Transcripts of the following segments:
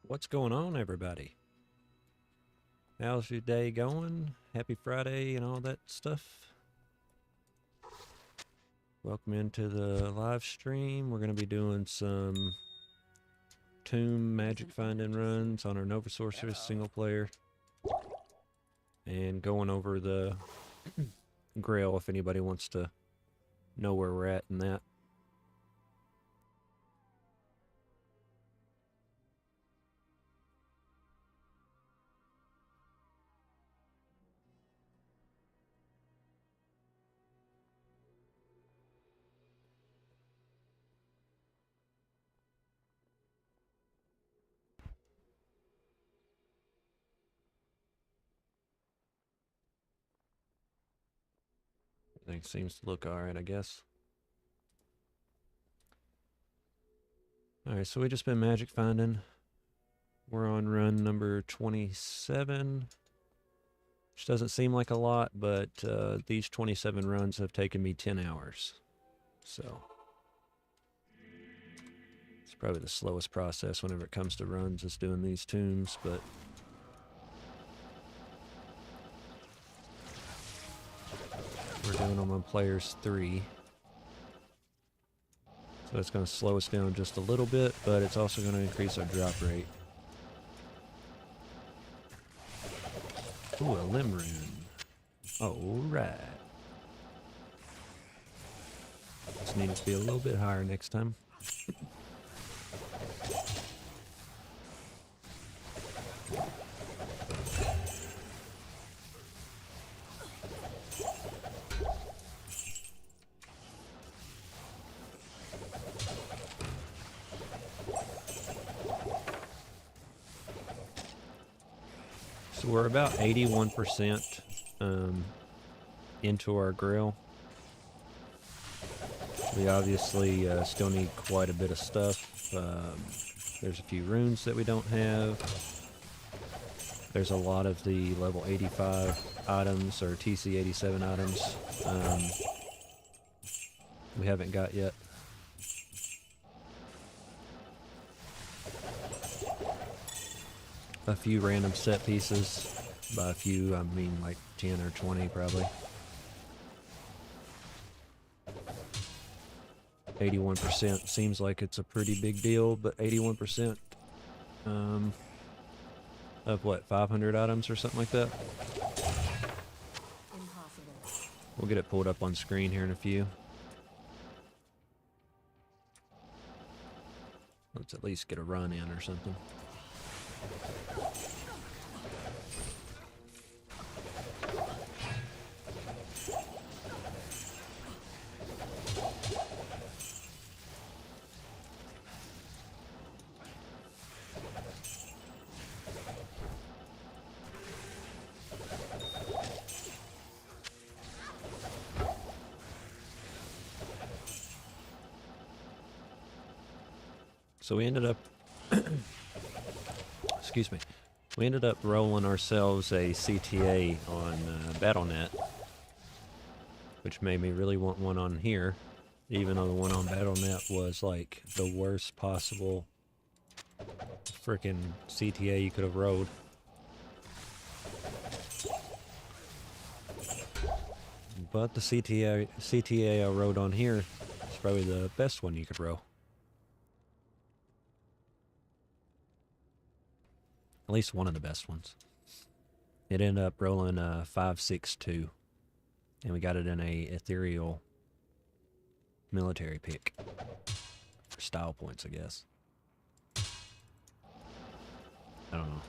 What's going on, everybody? How's your day going? Happy Friday and all that stuff. Welcome into the live stream. We're going to be doing some tomb magic finding runs on our Nova Sorceress single player. And going over the Grail if anybody wants to know where we're at in that. Everything seems to look alright, I guess. Alright, so we just been magic finding. We're on run number 27. Which doesn't seem like a lot, but these 27 runs have taken me 10 hours. So it's probably the slowest process whenever it comes to runs is doing these tombs, but we're doing them on players 3. So it's going to slow us down just a little bit, but it's also going to increase our drop rate. Ooh, a limb rune. Alright. Just need it to be a little bit higher next time. So we're about 81% into our Grail. We obviously still need quite a bit of stuff. There's a few runes that we don't have. There's a lot of the level 85 items or TC 87 items we haven't got yet. A few random set pieces. By a few, I mean like 10 or 20 probably. 81% seems like it's a pretty big deal, but 81% of what, 500 items or something like that? Impossible. We'll get it pulled up on screen here in a few. Let's at least get a run in or something. So we ended up, excuse me, we ended up rolling ourselves a CTA on Battle.net, which made me really want one on here, even though the one on Battle.net was like the worst possible freaking CTA you could have rolled. But the CTA I rode on here is probably the best one you could roll. At least one of the best ones. It ended up rolling 562, and we got it in a ethereal military pick for style points, I guess. I don't know.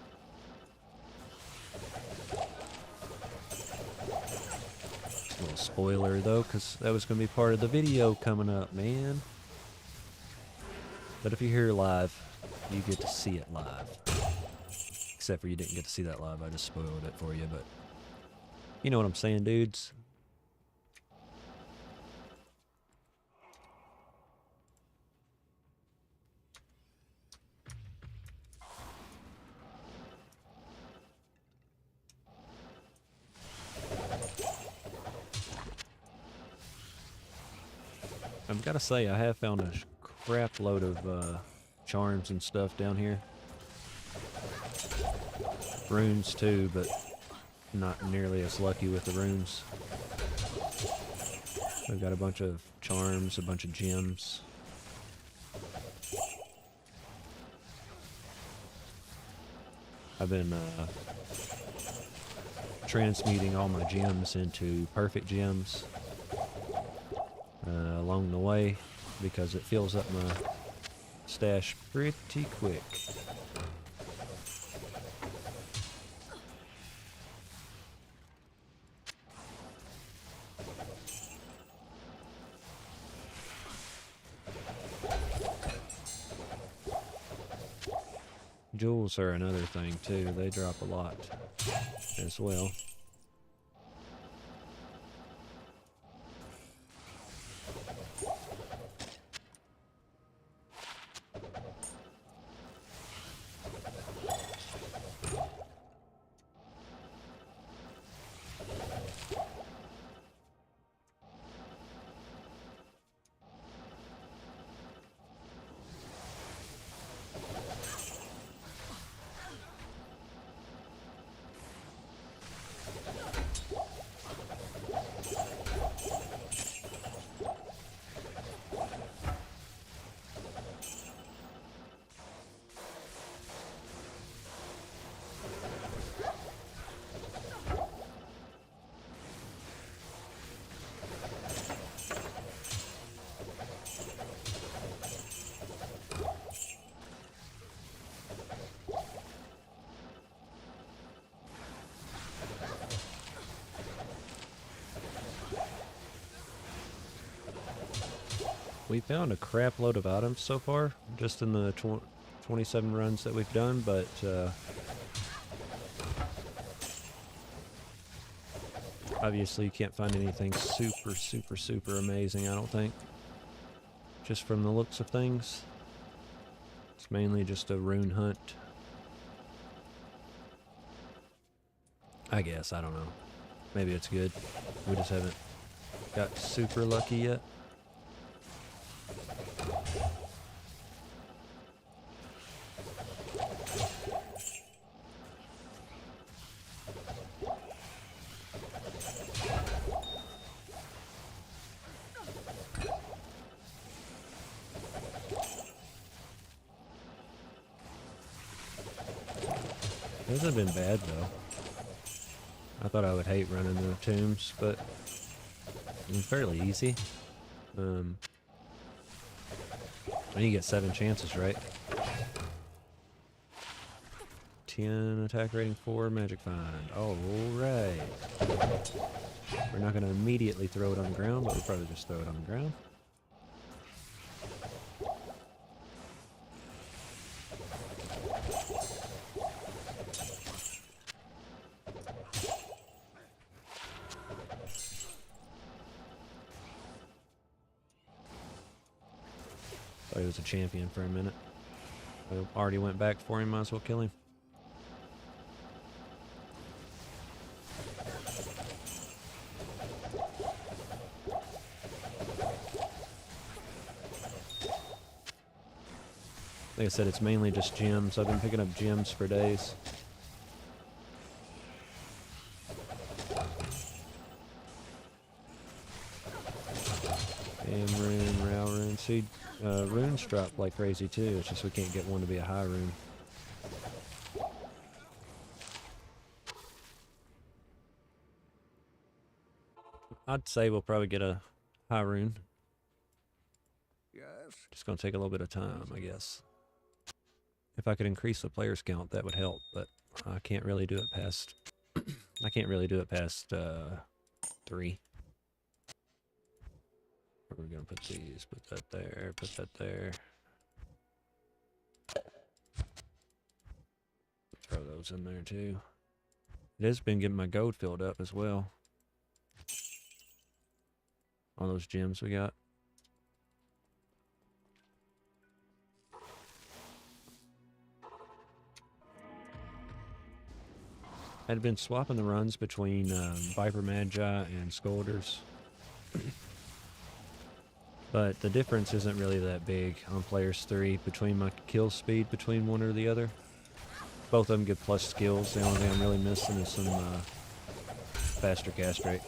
Just a little spoiler though, because that was going to be part of the video coming up, man. But if you're here live, you get to see it live. Except for you didn't get to see that live, I just spoiled it for you, but you know what I'm saying, dudes. I've got to say, I have found a crap load of charms and stuff down here. runes too, but not nearly as lucky with the runes. I've got a bunch of charms, a bunch of gems. I've been transmuting all my gems into perfect gems along the way because it fills up my stash pretty quick. Jewels are another thing too. They drop a lot as well. We found a crap load of items so far, just in the 27 runs that we've done, but obviously you can't find anything super amazing, I don't think. Just from the looks of things. It's mainly just a rune hunt. I guess, I don't know. Maybe it's good. We just haven't got super lucky yet. Those have been bad though. I thought I would hate running the tombs, but it's fairly easy. And you get 7 chances, right? 10 attack rating, 4 magic find. Alright. We're not going to immediately throw it on the ground, but we'll probably just throw it on the ground. Thought he was a champion for a minute. I already went back for him, might as well kill him. Like I said, it's mainly just gems. I've been picking up gems for days. And rune, rail rune. See, runes drop like crazy too. It's just we can't get one to be a high rune. I'd say we'll probably get a high rune. Yes. Just gonna take a little bit of time, I guess. If I could increase the players count, that would help, but I can't really do it past. I can't really do it past 3. We're gonna put these, put that there, put that there. Throw those in there too. It has been getting my gold filled up as well. All those gems we got. I'd been swapping the runs between Viper Magi and Scolders. But the difference isn't really that big on players 3 between my kill speed between one or the other. Both of them get plus skills. The only thing I'm really missing is some faster cast rate.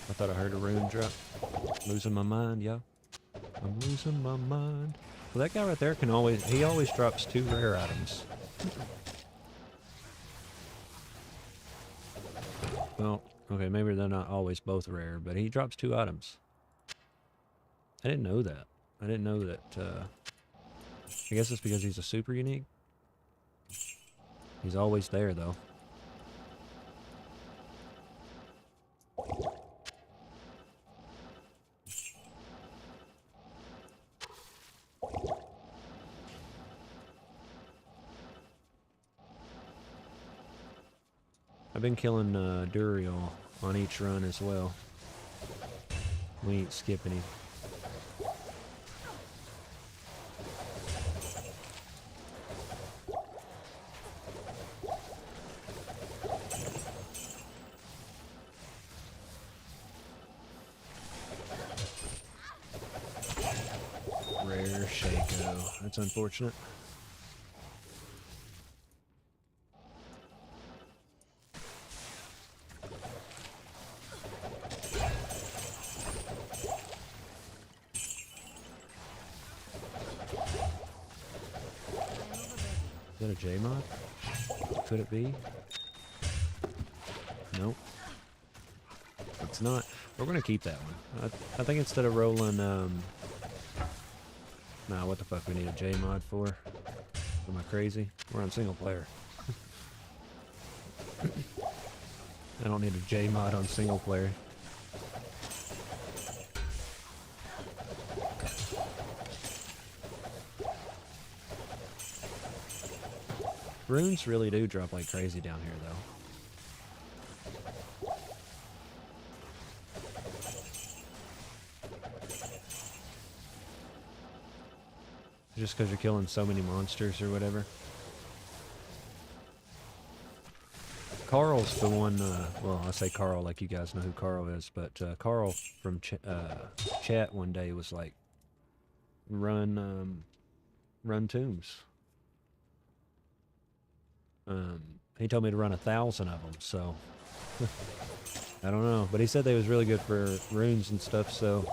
I thought I heard a rune drop. Losing my mind, yeah. I'm losing my mind. Well, that guy right there can always, he always drops 2 rare items. Well, okay, maybe they're not always both rare, but he drops 2 items. I didn't know that. I didn't know that, I guess it's because he's a super unique. He's always there, though. I've been killing Duriel on each run as well. We ain't skipping him. Rare Shaco. That's unfortunate. Is that a J mod? Could it be? Nope. It's not. We're gonna keep that one. I think instead of rolling, nah, what the fuck we need a J mod for? Am I crazy? We're on single player. I don't need a J mod on single player. Runes really do drop like crazy down here, though. Just because you're killing so many monsters or whatever. Carl's the one, well, I say Carl like you guys know who Carl is, but Carl from chat one day was like, run tombs. He told me to run 1,000 of them, so I don't know. But he said they was really good for runes and stuff, so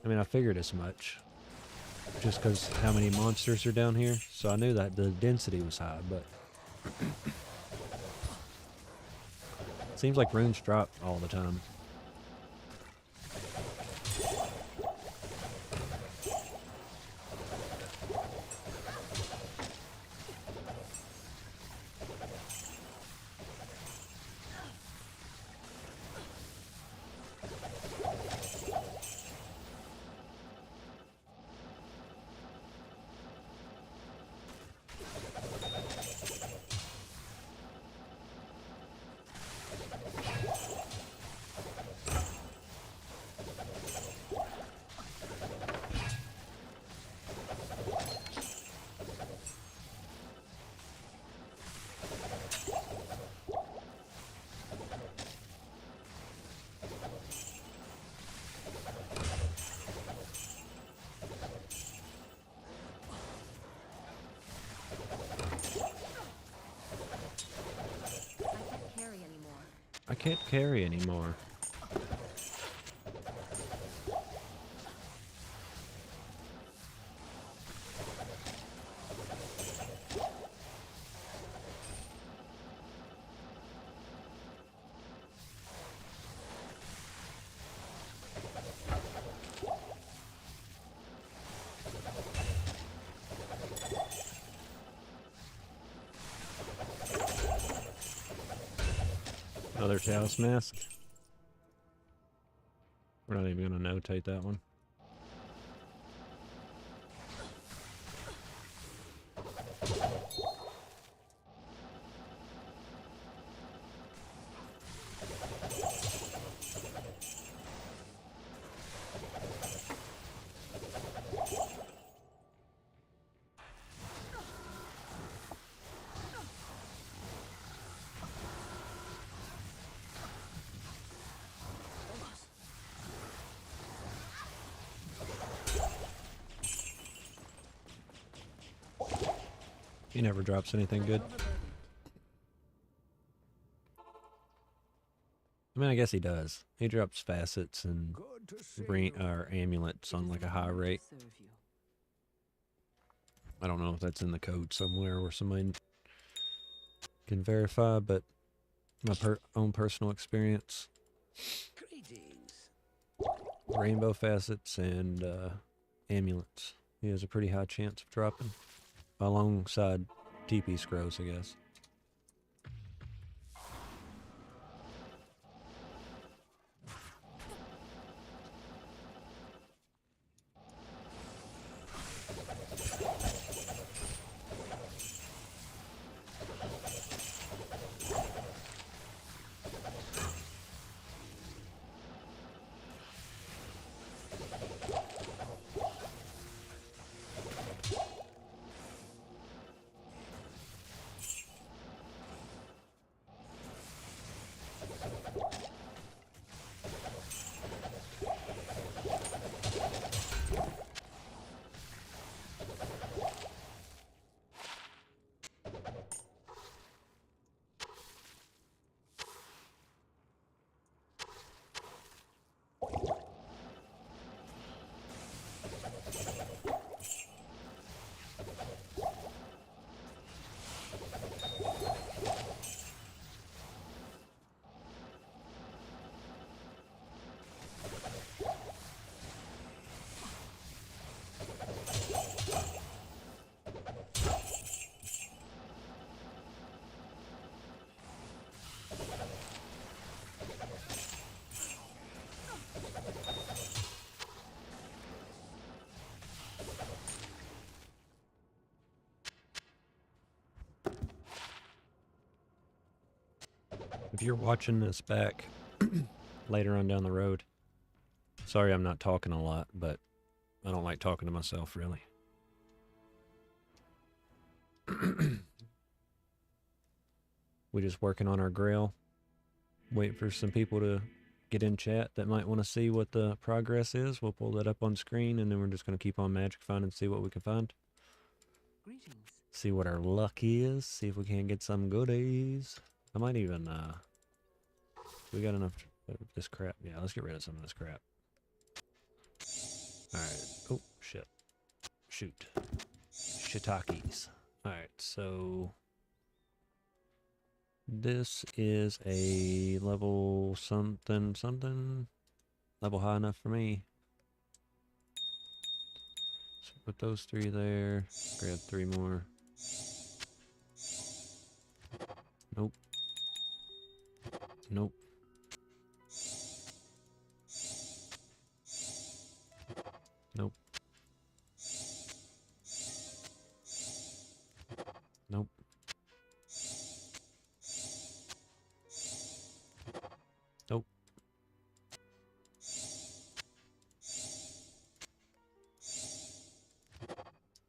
I mean, I figured as much. Just because how many monsters are down here, so I knew that the density was high, but seems like runes drop all the time. I can't carry anymore. Another Taos mask. We're not even going to notate that one. He never drops anything good. I mean, I guess he does. He drops facets and Good to see you. or amulets on like a high rate. I don't know if that's in the code somewhere where somebody can verify, but my own personal experience. Greetings. Rainbow facets and amulets. He has a pretty high chance of dropping. Alongside TP scrolls, I guess. If you're watching this back later on down the road, sorry I'm not talking a lot, but I don't like talking to myself, really. We're just working on our Grail. Waiting for some people to get in chat that might want to see what the progress is. We'll pull that up on screen, and then we're just going to keep on magic finding and see what we can find. Greetings. See what our luck is. See if we can get some goodies. I might even, we got enough of this crap. Yeah, let's get rid of some of this crap. Alright. Oh, shit. Shoot. Shiitakes. Alright, so this is a level something something. Level high enough for me. So put those 3 there. Grab 3 more. Nope. Nope. Nope. Nope. Nope.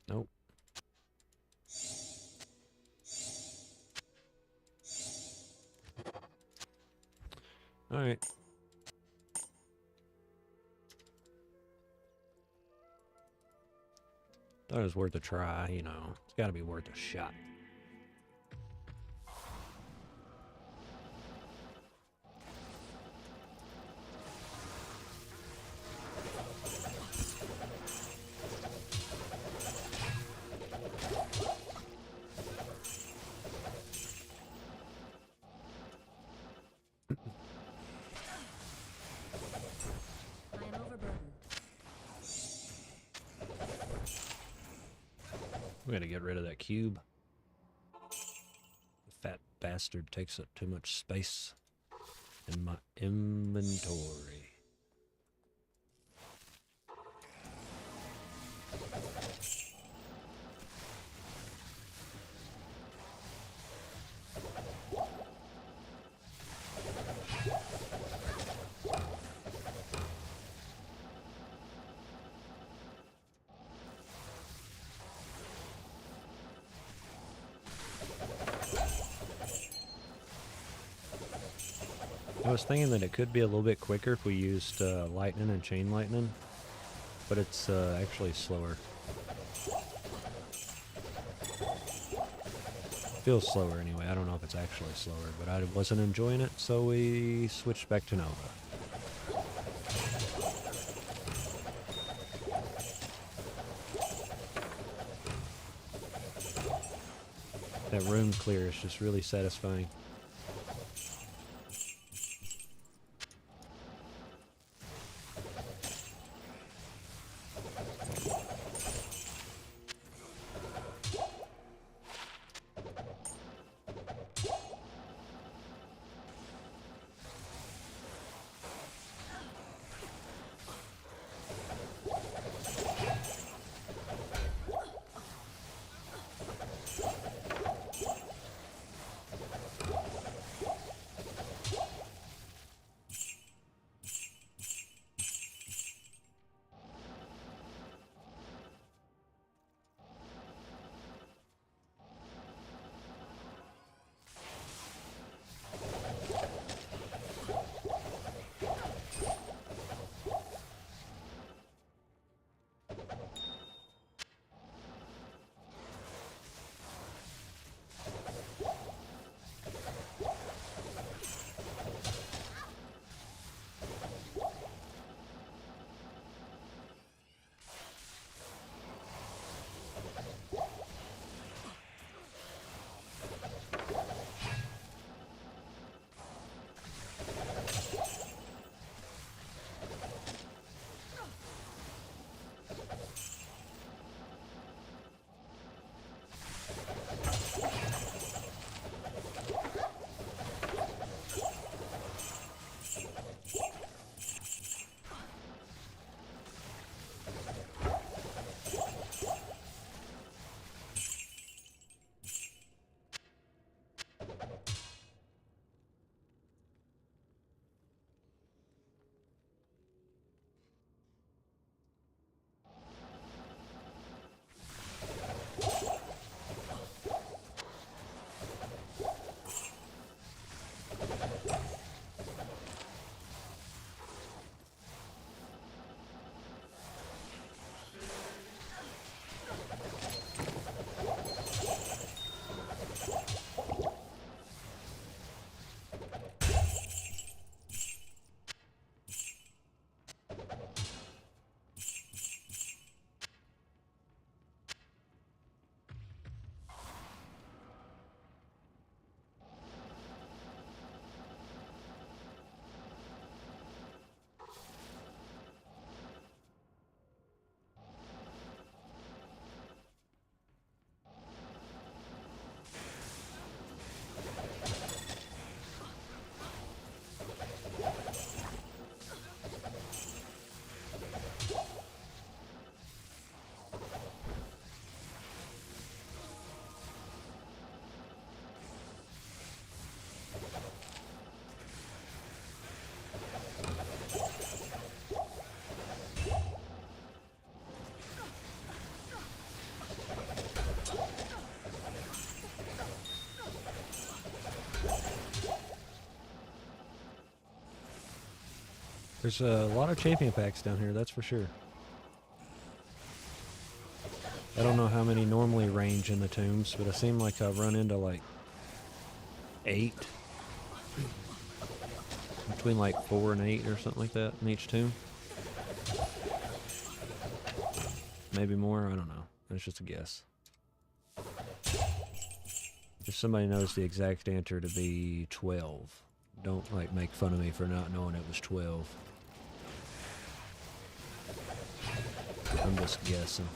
Nope. All right. Thought it was worth a try, you know. It's got to be worth a shot. I am overburdened. We gotta get rid of that cube. The fat bastard takes up too much space in my inventory. I was thinking that it could be a little bit quicker if we used lightning and chain lightning, but it's actually slower. Feels slower anyway. I don't know if it's actually slower, but I wasn't enjoying it, so we switched back to Nova. That room clear is just really satisfying. There's a lot of champion packs down here, that's for sure. I don't know how many normally range in the tombs, but it seemed like I've run into like 8. Between like 4 and 8 or something like that in each tomb. Maybe more, I don't know. That's just a guess. If somebody knows the exact answer to be 12, don't like make fun of me for not knowing it was 12. I'm just guessing.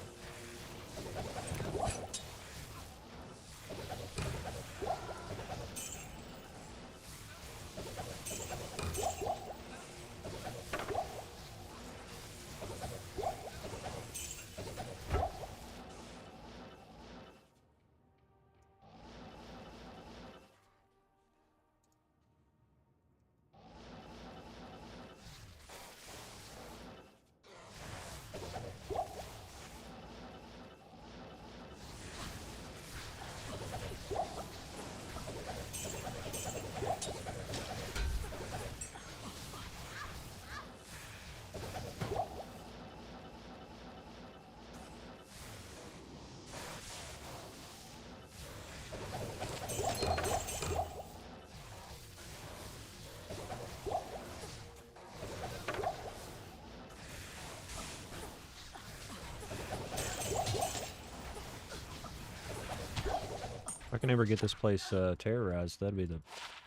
If I can ever get this place terrorized, that'd be the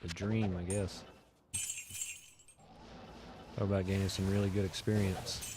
dream, I guess. Talk about gaining some really good experience.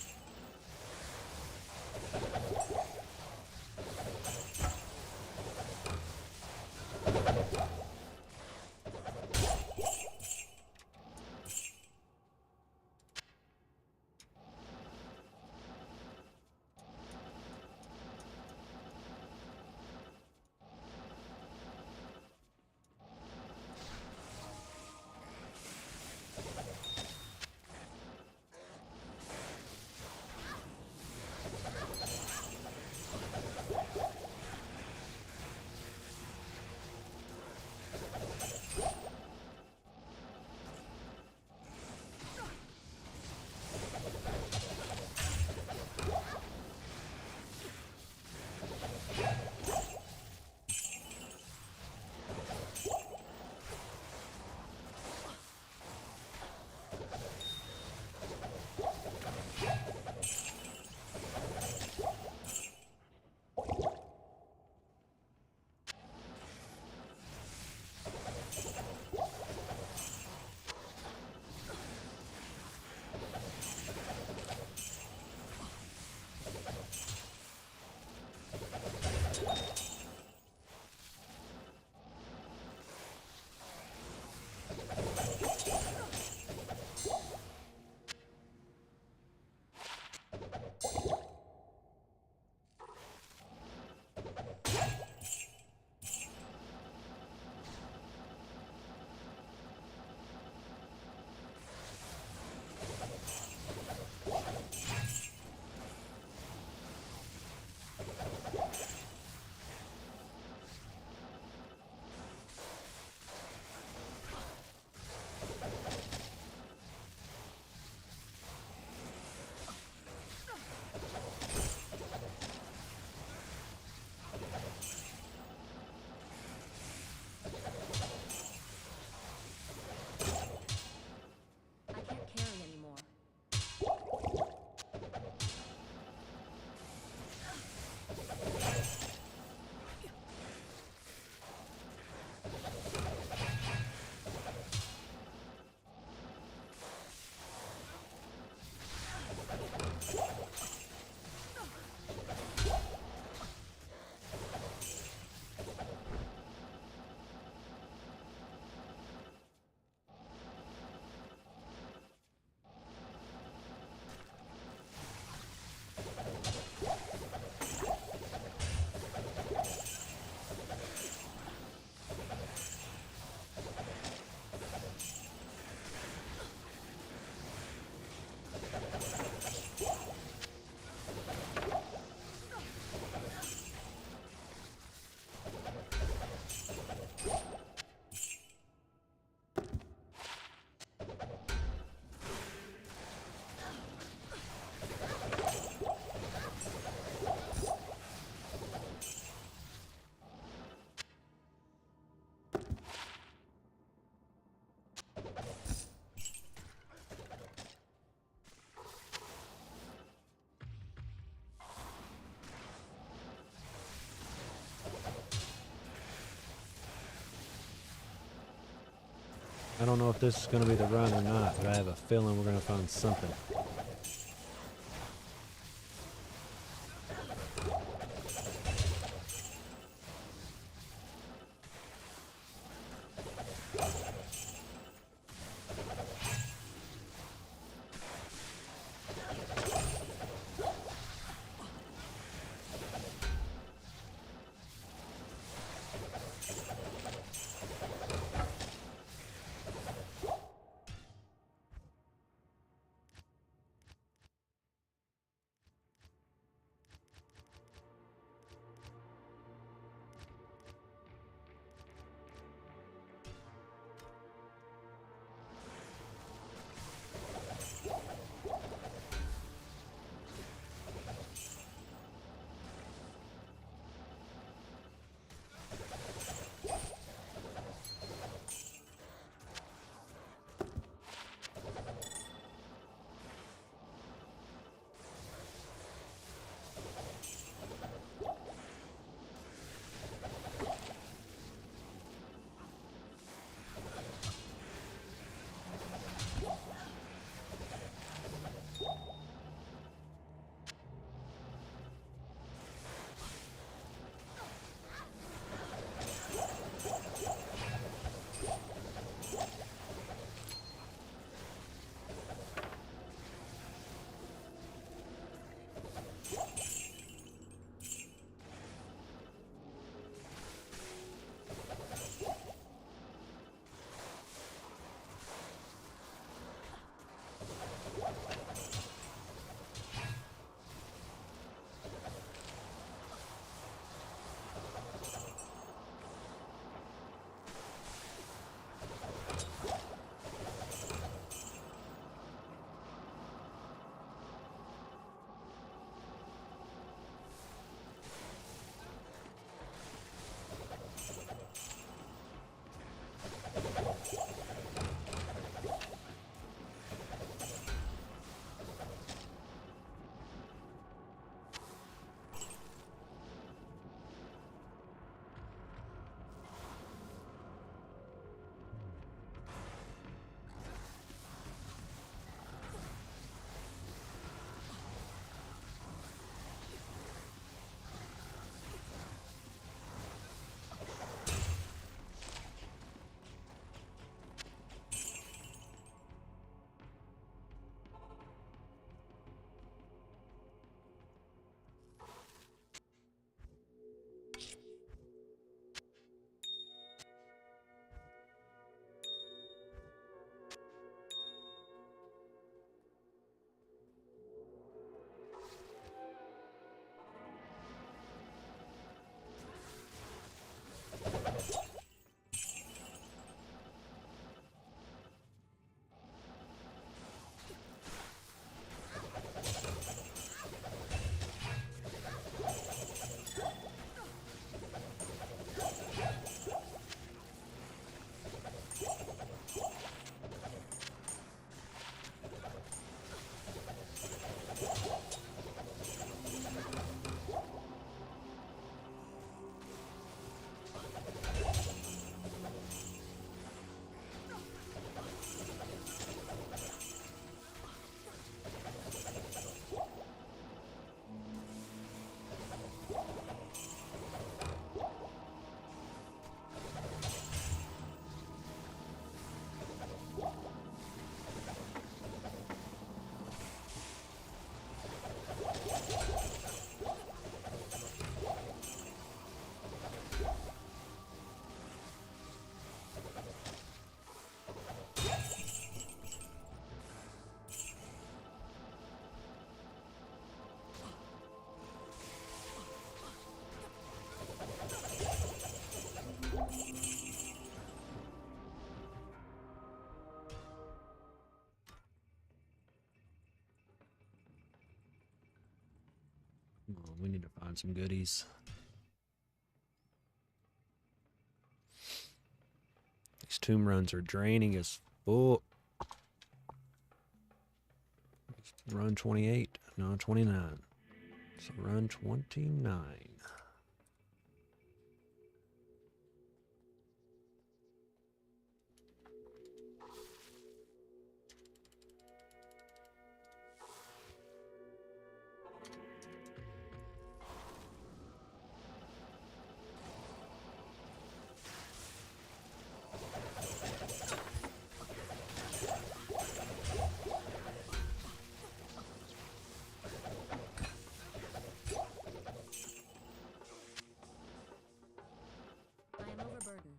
I can't carry anymore. I don't know if this is going to be the run or not, but I have a feeling we're going to find something. We need to find some goodies. These tomb runs are draining as fuck. Run 28, no 29. So run 29. I am overburdened.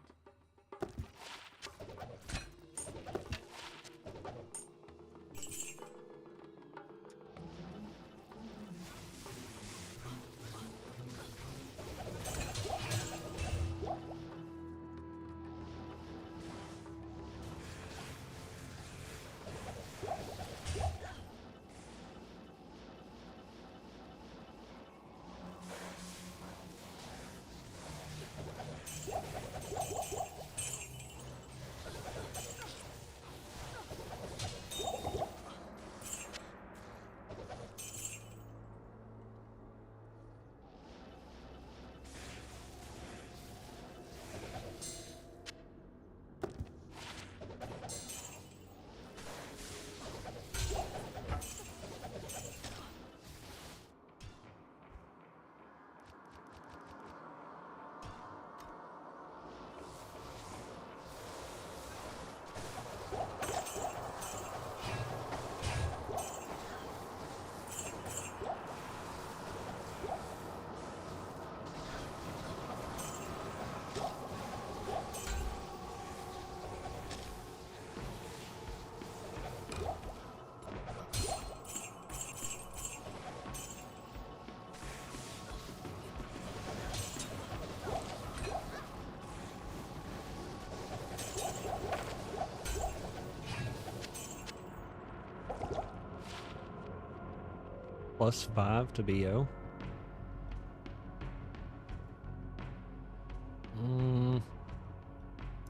+5 to BO.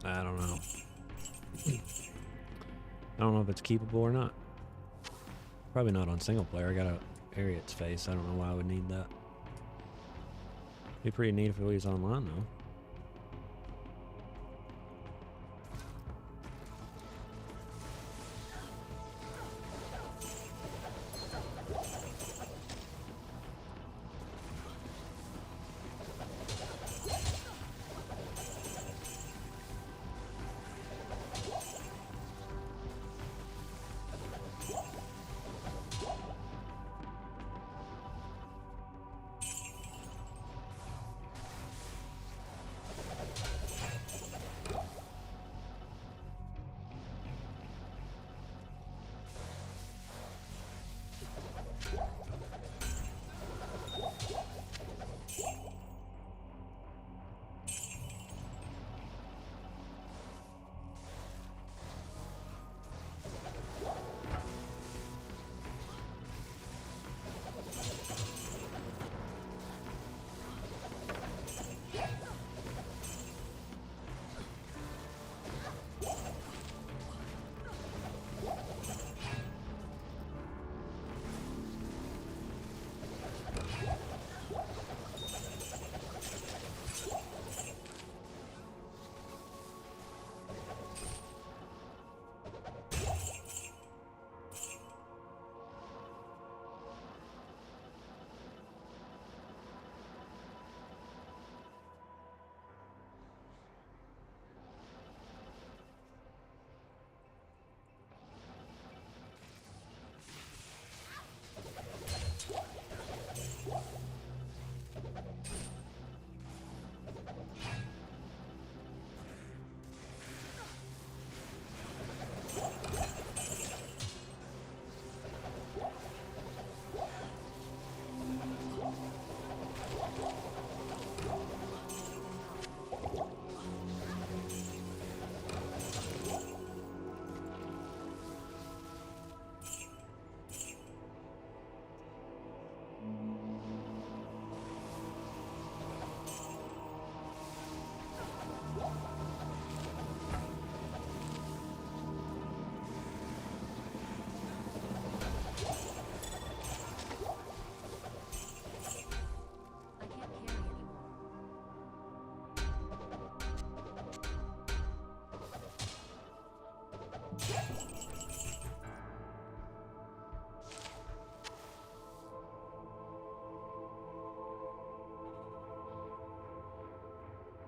I don't know. I don't know if it's keepable or not. Probably not on single player. I got a area its face. I don't know why I would need that. Be pretty neat if it was online though.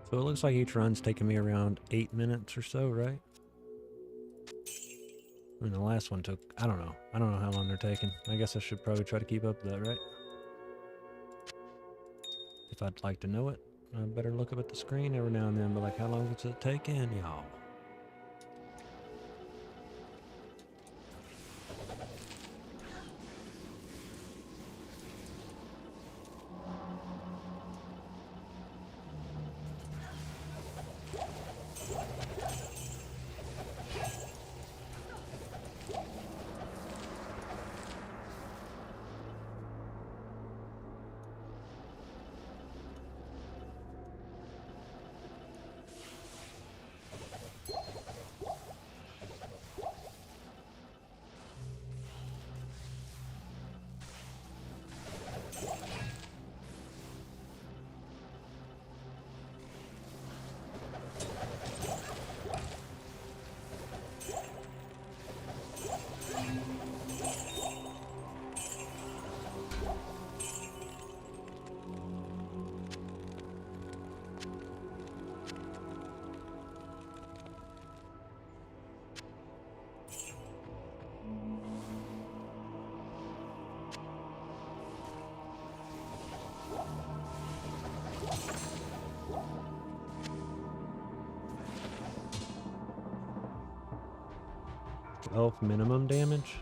So it looks like each run's taking me around 8 minutes or so, right? I mean, the last one took, I don't know. I don't know how long they're taking. I guess I should probably try to keep up with that, right? If I'd like to know it, I better look up at the screen every now and then, but like, how long is it taking, y'all? Oh, minimum damage?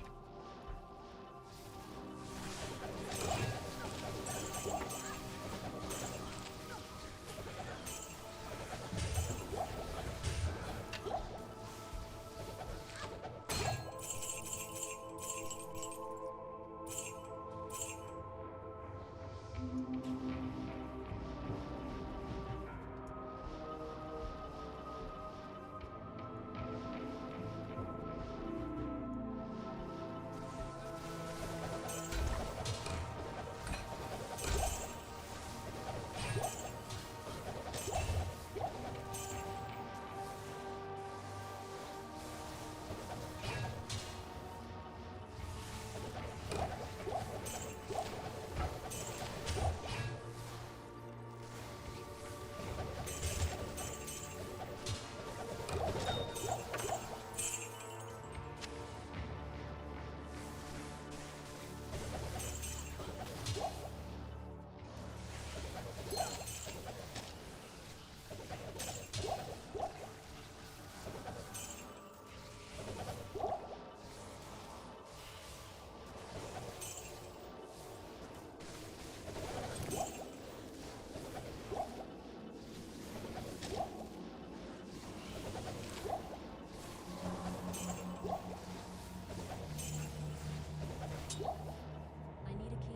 I need a key.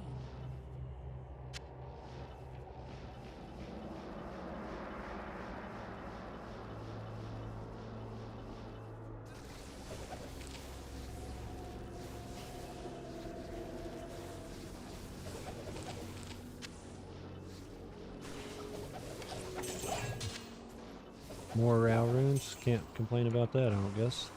More Rao runes? Can't complain about that, I don't guess.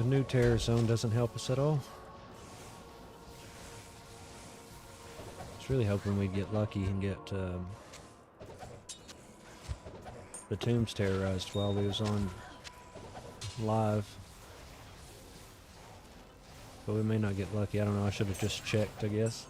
The new terror zone doesn't help us at all. I was really hoping we'd get lucky and get the tombs terrorized while we was on live. But we may not get lucky. I don't know. I should have just checked, I guess.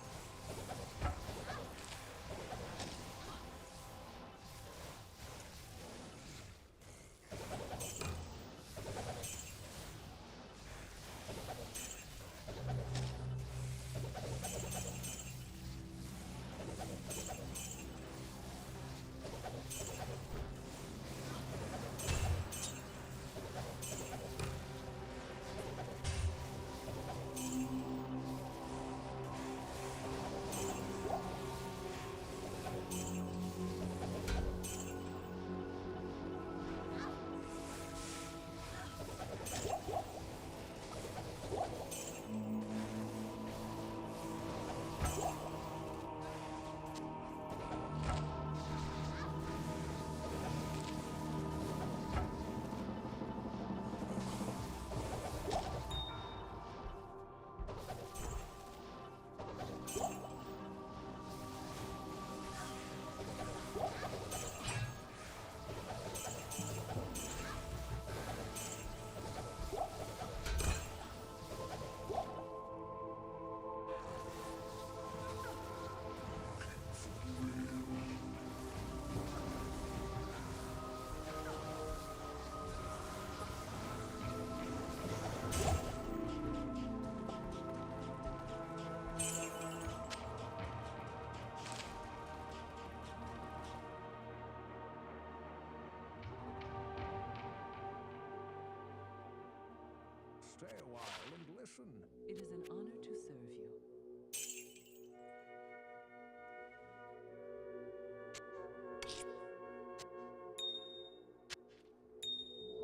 Stay a while and listen. It is an honor to serve you.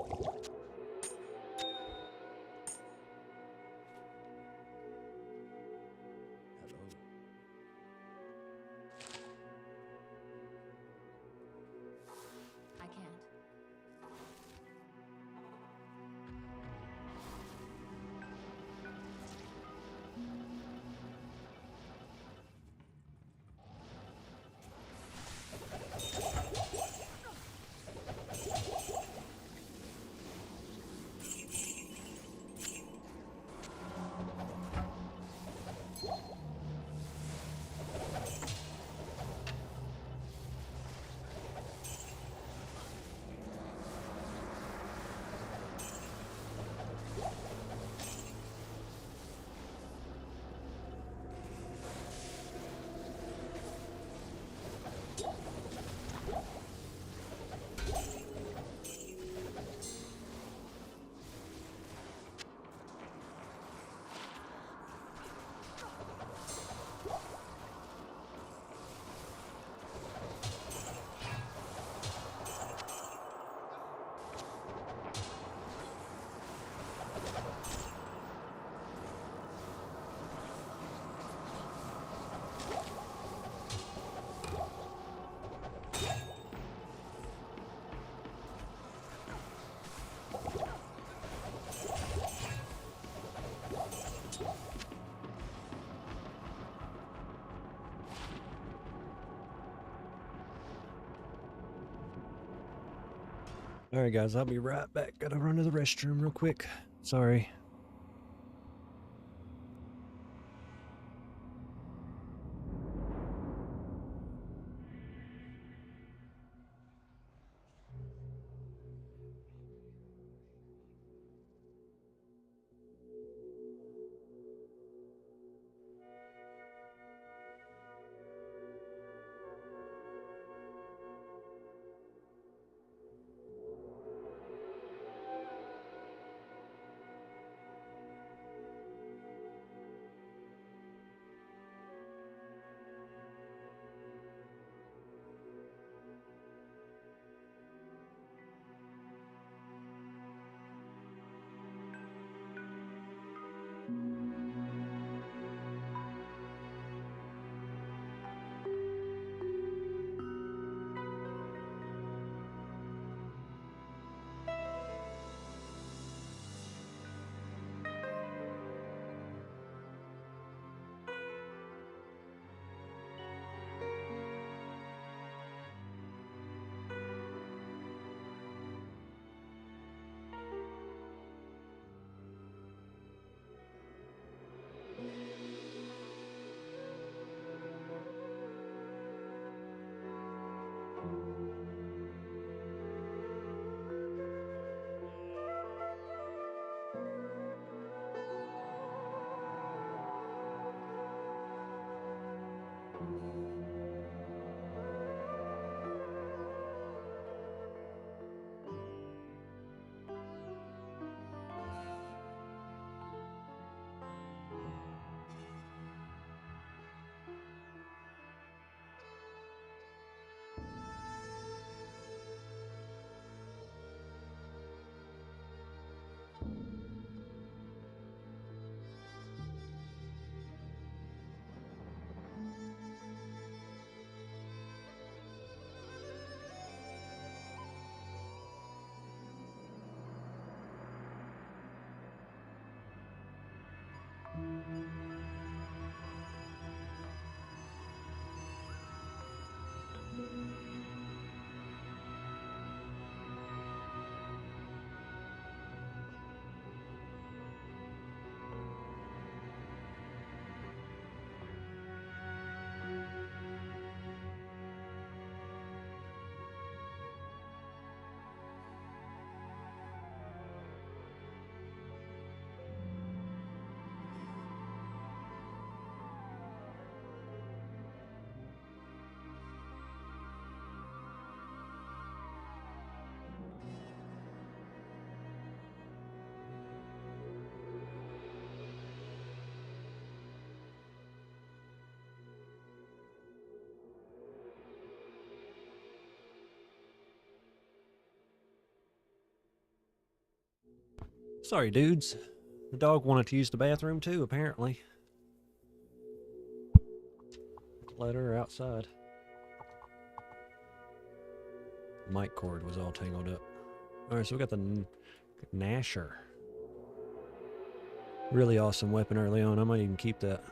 Hello. I can't. Alright guys, I'll be right back. Gotta run to the restroom real quick. Sorry. Sorry, dudes. The dog wanted to use the bathroom too, apparently. Let her outside. Mic cord was all tangled up. Alright, so we got the Nasher. Really awesome weapon early on. I might even keep that.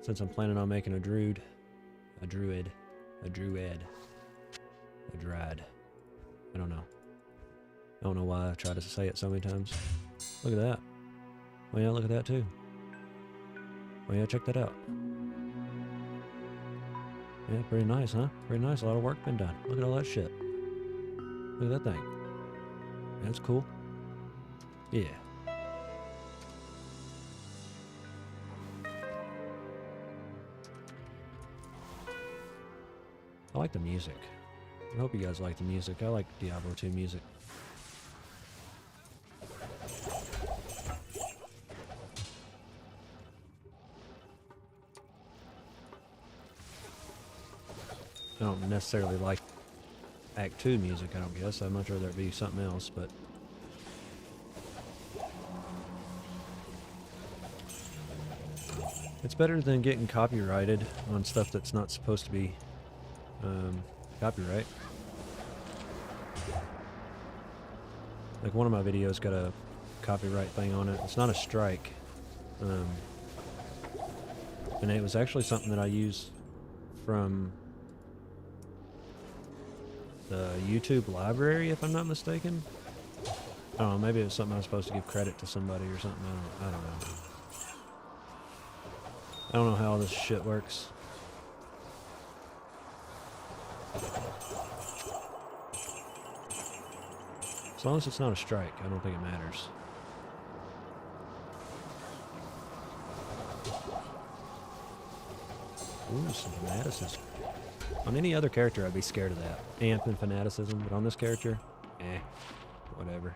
Since I'm planning on making a druid. A druid. A druid. A dryad. I don't know. I don't know why I try to say it so many times. Look at that. Oh yeah, look at that too. Oh yeah, check that out. Yeah, pretty nice, huh? Pretty nice. A lot of work been done. Look at all that shit. Look at that thing. That's cool. Yeah. I like the music. I hope you guys like the music. I like Diablo 2 music. I don't necessarily like Act 2 music, I don't guess. I'd much rather it be something else, but... It's better than getting copyrighted on stuff that's not supposed to be copyright. Like one of my videos got a copyright thing on it. It's not a strike. And it was actually something that I used from the YouTube library, if I'm not mistaken. I don't know, maybe it was something I was supposed to give credit to somebody or something. I don't know. I don't know how all this shit works. As long as it's not a strike, I don't think it matters. Ooh, some fanaticism. On any other character, I'd be scared of that. Amp and fanaticism, but on this character, whatever.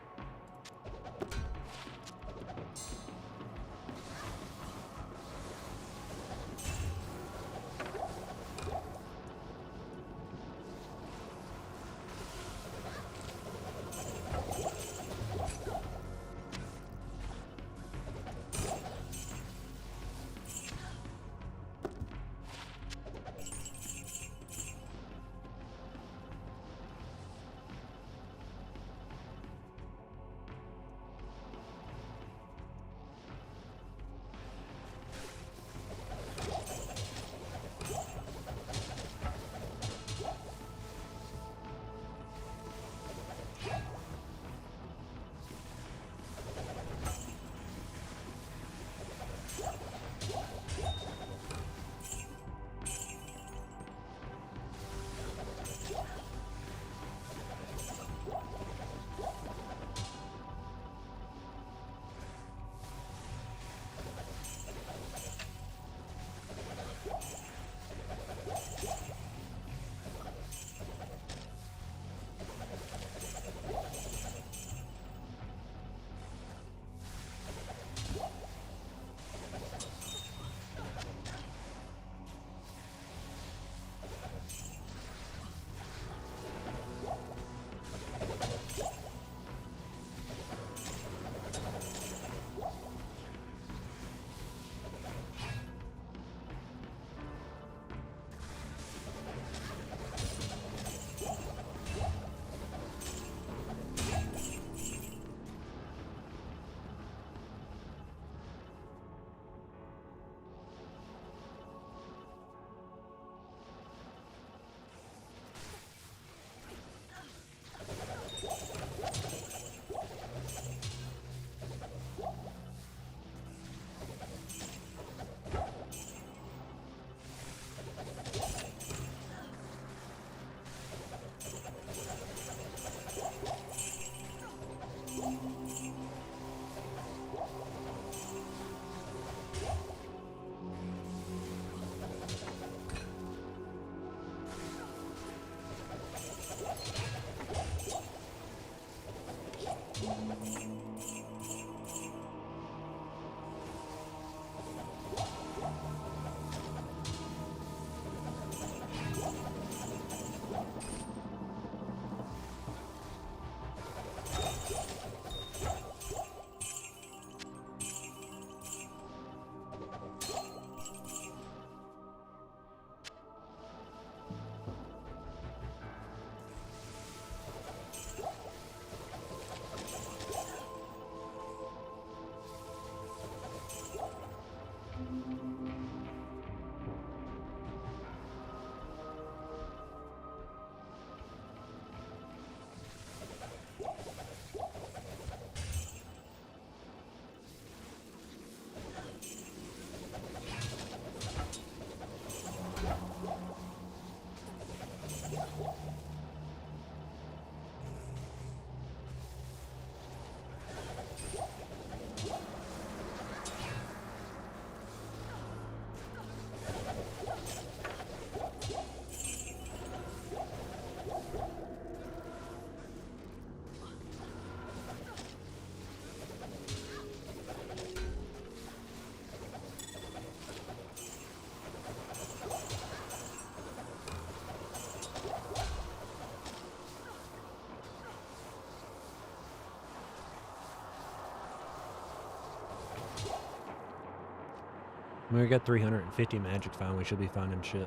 We got 350 magic found. We should be finding shit.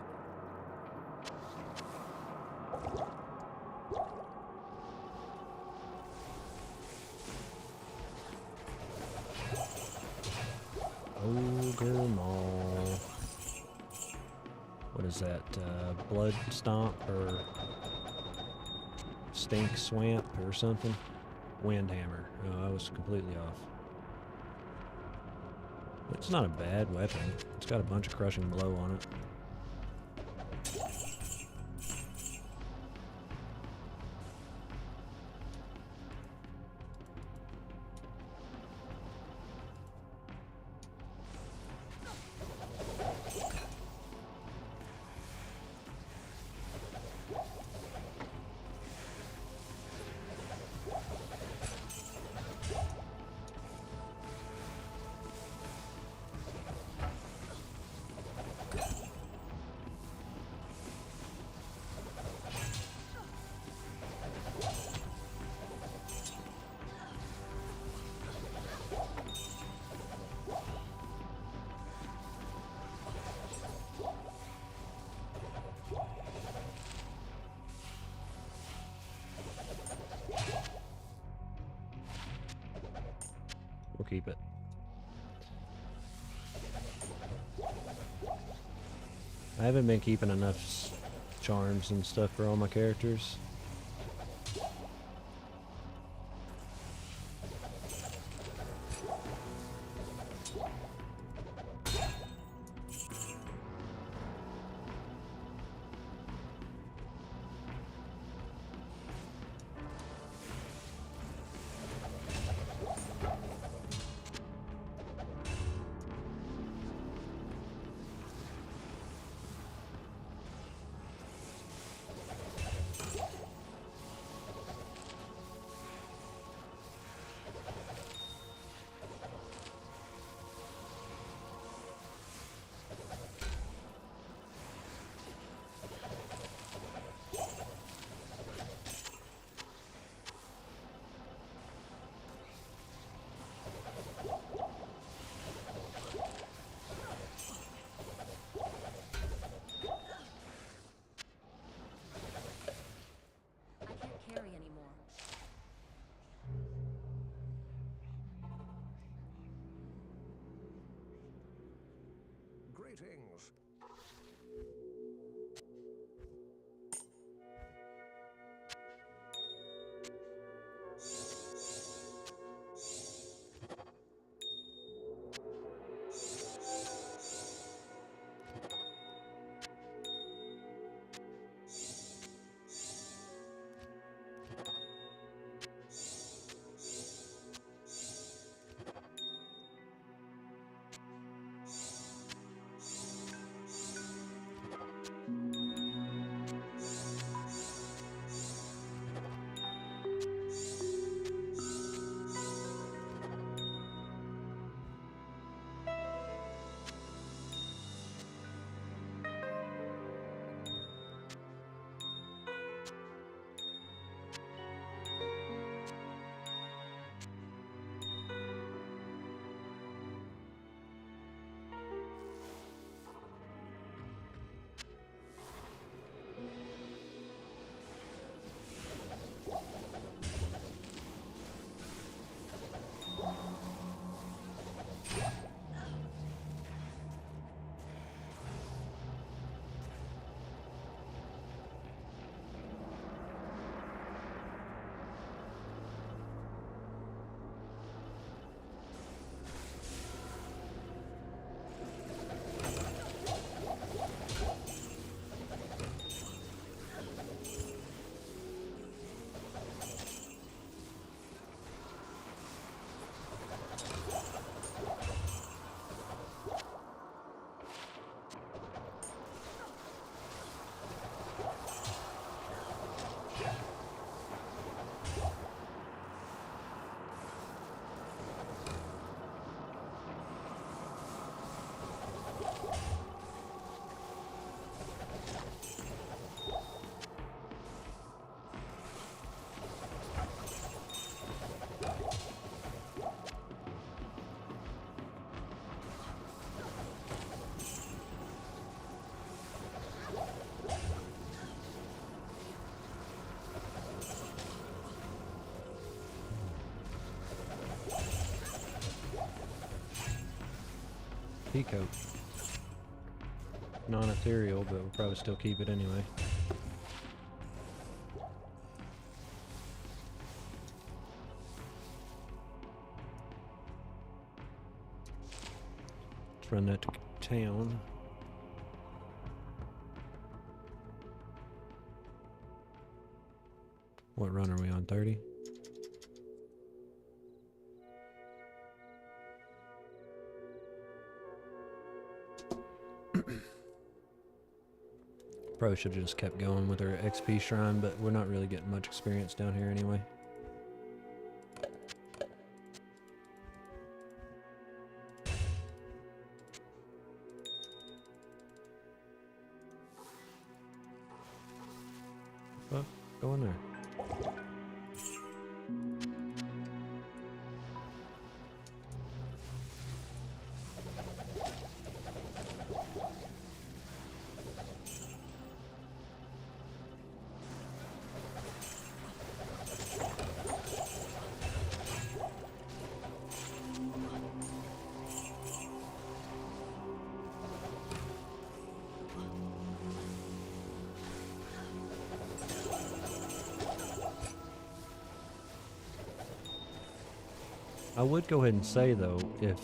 Ogre Mall. What is that? Blood Stomp or Stink Swamp or something? Windhammer. Oh, I was completely off. It's not a bad weapon. It's got a bunch of crushing blow on it. We'll keep it. I haven't been keeping enough charms and stuff for all my characters. I can't carry anymore. Greetings. XP coat. Non-ethereal, but we'll probably still keep it anyway. Let's run that to town. What run are we on? 30? Probably should have just kept going with our XP shrine, but we're not really getting much experience down here anyway. Well, go in there. I would go ahead and say though, if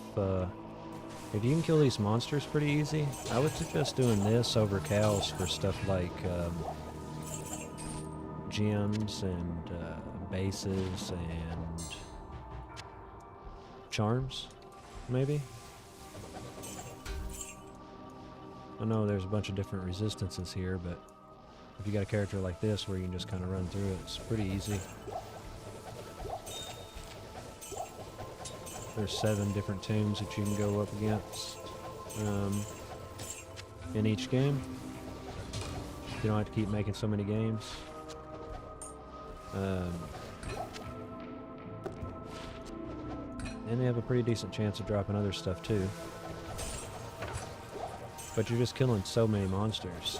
you can kill these monsters pretty easy, I would suggest doing this over cows for stuff like gems and bases and charms, maybe. I know there's a bunch of different resistances here, but if you got a character like this where you can just kind of run through it, it's pretty easy. There's 7 different tombs that you can go up against in each game. You don't have to keep making so many games. And they have a pretty decent chance of dropping other stuff too. But you're just killing so many monsters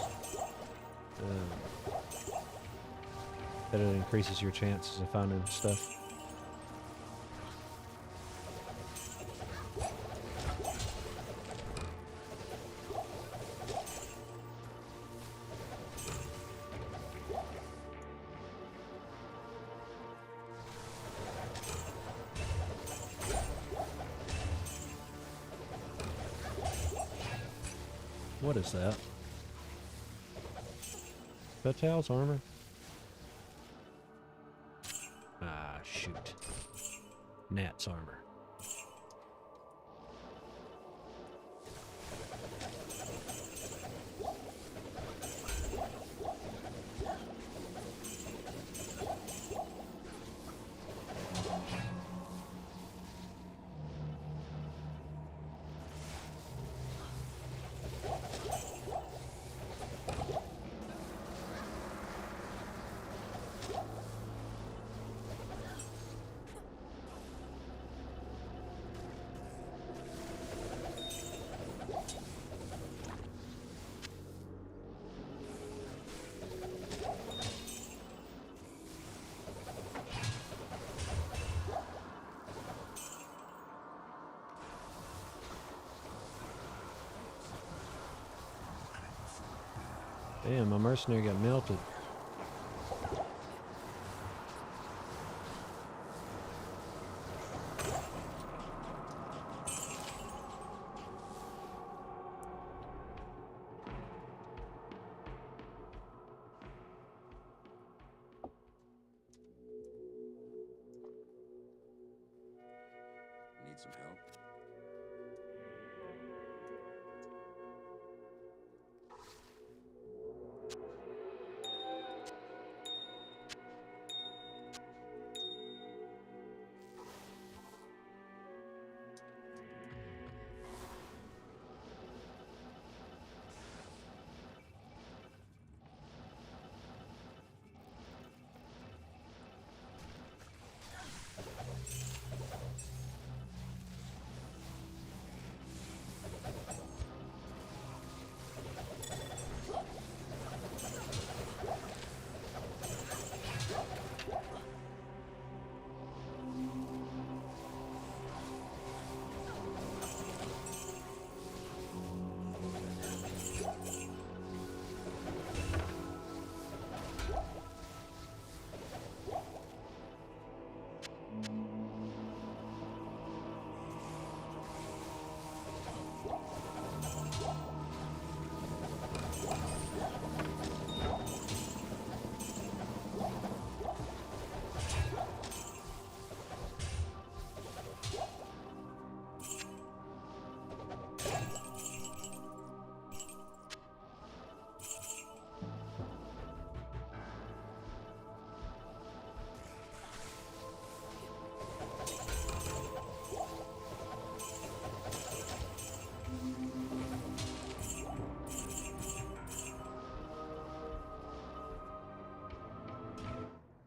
that it increases your chances of finding stuff. What is that? Batal's armor? Ah, shoot. Nat's armor. Damn, my mercenary got melted. Need some help?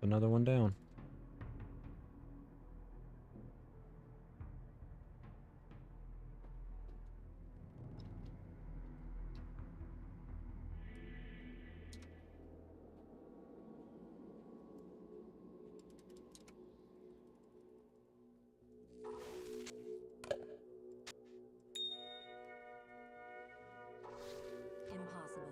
Another one down. Impossible.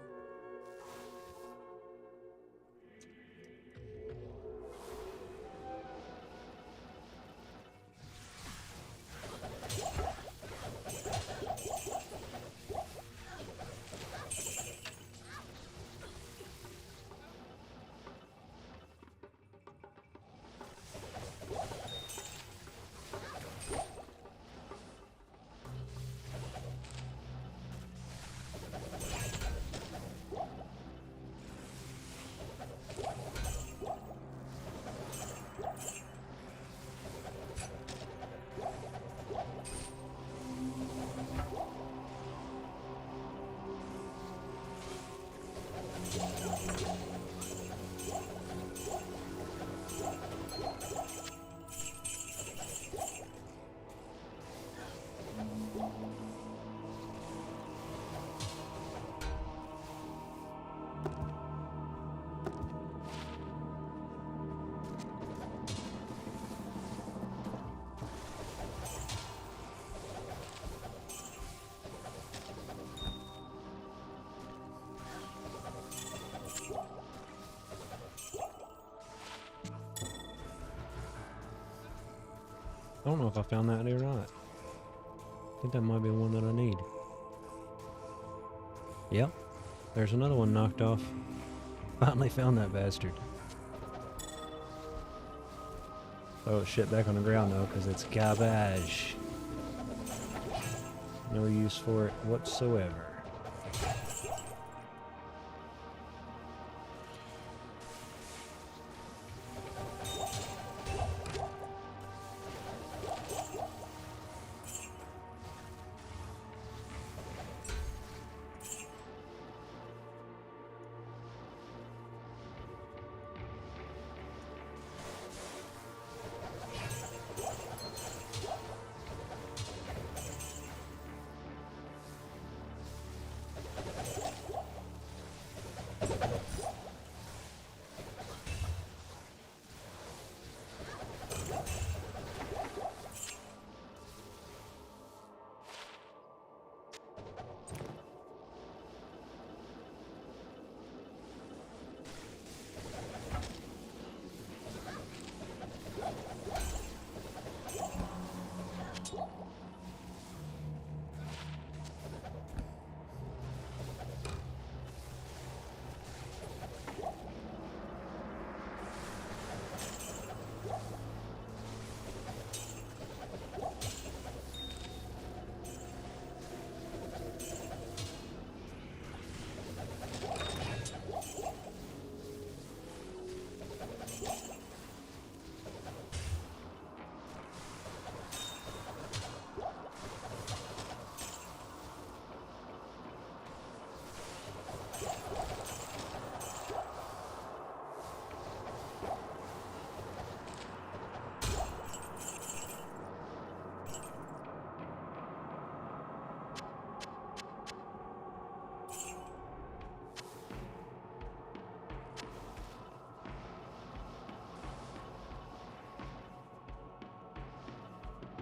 I don't know if I found that or not. I think that might be one that I need. Yep. There's another one knocked off. Finally found that bastard. Throw shit back on the ground though, because it's garbage. No use for it whatsoever.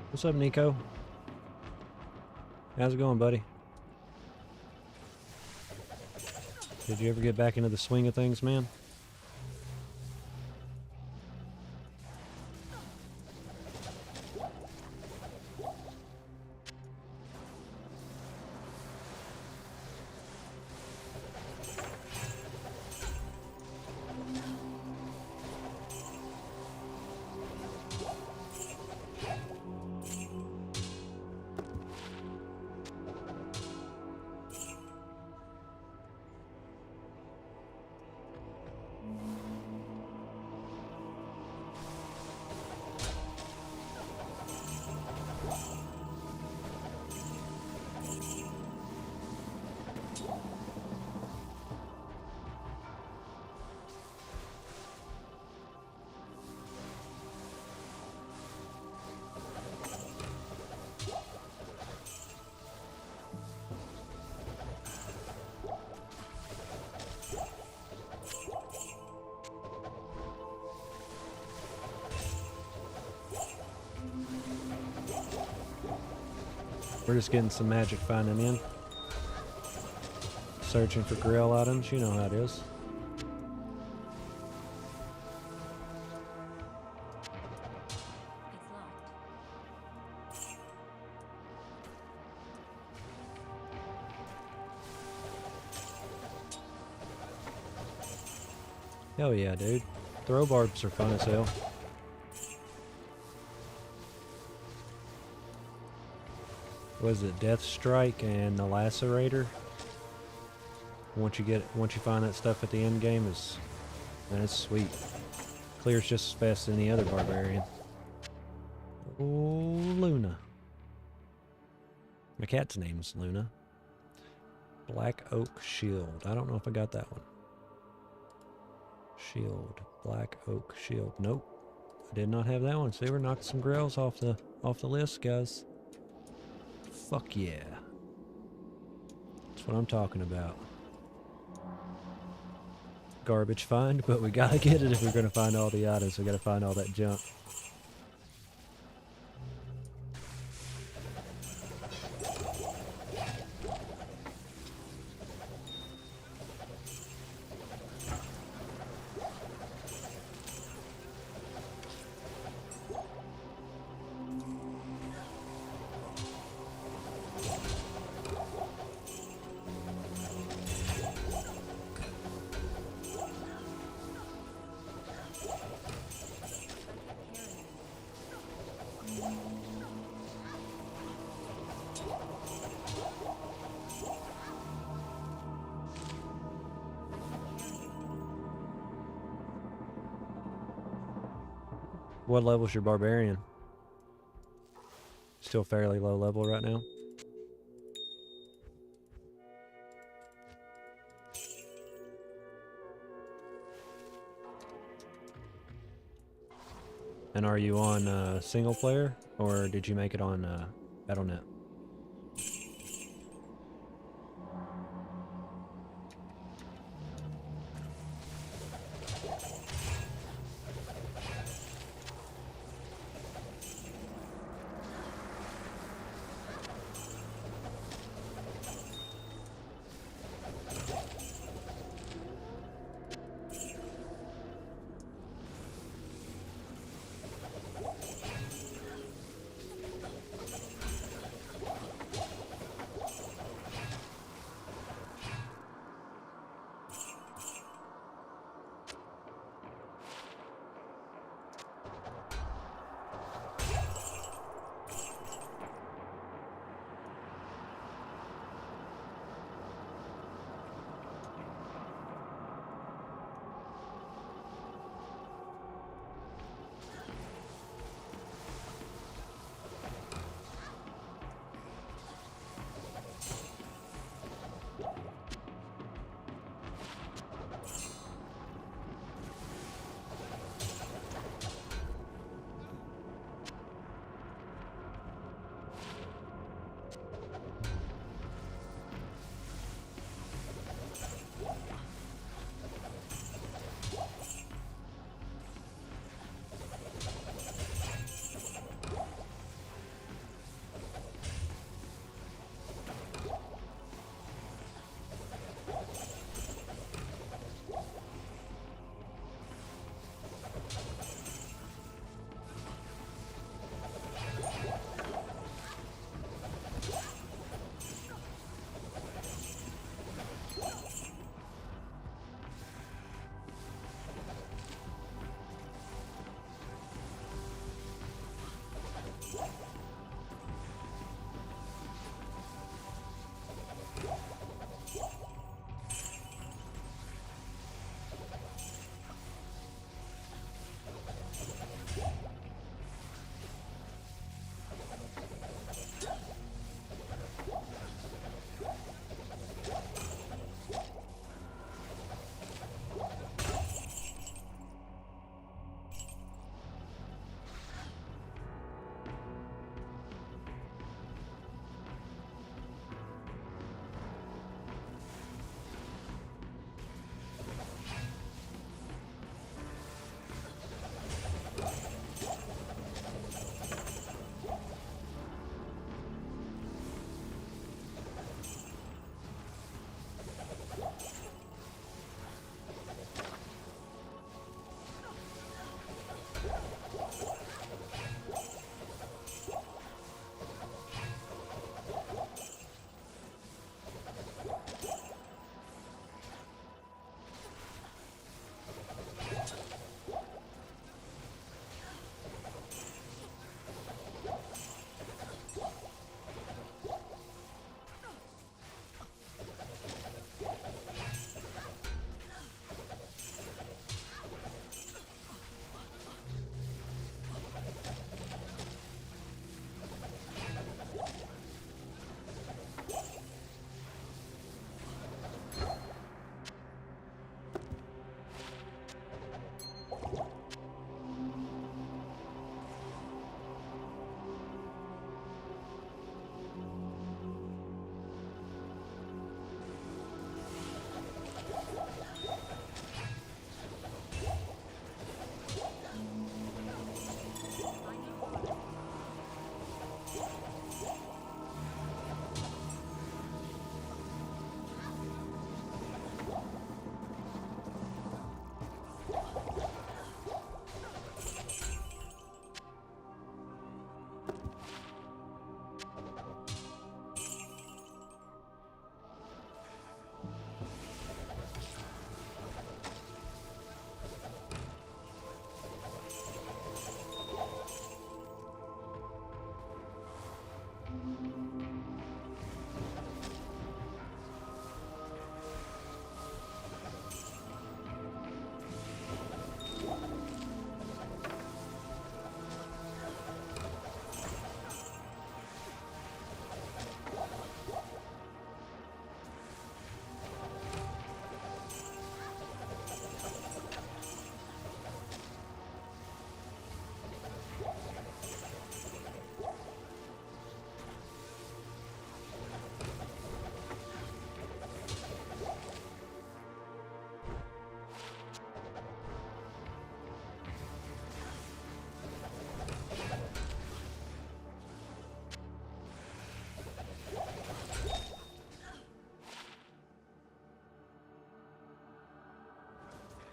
What's up, Nico? How's it going, buddy? Did you ever get back into the swing of things, man? We're just getting some magic finding in. Searching for Grail items, you know how it is. It's locked. Hell yeah, dude. Throw barbs are fun as hell. Was it Death Strike and the Lacerator? Once you find that stuff at the end game, man, it's sweet. Clears just as fast as any other barbarian. Oh, Luna. My cat's name's Luna. Black Oak Shield. I don't know if I got that one. Shield. Black Oak Shield. Nope. I did not have that one. See, we're knocking some grails off the list, guys. Fuck yeah. That's what I'm talking about. Garbage find, but we gotta get it if we're gonna find all the items. We gotta find all that junk. What level's your barbarian? Still fairly low level right now. And are you on single player, or did you make it on Battle.net?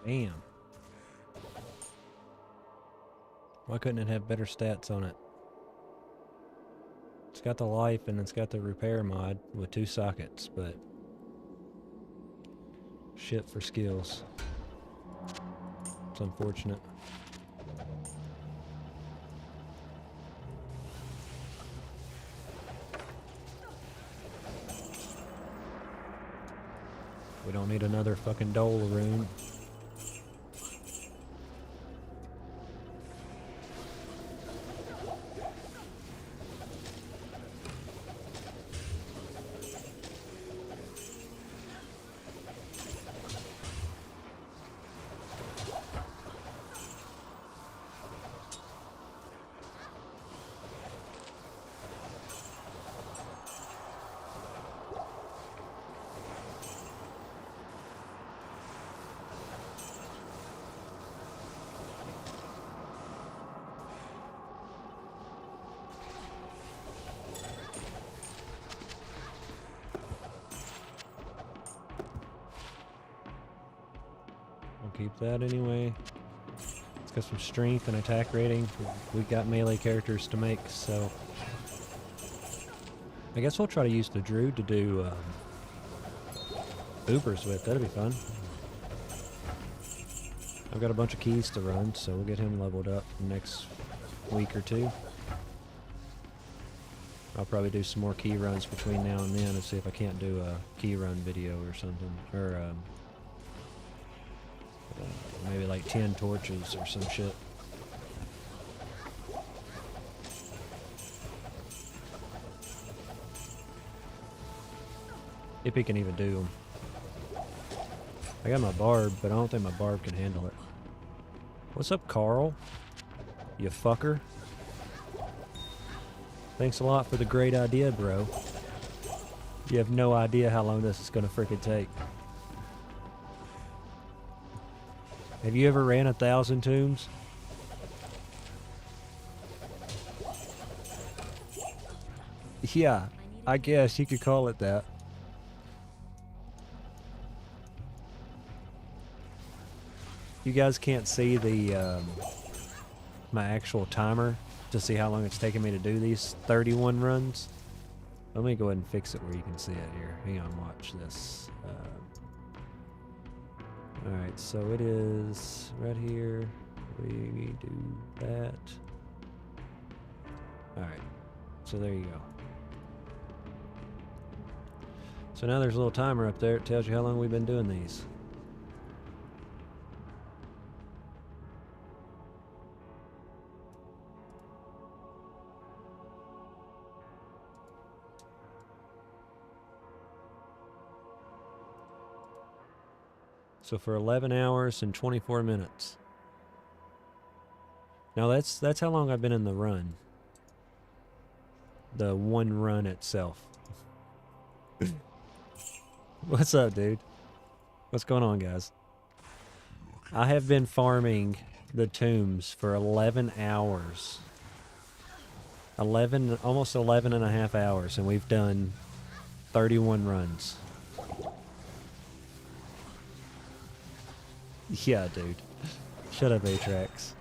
Damn. Why couldn't it have better stats on it? It's got the life and it's got the repair mod with 2 sockets, but shit for skills. It's unfortunate. We don't need another fucking Dole rune. Keep that anyway. It's got some strength and attack rating. We've got melee characters to make, so I guess we'll try to use the druid to do Ubers with. That'll be fun. I've got a bunch of keys to run, so we'll get him leveled up next week or 2. I'll probably do some more key runs between now and then and see if I can't do a key run video or something, or maybe like 10 torches or some shit. If he can even do them. I got my barb, but I don't think my barb can handle it. What's up, Carl? You fucker. Thanks a lot for the great idea, bro. You have no idea how long this is gonna freaking take. Have you ever ran 1,000 tombs? Yeah, I guess you could call it that. You guys can't see the my actual timer to see how long it's taking me to do these 31 runs. Let me go ahead and fix it where you can see it here. Hang on, watch this. Alright, so it is right here. We do that. Alright, so there you go. So now there's a little timer up there. It tells you how long we've been doing these. So for 11 hours and 24 minutes. Now that's how long I've been in the run. The one run itself. What's up, dude? What's going on, guys? I have been farming the tombs for 11 hours. 11, almost 11 and a half hours, and we've done 31 runs. Yeah, dude. Shut up, Atrax.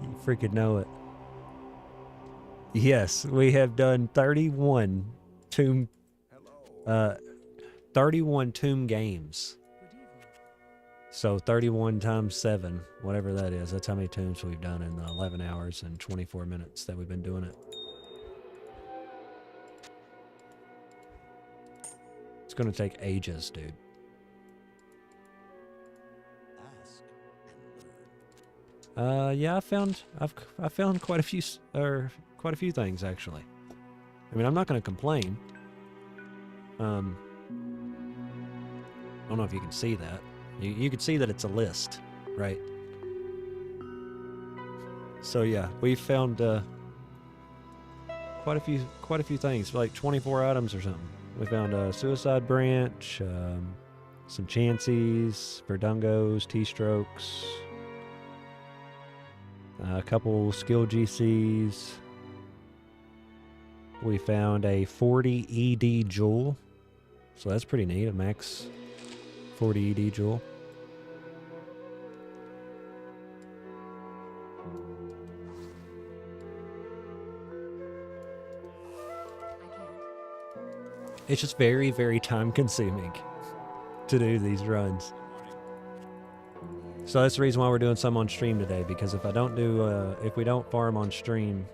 You freaking know it. Yes, we have done 31 tomb 31 tomb games. So 31 times 7, whatever that is, that's how many tombs we've done in the 11 hours and 24 minutes that we've been doing it. It's gonna take ages, dude. Ask and learn. Yeah, I found quite a few things actually. I mean, I'm not gonna complain. I don't know if you can see that. You can see that it's a list, right? So yeah, we found quite a few things, like 24 items or something. We found a suicide branch, some chancies, verdungos, T-strokes, a couple skill GCs. We found a 40 ED jewel. So that's pretty neat, a max 40 ED jewel. I can't. It's just very, very time consuming to do these runs. So that's the reason why we're doing some on stream today, because if I don't do, if we don't farm on stream,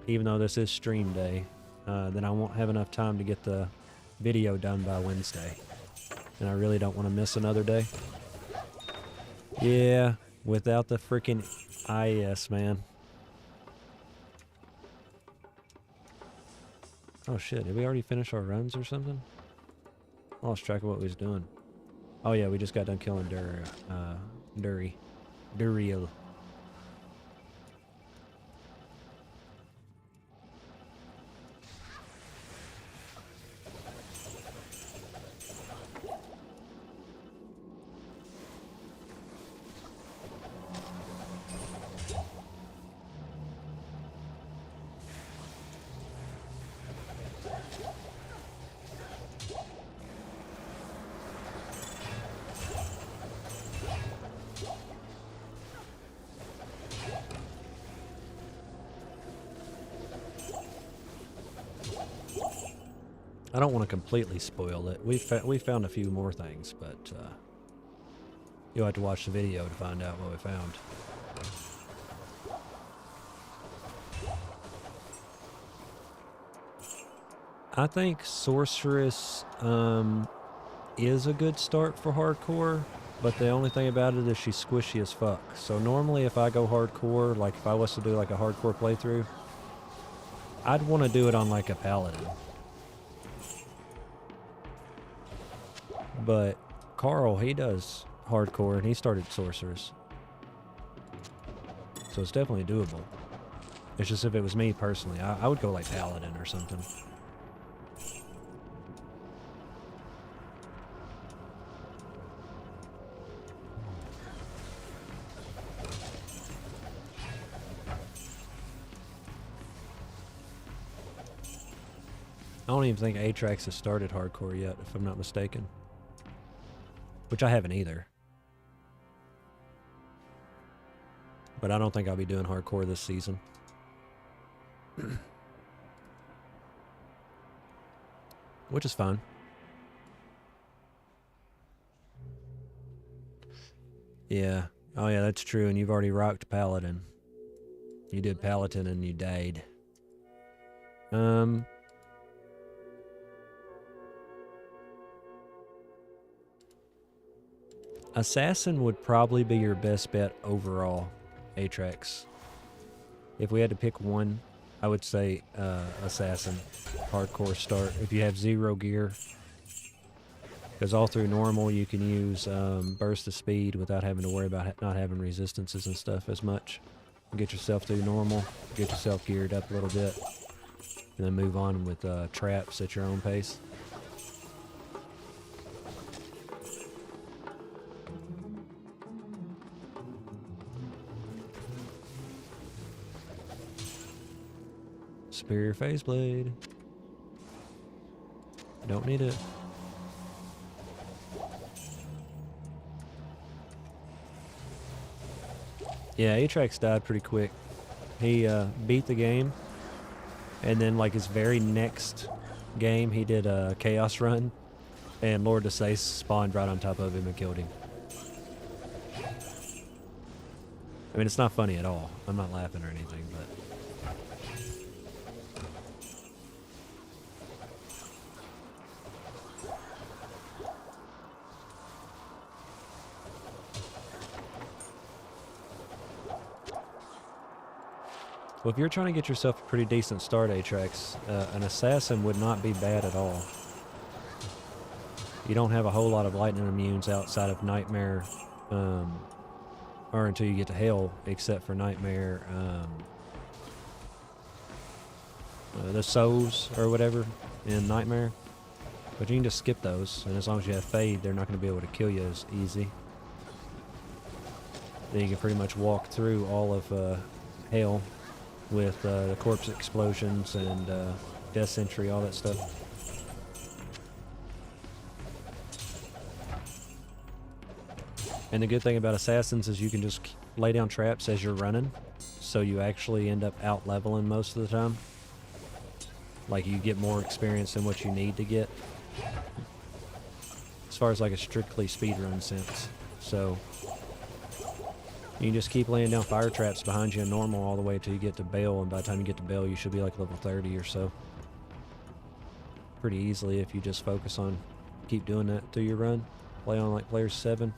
even though this is stream day, then I won't have enough time to get the video done by Wednesday. And I really don't want to miss another day. Yeah, without the freaking IS, man. Oh shit, did we already finish our runs or something? Lost track of what we was doing. Oh yeah, we just got done killing Duriel. I don't want to completely spoil it. We found a few more things, but you'll have to watch the video to find out what we found. I think Sorceress is a good start for hardcore, but the only thing about it is she's squishy as fuck. So normally if I go hardcore, like if I was to do like a hardcore playthrough, I'd want to do it on like a paladin. But Carl, he does hardcore and he started Sorceress. So it's definitely doable. It's just if it was me personally, I would go like paladin or something. I don't even think Atrax has started hardcore yet, if I'm not mistaken. Which I haven't either. But I don't think I'll be doing hardcore this season. Which is fine. Yeah. Oh yeah, that's true. And you've already rocked Paladin. You did Paladin and you died. Assassin would probably be your best bet overall, Atrax. If we had to pick one, I would say Assassin, hardcore start. If you have 0 gear, because all through normal you can use burst of speed without having to worry about not having resistances and stuff as much. Get yourself through normal, get yourself geared up a little bit, and then move on with traps at your own pace. Superior Phase Blade. Don't need it. Yeah, Atrax died pretty quick. He beat the game, and then like his very next game, he did a Chaos Run, and Lord Desace spawned right on top of him and killed him. I mean, it's not funny at all. I'm not laughing or anything, but... Well, if you're trying to get yourself a pretty decent start, Atrax, an Assassin would not be bad at all. You don't have a whole lot of lightning immunes outside of Nightmare, or until you get to Hell, except for Nightmare, the Souls or whatever in Nightmare. But you can just skip those, and as long as you have Fade, they're not going to be able to kill you as easy. Then you can pretty much walk through all of Hell with the corpse explosions and death sentry, all that stuff. And the good thing about assassins is you can just lay down traps as you're running, so you actually end up out leveling most of the time. Like, you get more experience than what you need to get, as far as like a strictly speedrun sense. So you can just keep laying down fire traps behind you in normal all the way till you get to Bale, and by the time you get to Bale you should be like level 30 or so. Pretty easily if you just focus on keep doing that through your run. Play on like player 7.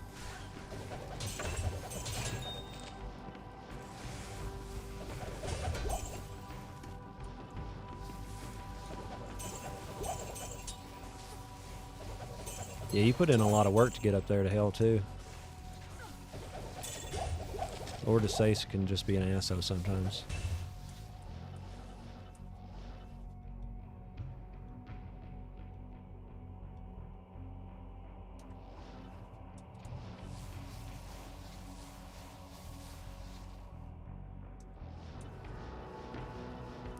Yeah, you put in a lot of work to get up there to hell too. Lord of Sace can just be an asshole sometimes.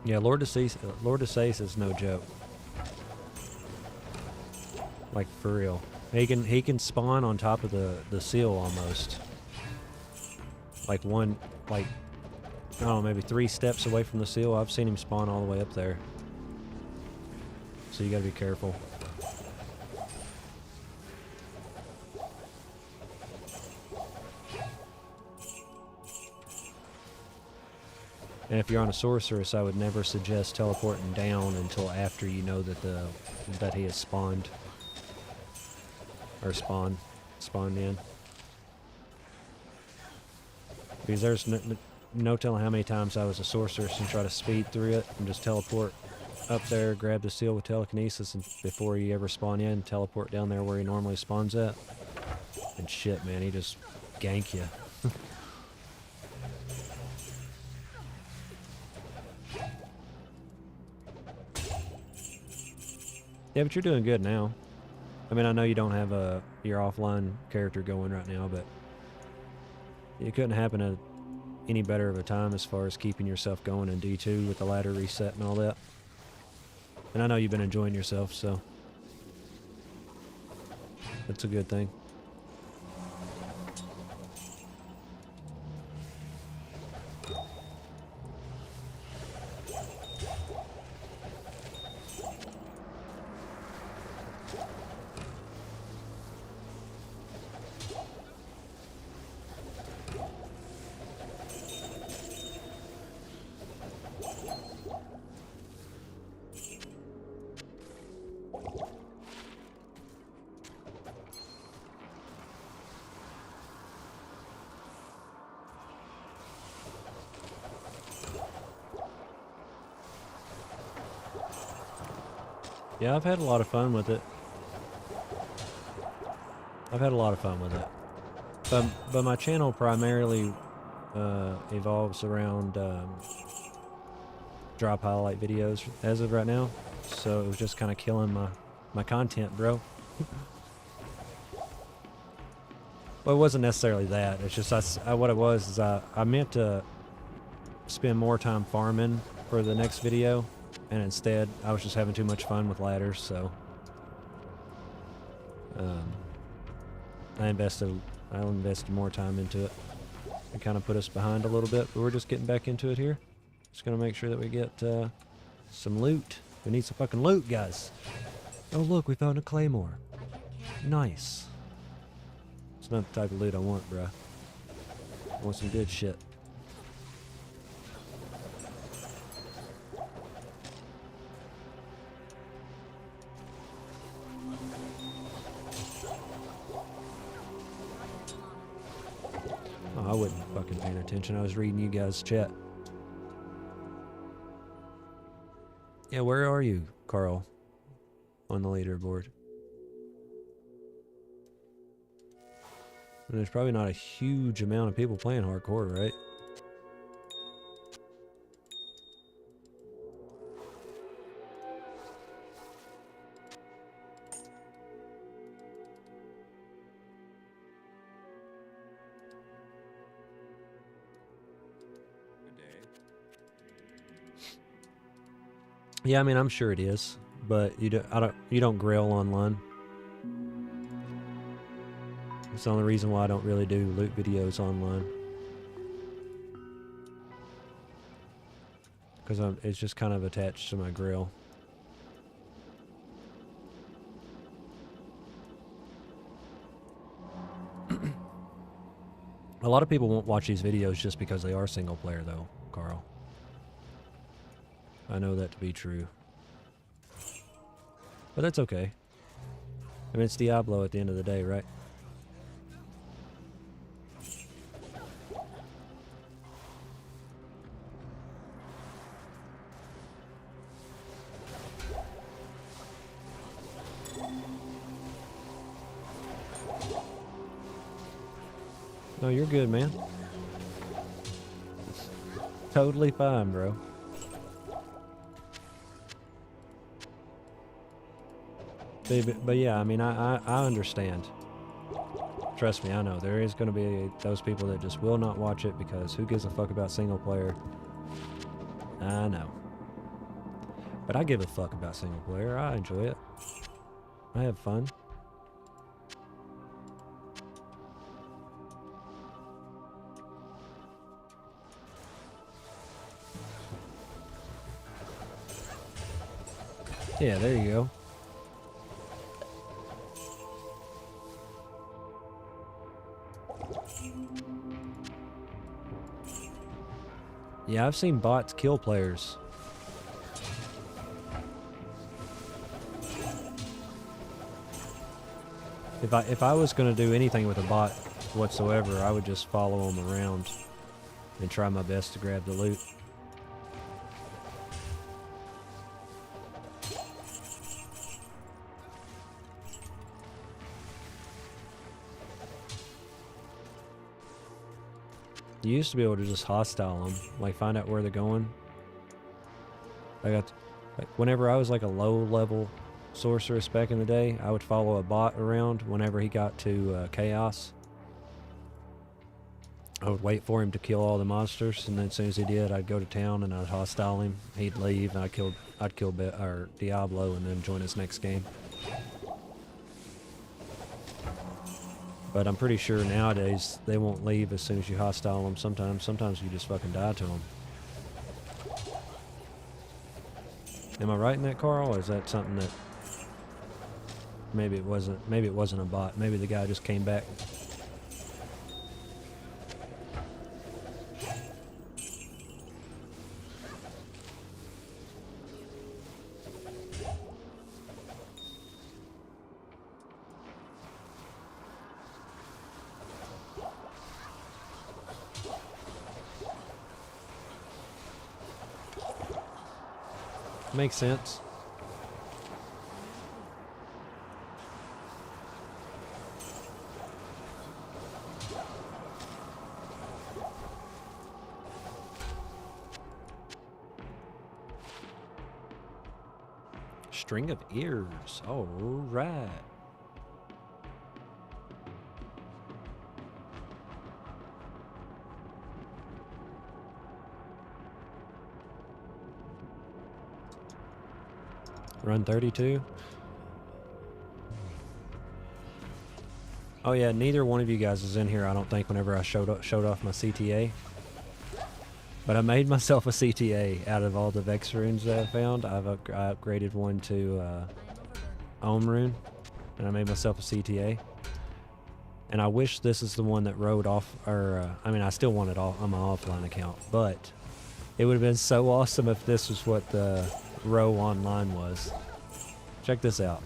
Yeah, Lord of Sace is no joke. Like, for real. He can spawn on top of the seal almost. Like I don't know, maybe 3 steps away from the seal. I've seen him spawn all the way up there. So you gotta be careful. And if you're on a sorceress, I would never suggest teleporting down until after you know that he has spawned. Or spawned in. Because there's no telling how many times I was a sorceress and try to speed through it and just teleport up there, grab the seal with telekinesis, and before you ever spawn in, teleport down there where he normally spawns at. And shit, man, he just gank you. Yeah, but you're doing good now. I mean, I know you don't have your offline character going right now, but it couldn't happen at any better of a time as far as keeping yourself going in D2 with the ladder reset and all that. And I know you've been enjoying yourself, so that's a good thing. Yeah, I've had a lot of fun with it. But my channel primarily evolves around drop highlight videos as of right now. So it was just kind of killing my content, bro. Well, it wasn't necessarily that. It's just what it was is I meant to spend more time farming for the next video. And instead, I was just having too much fun with ladders, so I invested more time into it. It kind of put us behind a little bit, but we're just getting back into it here. Just gonna make sure that we get some loot. We need some fucking loot, guys. Oh look, we found a claymore. Nice. It's not the type of loot I want, bruh. I want some good shit. I wasn't fucking paying attention. I was reading you guys' chat. Yeah, where are you, Carl? On the leaderboard. There's probably not a huge amount of people playing hardcore, right? Yeah, I mean, I'm sure it is, but you don't Grail online. It's the only reason why I don't really do loot videos online. Because it's just kind of attached to my grill. A lot of people won't watch these videos just because they are single player though, Carl. I know that to be true. But that's okay. I mean, it's Diablo at the end of the day, right? No, you're good, man. Totally fine, bro. But yeah, I mean, I understand. Trust me, I know. There is going to be those people that just will not watch it because who gives a fuck about single player? I know. But I give a fuck about single player. I enjoy it. I have fun. Yeah, there you go. Yeah, I've seen bots kill players. If I was going to do anything with a bot whatsoever, I would just follow them around and try my best to grab the loot. You used to be able to just hostile them, like find out where they're going. Like whenever I was like a low level sorceress back in the day, I would follow a bot around whenever he got to chaos. I would wait for him to kill all the monsters, and then as soon as he did, I'd go to town and I'd hostile him. He'd leave, and I'd kill Diablo, and then join his next game. But I'm pretty sure nowadays they won't leave as soon as you hostile them. Sometimes you just fucking die to them. Am I right in that, Carl? Or is that something that maybe it wasn't a bot? Maybe the guy just came back. Makes sense. String of ears. All right. Run 32. Oh yeah, neither one of you guys is in here, I don't think, whenever I showed off my CTA. But I made myself a CTA out of all the Vex runes that I found. I upgraded one to Ohm rune, and I made myself a CTA. And I wish this is the one that rode off, or I mean, I still want it on my offline account, but it would have been so awesome if this was what the row online was. Check this out.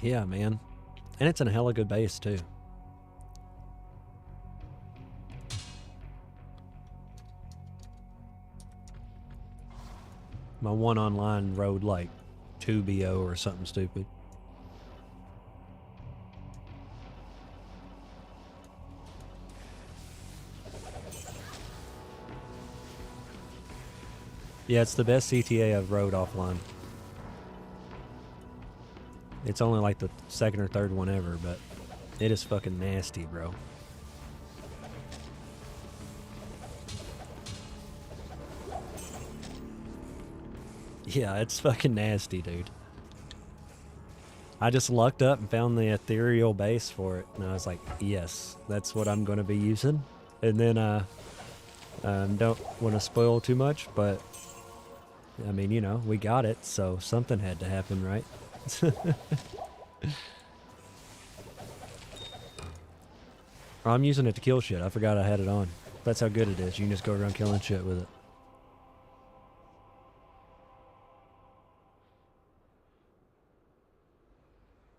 Yeah, man. And it's in a hella good base too. My one online rode like 2 BO or something stupid. Yeah, it's the best CTA I've rode offline. It's only like the second or third one ever, but it is fucking nasty, bro. Yeah, it's fucking nasty, dude. I just lucked up and found the ethereal base for it, and I was like, yes, that's what I'm going to be using. And then, don't want to spoil too much, but, I mean, you know, we got it, so something had to happen, right? I'm using it to kill shit. I forgot I had it on. That's how good it is. You can just go around killing shit with it.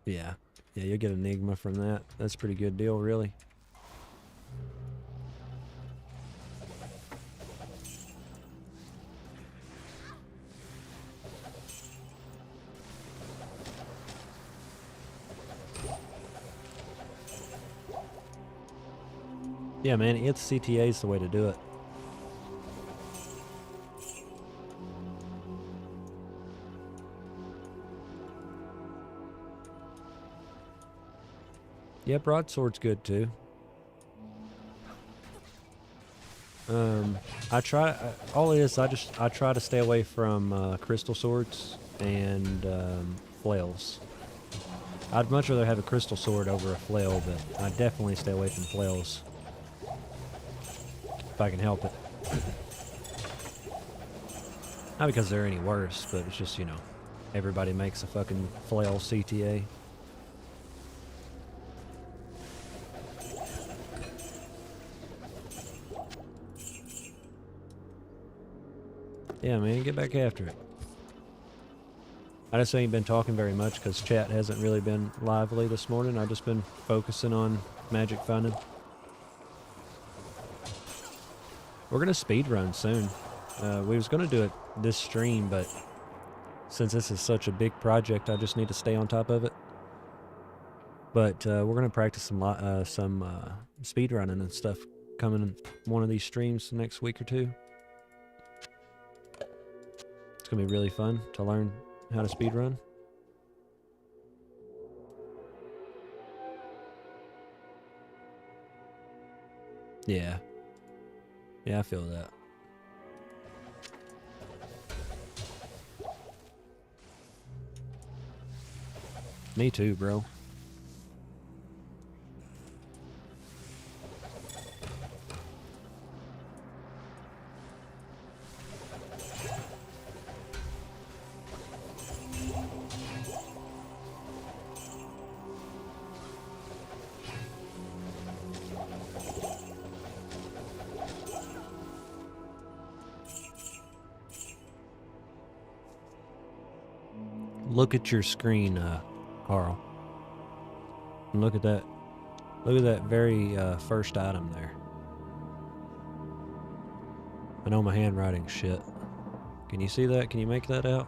Yeah. Yeah, you'll get Enigma from that. That's a pretty good deal, really. Yeah, man, it's CTA is the way to do it. Yeah, broadsword's good too. All it is, I try to stay away from crystal swords and flails. I'd much rather have a crystal sword over a flail, but I definitely stay away from flails if I can help it. Not because they're any worse, but it's just, you know, everybody makes a fucking flail CTA. Yeah, man, get back after it. I just ain't been talking very much because chat hasn't really been lively this morning. I've just been focusing on magic finding. We're going to speed run soon. We was going to do it this stream, but since this is such a big project, I just need to stay on top of it. But we're going to practice some speed running and stuff coming in one of these streams next week or two. It's going to be really fun to learn how to speed run. Yeah. Yeah, I feel that. Me too, bro. Look at your screen, Carl. And look at that. Look at that very first item there. I know my handwriting's shit. Can you see that? Can you make that out?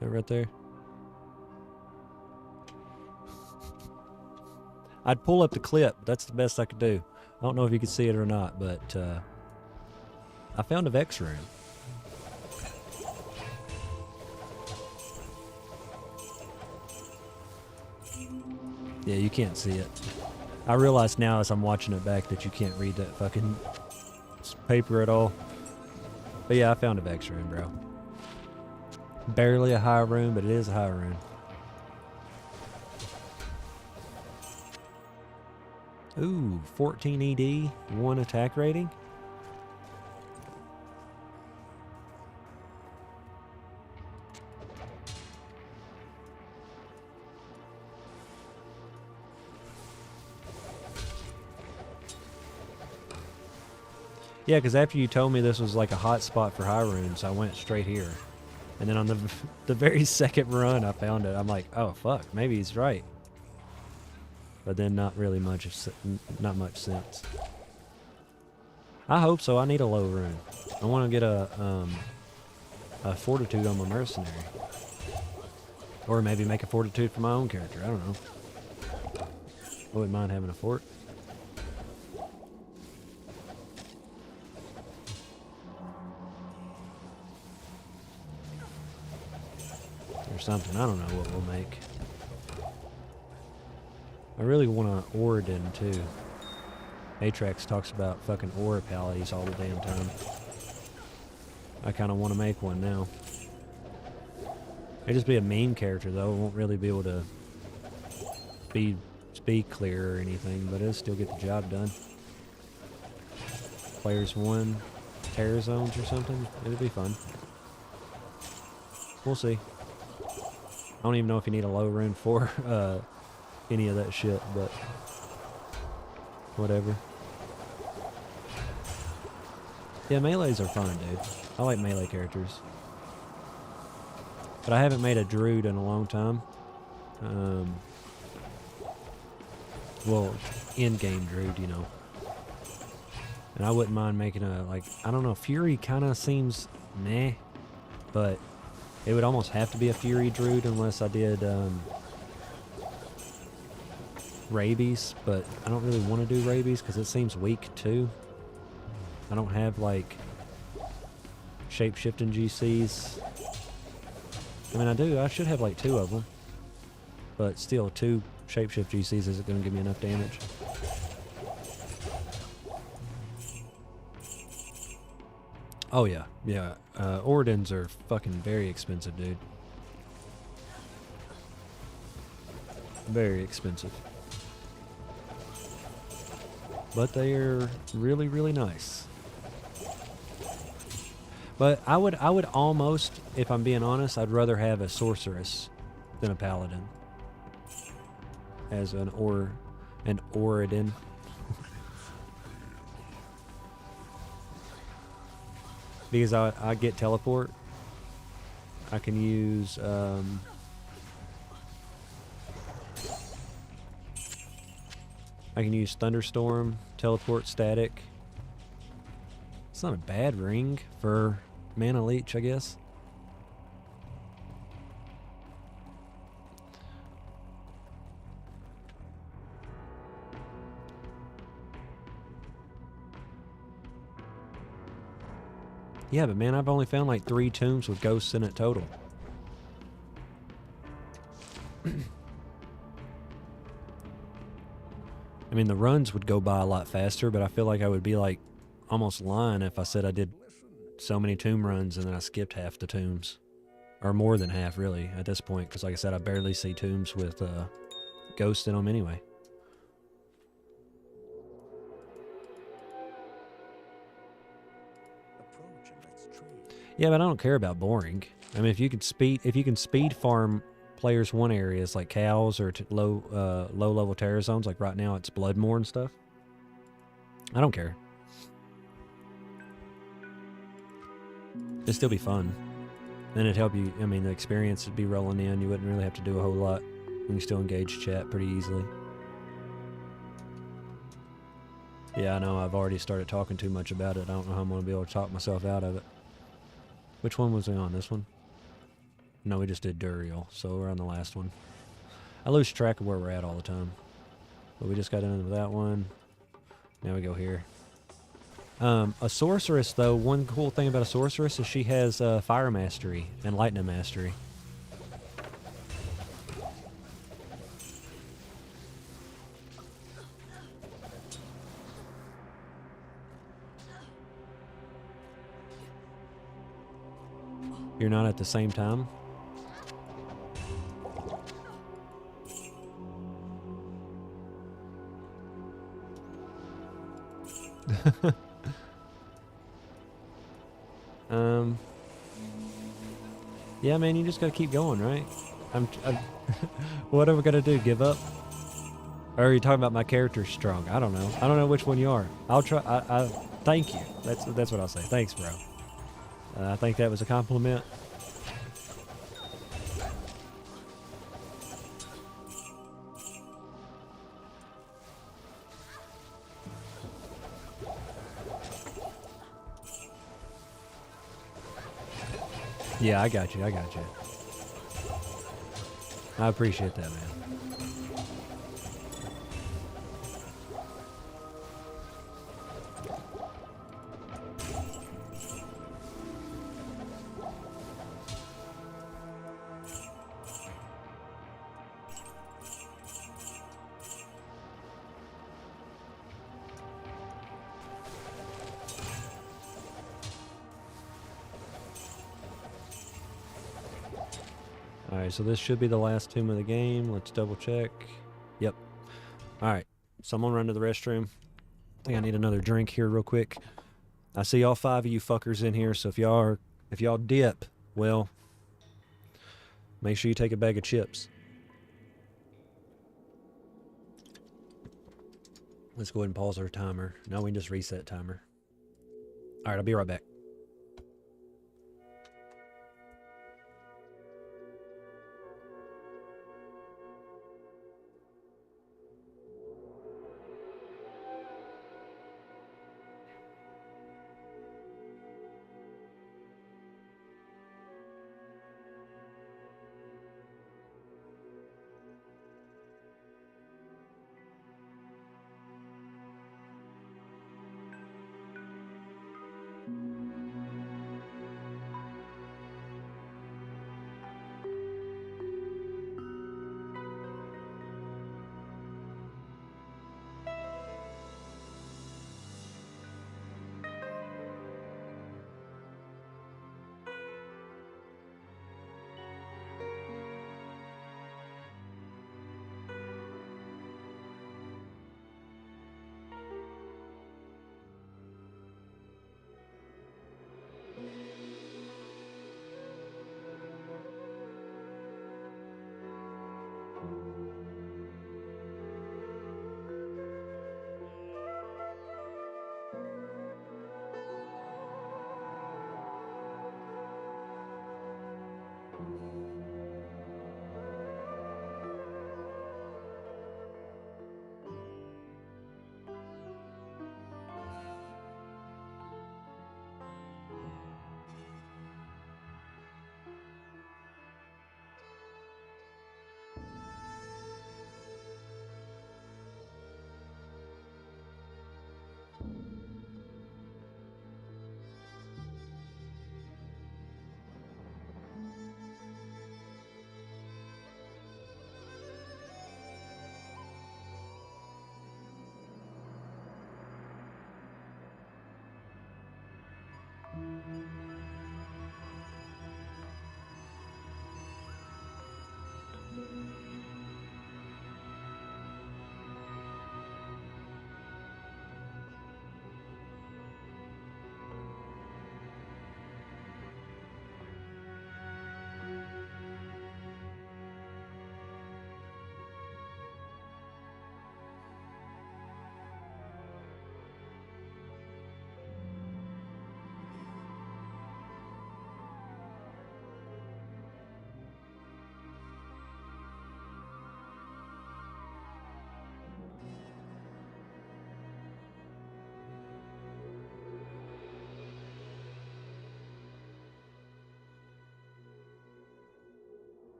That right there? I'd pull up the clip. That's the best I could do. I don't know if you could see it or not, but I found a Vex rune. Yeah, you can't see it. I realize now as I'm watching it back that you can't read that fucking paper at all. But yeah, I found a Vex rune, bro. Barely a high rune, but it is a high rune. Ooh, 14 ED, 1 attack rating. Yeah, because after you told me this was like a hot spot for high runes, I went straight here. And then on the very second run, I found it. I'm like, oh fuck, maybe he's right. But then not really much, not much sense. I hope so. I need a low rune. I want to get a fortitude on my mercenary, or maybe make a fortitude for my own character. I don't know. I wouldn't mind having a fort. or something. I don't know what we'll make. I really want an Oridon too. Atrax talks about fucking aura palies all the damn time. I kind of want to make one now. It'd just be a meme character though. It won't really be able to speed clear or anything, but it'll still get the job done. Players 1 Terror Zones or something. It'll be fun. We'll see. I don't even know if you need a low rune for any of that shit, but whatever. Yeah, melees are fun, dude. I like melee characters. But I haven't made a druid in a long time. Well, in-game druid, you know. And I wouldn't mind making a, like, I don't know, Fury kind of seems meh, but it would almost have to be a Fury druid unless I did rabies, but I don't really want to do rabies because it seems weak too. I don't have like shape-shifting GCs. I mean, I do. I should have like 2 of them, but still, 2 shape-shift GCs isn't going to give me enough damage. Oh yeah, yeah. Oridons are fucking very expensive, dude. Very expensive. But they are really, really nice. But I would almost, if I'm being honest, I'd rather have a sorceress than a paladin as an Oridon. Because I get teleport. I can use thunderstorm, teleport, static. It's not a bad ring for mana leech, I guess. Yeah, but man, I've only found like 3 tombs with ghosts in it total. I mean, the runs would go by a lot faster, but I feel like I would be like almost lying if I said I did so many tomb runs and then I skipped half the tombs. Or more than half, really, at this point, because like I said, I barely see tombs with ghosts in them anyway. Yeah, but I don't care about boring. I mean, if you can speed farm players 1 areas like cows or low level terror zones, like right now it's Bloodmore and stuff. I don't care. It'd still be fun. Then it'd help you. I mean, the experience would be rolling in. You wouldn't really have to do a whole lot. You can still engage chat pretty easily. Yeah, I know. I've already started talking too much about it. I don't know how I'm going to be able to talk myself out of it. Which one was we on? This one? No, we just did Duriel, so we're on the last one. I lose track of where we're at all the time. But we just got into that one. Now we go here. A sorceress, though, one cool thing about a sorceress is she has fire mastery and lightning mastery. You're not at the same time? Yeah, man, you just gotta keep going, right? I'm what are we gonna do? Give up? Or are you talking about my character's strong? I don't know. I don't know which one you are. I'll try. Thank you. That's what I'll say. Thanks, bro. I think that was a compliment. Yeah, I got you. I got you. I appreciate that, man. Alright, so this should be the last tomb of the game. Let's double check. Yep. Alright, so I'm gonna run to the restroom. I think I need another drink here real quick. I see all 5 of you fuckers in here, so if y'all dip, well, make sure you take a bag of chips. Let's go ahead and pause our timer. No, we can just reset timer. Alright, I'll be right back.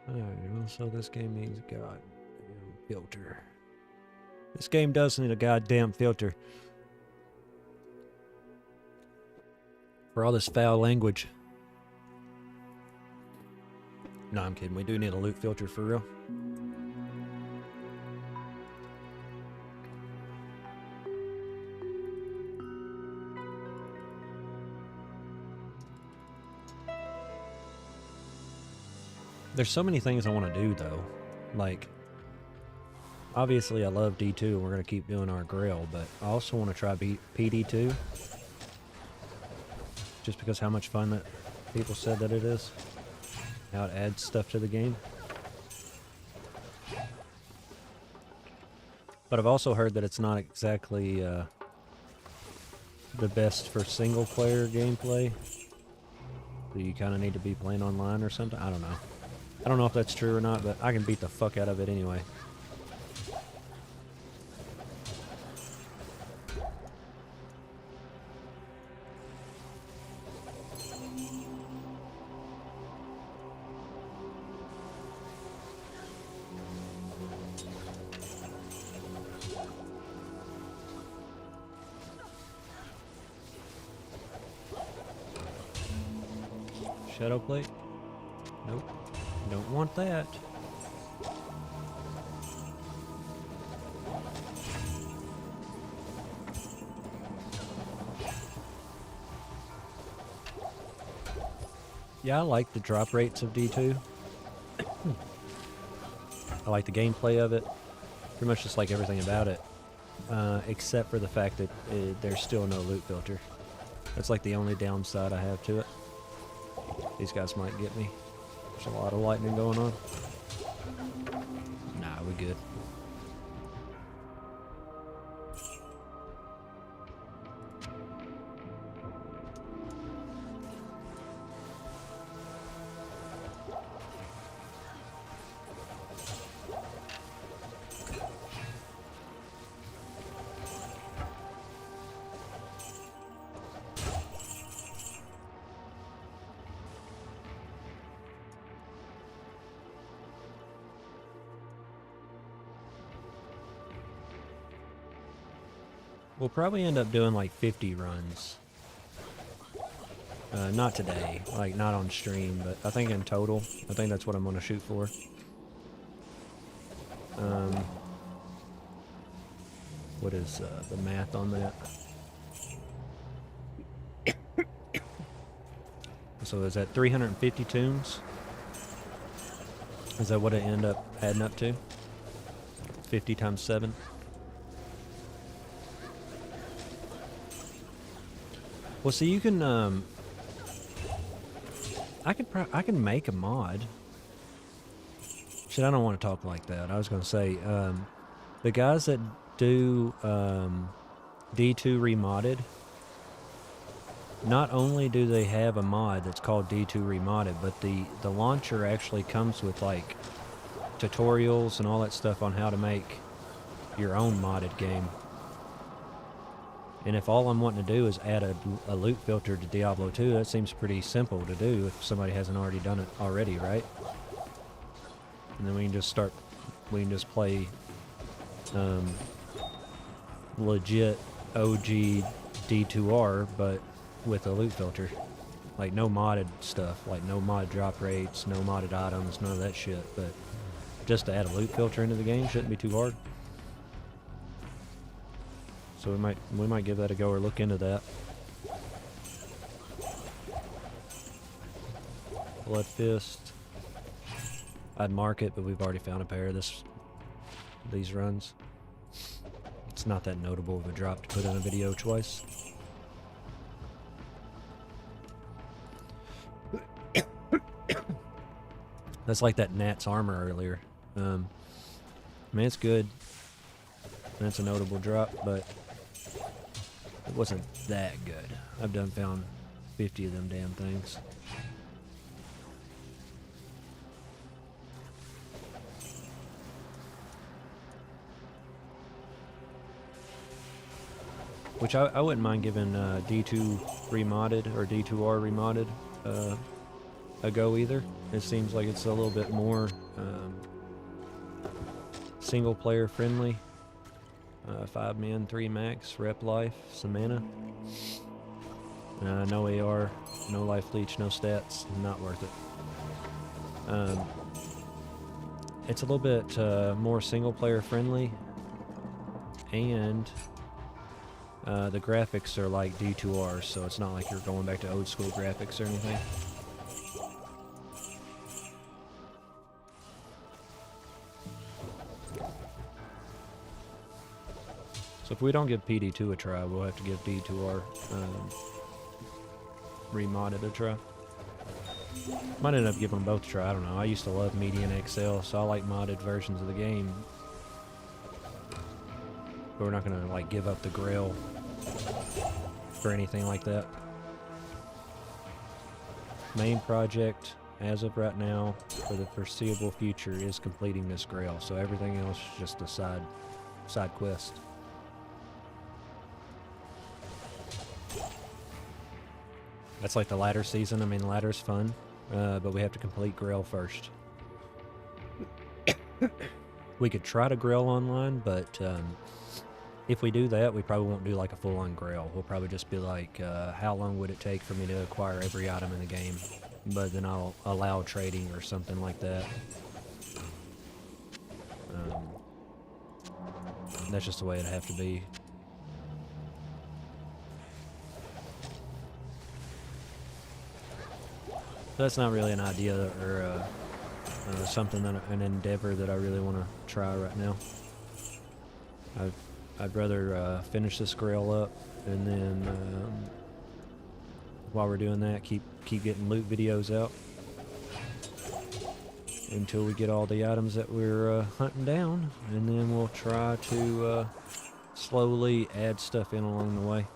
Alright, also this game needs a goddamn filter. This game does need a goddamn filter. For all this foul language. No, I'm kidding. We do need a loot filter for real. There's so many things I want to do, though. Like, obviously I love D2 and we're going to keep doing our Grail, but I also want to try PD2. Just because how much fun that people said that it is. How it adds stuff to the game. But I've also heard that it's not exactly the best for single player gameplay. So you kind of need to be playing online or something. I don't know. I don't know if that's true or not, but I can beat the fuck out of it anyway. Shadow plate? Nope. Don't want that. Yeah, I like the drop rates of D2. I like the gameplay of it. Pretty much just like everything about it. Except for the fact that there's still no loot filter. That's like the only downside I have to it. These guys might get me. There's a lot of lightning going on. Nah, we good. We'll probably end up doing like 50 runs. Not today, like not on stream, but I think in total, I think that's what I'm gonna shoot for. What is the math on that? So is that 350 tombs? Is that what it end up adding up to? 50 times 7? Well, see, you can, I can make a mod. Shit, I don't want to talk like that. I was going to say, the guys that do, D2 Remodded, not only do they have a mod that's called D2 Remodded, but the launcher actually comes with, like, tutorials and all that stuff on how to make your own modded game. And if all I'm wanting to do is add a loot filter to Diablo 2, that seems pretty simple to do if somebody hasn't already done it already, right? And then we can just play legit OG D2R, but with a loot filter. Like no modded stuff, like no mod drop rates, no modded items, none of that shit. But just to add a loot filter into the game shouldn't be too hard. So we might give that a go or look into that. Blood Fist. I'd mark it, but we've already found a pair of these runs. It's not that notable of a drop to put in a video twice. That's like that Nat's armor earlier. I mean, it's good. That's a notable drop, but it wasn't that good. I've done found 50 of them damn things. Which I wouldn't mind giving D2 Remodded or D2R Remodded a go either. It seems like it's a little bit more single player friendly. 5 men, 3 max, rep life, some mana. No AR, no life leech, no stats, not worth it. It's a little bit more single player friendly, and the graphics are like D2R, so it's not like you're going back to old school graphics or anything. So if we don't give PD2 a try, we'll have to give D2R Remodded a try. Might end up giving them both a try, I don't know. I used to love Median XL, so I like modded versions of the game. But we're not going to like give up the Grail for anything like that. Main project, as of right now, for the foreseeable future, is completing this Grail. So everything else is just a side quest. That's like the ladder season. I mean, ladder's fun, but we have to complete Grail first. We could try to Grail online, but if we do that, we probably won't do like a full-on Grail. We'll probably just be like, how long would it take for me to acquire every item in the game? but then I'll allow trading or something like that. That's just the way it'd have to be. That's not really an idea or something that an endeavor that I really want to try right now. I'd rather finish this Grail up, and then while we're doing that, keep getting loot videos out until we get all the items that we're hunting down, and then we'll try to slowly add stuff in along the way.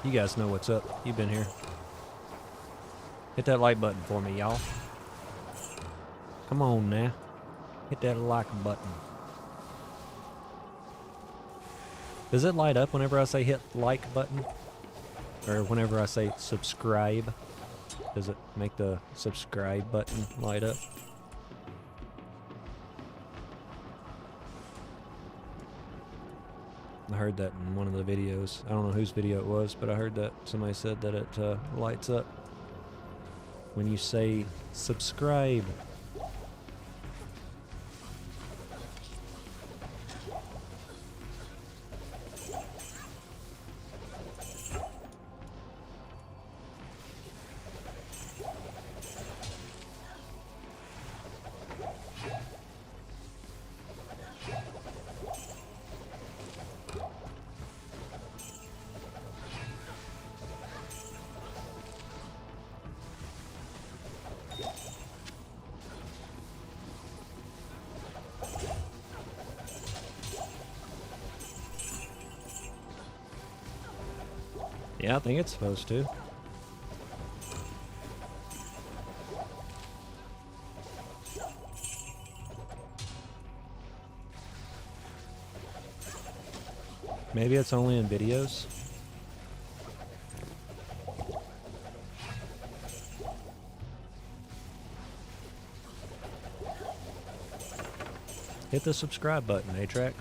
You guys know what's up. You've been here. Hit that like button for me, y'all. Come on now. Hit that like button. Does it light up whenever I say hit like button? Or whenever I say subscribe? Does it make the subscribe button light up? I heard that in one of the videos. I don't know whose video it was, but I heard that somebody said that it lights up when you say subscribe. Yeah, I think it's supposed to. Maybe it's only in videos. Hit the subscribe button, Atrax.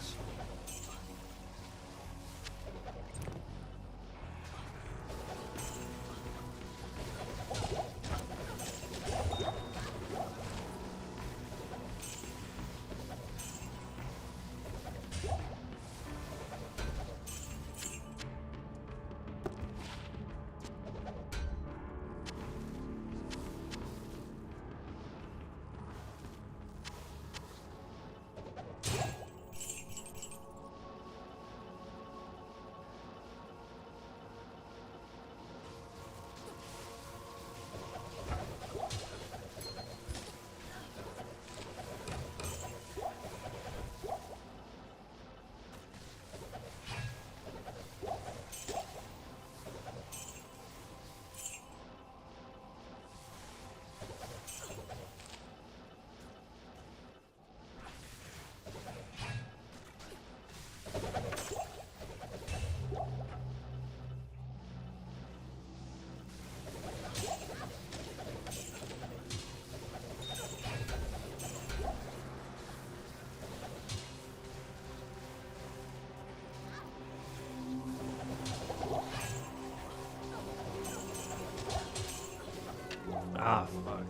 Ah, fuck.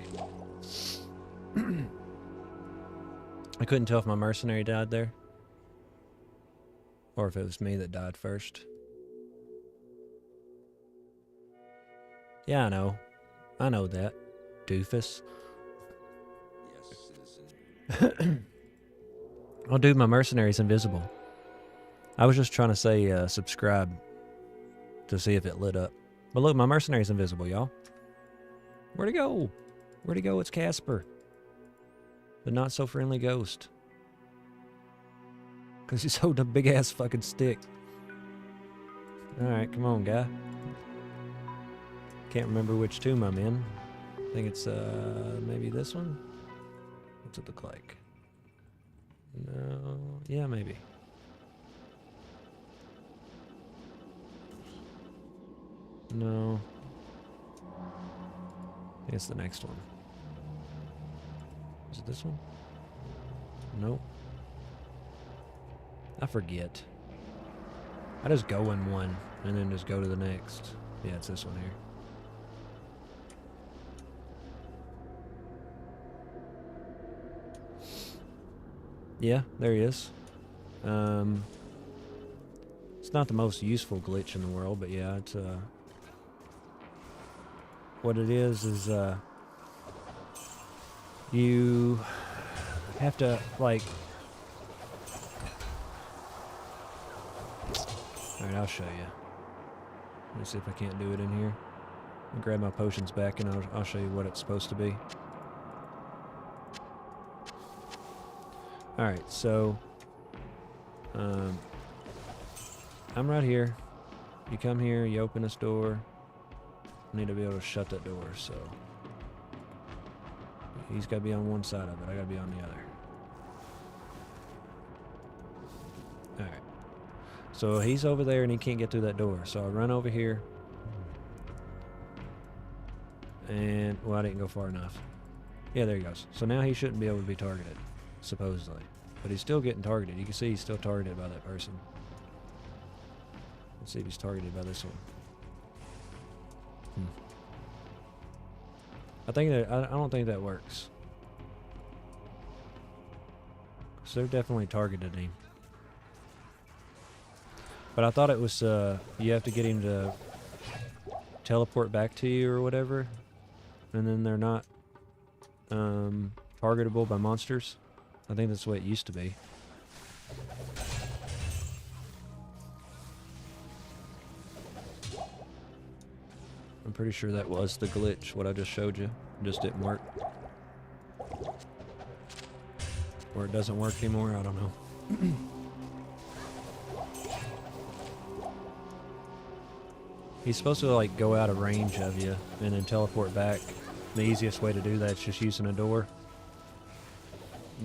I couldn't tell if my mercenary died there, or if it was me that died first. Yeah, I know. I know that, doofus. Yes, citizen. Oh, dude, my mercenary's invisible. I was just trying to say subscribe to see if it lit up. But look, my mercenary's invisible, y'all. Where'd he go? Where'd he go? It's Casper. The not-so-friendly ghost. Because he's holding a big-ass fucking stick. Alright, come on, guy. Can't remember which tomb I'm in. I think it's, maybe this one? What's it look like? No... Yeah, maybe. No. I think it's the next one. Is it this one? Nope. I forget. I just go in one and then just go to the next. Yeah, it's this one here. Yeah, there he is. It's not the most useful glitch in the world, but yeah, it's what it is you have to like. All right, I'll show you. Let me see if I can't do it in here. I'll grab my potions back and I'll show you what it's supposed to be. Alright, so I'm right here. You come here, you open this door. I need to be able to shut that door, so he's got to be on one side of it. I got to be on the other. Alright. So he's over there and he can't get through that door. So I run over here. And, well, I didn't go far enough. Yeah, there he goes. So now he shouldn't be able to be targeted, supposedly. But he's still getting targeted. You can see he's still targeted by that person. Let's see if he's targeted by this one. I think that, I don't think that works. So they're definitely targeted him. But I thought it was, you have to get him to teleport back to you or whatever. And then they're not targetable by monsters. I think that's the way it used to be. I'm pretty sure that was the glitch, what I just showed you. It just didn't work. Or it doesn't work anymore, I don't know. He's supposed to like go out of range of you and then teleport back. The easiest way to do that is just using a door.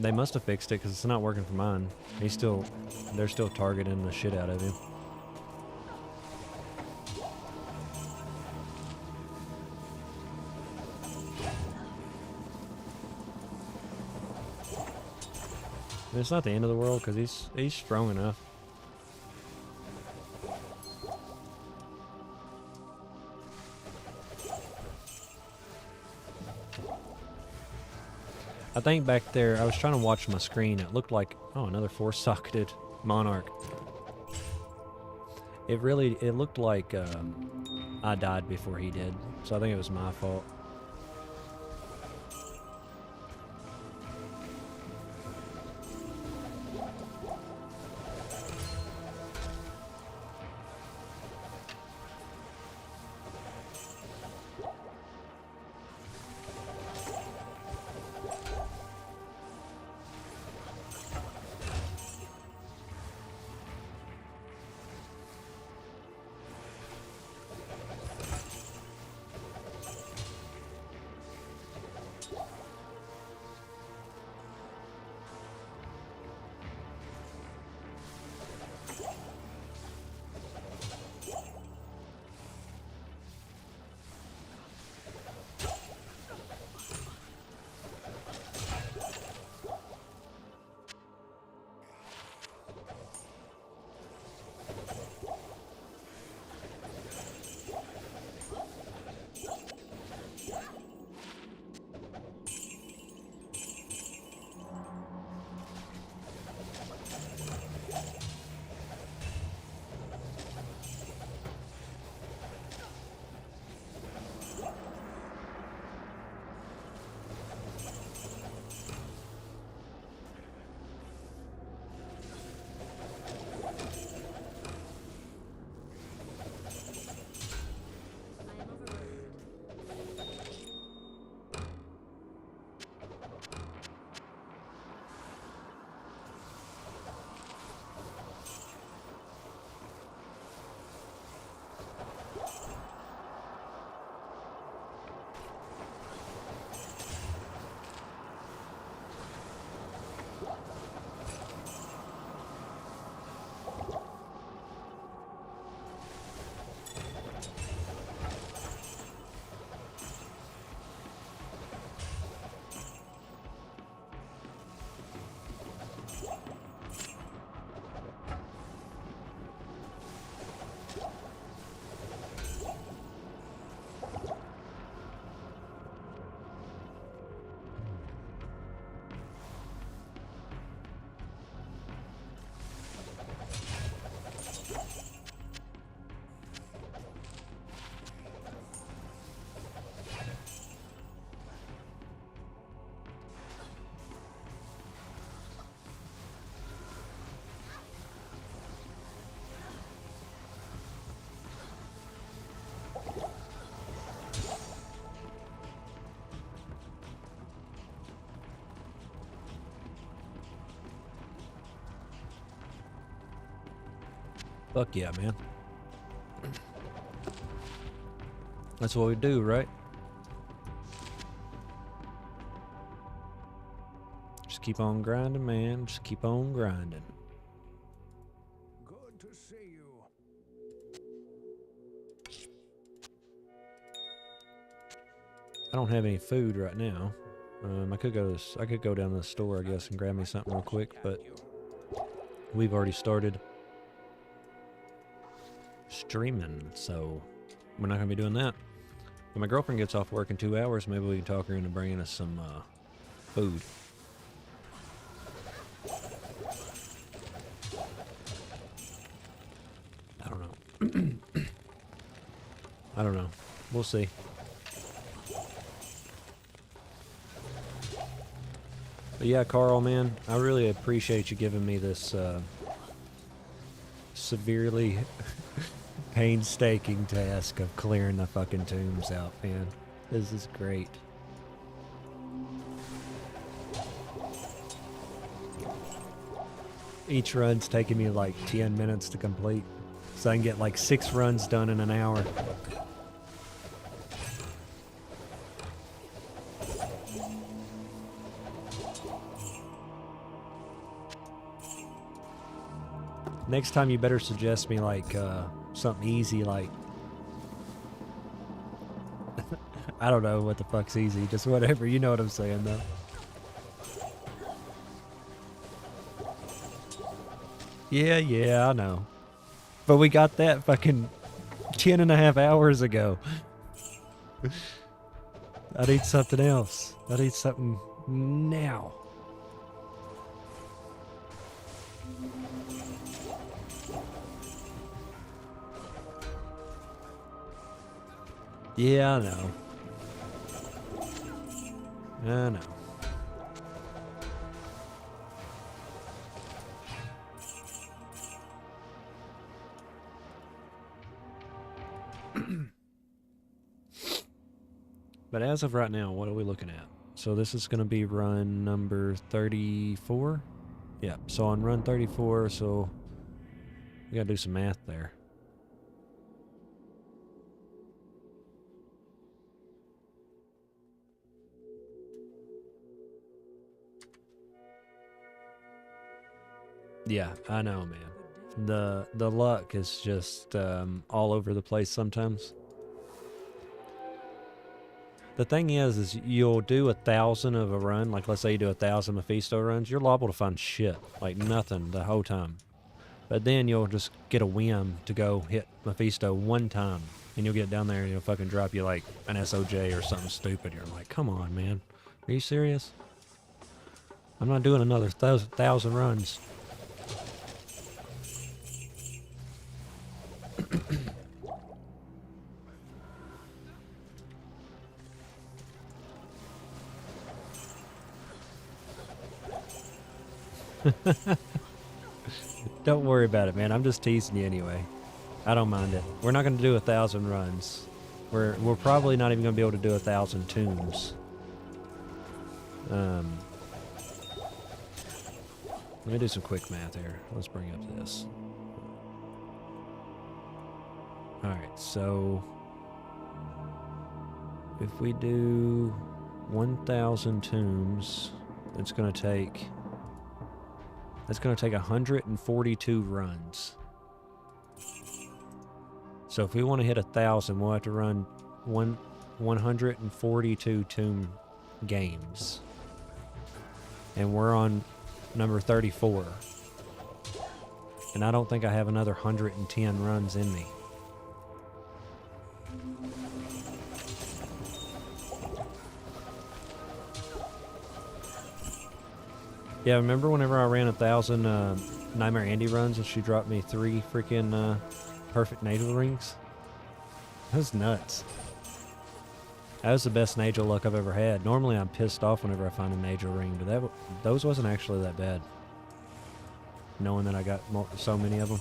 They must have fixed it because it's not working for mine. They're still targeting the shit out of him. And it's not the end of the world because he's strong enough. I think back there, I was trying to watch my screen. It looked like, oh, another four-socketed monarch. It looked like I died before he did. So I think it was my fault. Fuck yeah, man. That's what we do, right? Just keep on grinding, man. Just keep on grinding. Good to see you. I don't have any food right now. I could go down to the store, I guess, and grab me something real quick, but we've already started streaming, so we're not gonna be doing that. When my girlfriend gets off work in 2 hours, maybe we can talk her into bringing us some food. I don't know. I don't know. We'll see. But yeah, Carl, man, I really appreciate you giving me this severely painstaking task of clearing the fucking tombs out, man. This is great. Each run's taking me like 10 minutes to complete, so I can get like 6 runs done in an hour. Next time you better suggest me like something easy, like I don't know what the fuck's easy, just whatever, you know what I'm saying though. Yeah, I know. But we got that fucking 10.5 hours ago. I need something else. I need something now. Yeah, I know. I know. But as of right now, what are we looking at? So this is going to be run number 34? Yeah, so on run 34, so we got to do some math there. Yeah, I know, man. The luck is just all over the place sometimes. The thing is you'll do 1,000 of a run, like let's say you do 1,000 Mephisto runs, you're liable to find shit, like nothing the whole time. But then you'll just get a whim to go hit Mephisto one time, and you'll get down there and it'll fucking drop you like an SOJ or something stupid. You're like, come on, man. Are you serious? I'm not doing another 1,000 runs. Don't worry about it, man. I'm just teasing you anyway. I don't mind it. We're not going to do 1,000 runs. We're probably not even going to be able to do 1,000 tombs. Let me do some quick math here. Let's bring up this. Alright, so if we do 1,000 tombs, it's going to take 142 runs. So if we want to hit 1,000, we'll have to run 142 tomb games. And we're on number 34. And I don't think I have another 110 runs in me. Yeah, remember whenever I ran 1,000 Nightmare Andy runs and she dropped me 3 freaking perfect Nagel rings? That was nuts. That was the best Nagel luck I've ever had. Normally I'm pissed off whenever I find a Nagel ring, but those wasn't actually that bad. Knowing that I got so many of them.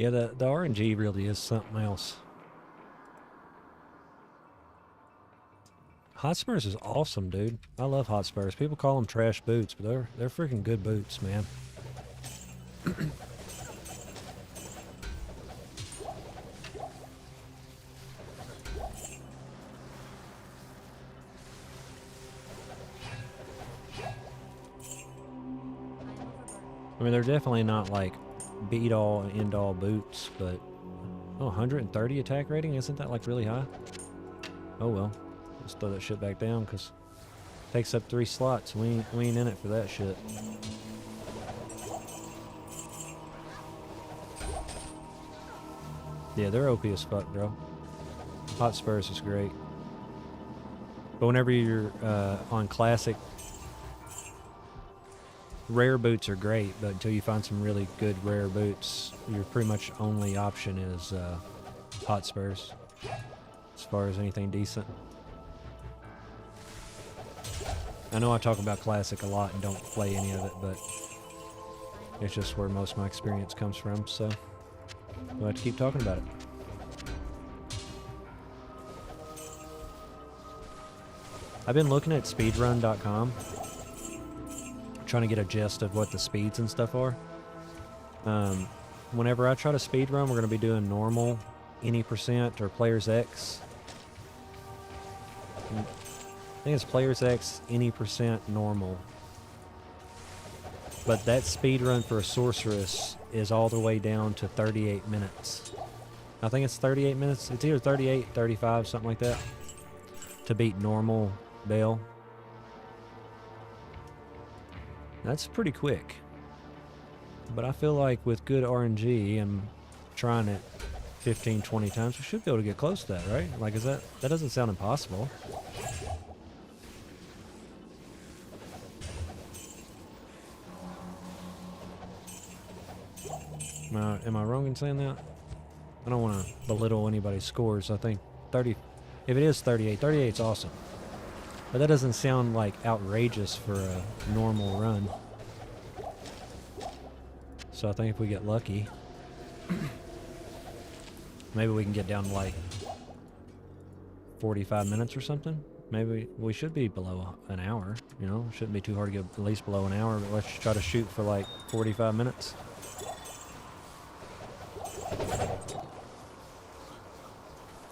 Yeah, the RNG really is something else. Hotspurs is awesome, dude. I love Hotspurs. People call them trash boots, but they're freaking good boots, man. I mean, they're definitely not like beat-all and end-all boots, but oh, 130 attack rating? Isn't that like really high? Oh well, let's throw that shit back down because it takes up 3 slots. We ain't in it for that shit. Yeah, they're OP as fuck, bro. Hotspurs is great. But whenever you're on classic, rare boots are great, but until you find some really good rare boots, your pretty much only option is Hotspurs as far as anything decent. I know I talk about classic a lot and don't play any of it, but it's just where most of my experience comes from, so we'll have to keep talking about it. I've been looking at speedrun.com, trying to get a gist of what the speeds and stuff are. Whenever I try to speedrun, we're going to be doing normal, any percent, or player's X. I think it's player's X, any percent, normal. But that speedrun for a sorceress is all the way down to 38 minutes. I think it's 38 minutes. It's either 38, 35, something like that, to beat normal Bale. That's pretty quick. But I feel like with good RNG and trying it 15, 20 times, we should be able to get close to that, right? Like, is that doesn't sound impossible. Am I wrong in saying that? I don't want to belittle anybody's scores. I think 30, if it is 38, 38 is awesome. But that doesn't sound like outrageous for a normal run. So I think if we get lucky, maybe we can get down to like 45 minutes or something. Maybe we should be below an hour, you know? It shouldn't be too hard to get at least below an hour, but let's try to shoot for like 45 minutes.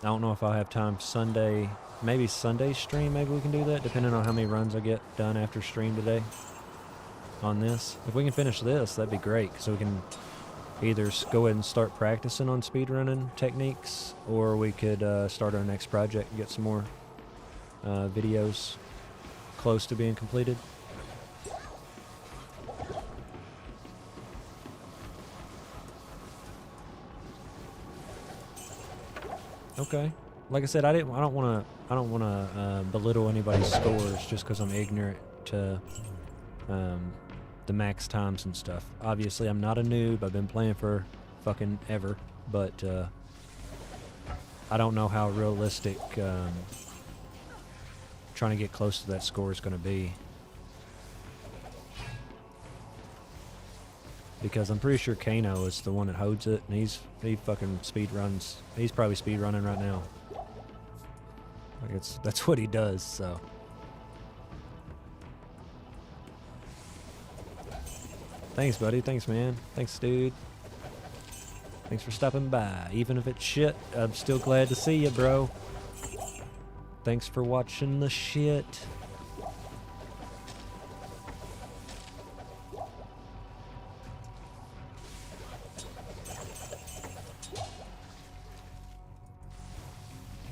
I don't know if I'll have time Sunday, maybe Sunday stream, maybe we can do that, depending on how many runs I get done after stream today on this. If we can finish this, that'd be great, so we can either go ahead and start practicing on speedrunning techniques, or we could start our next project and get some more videos close to being completed. Okay. Like I said, I don't want to belittle anybody's scores just because I'm ignorant to the max times and stuff. Obviously, I'm not a noob. I've been playing for fucking ever, but I don't know how realistic trying to get close to that score is going to be. Because I'm pretty sure Kano is the one that holds it, and he fucking speed runs. He's probably speed running right now. Like that's what he does. So thanks, buddy. Thanks, man. Thanks, dude. Thanks for stopping by. Even if it's shit, I'm still glad to see you, bro. Thanks for watching the shit.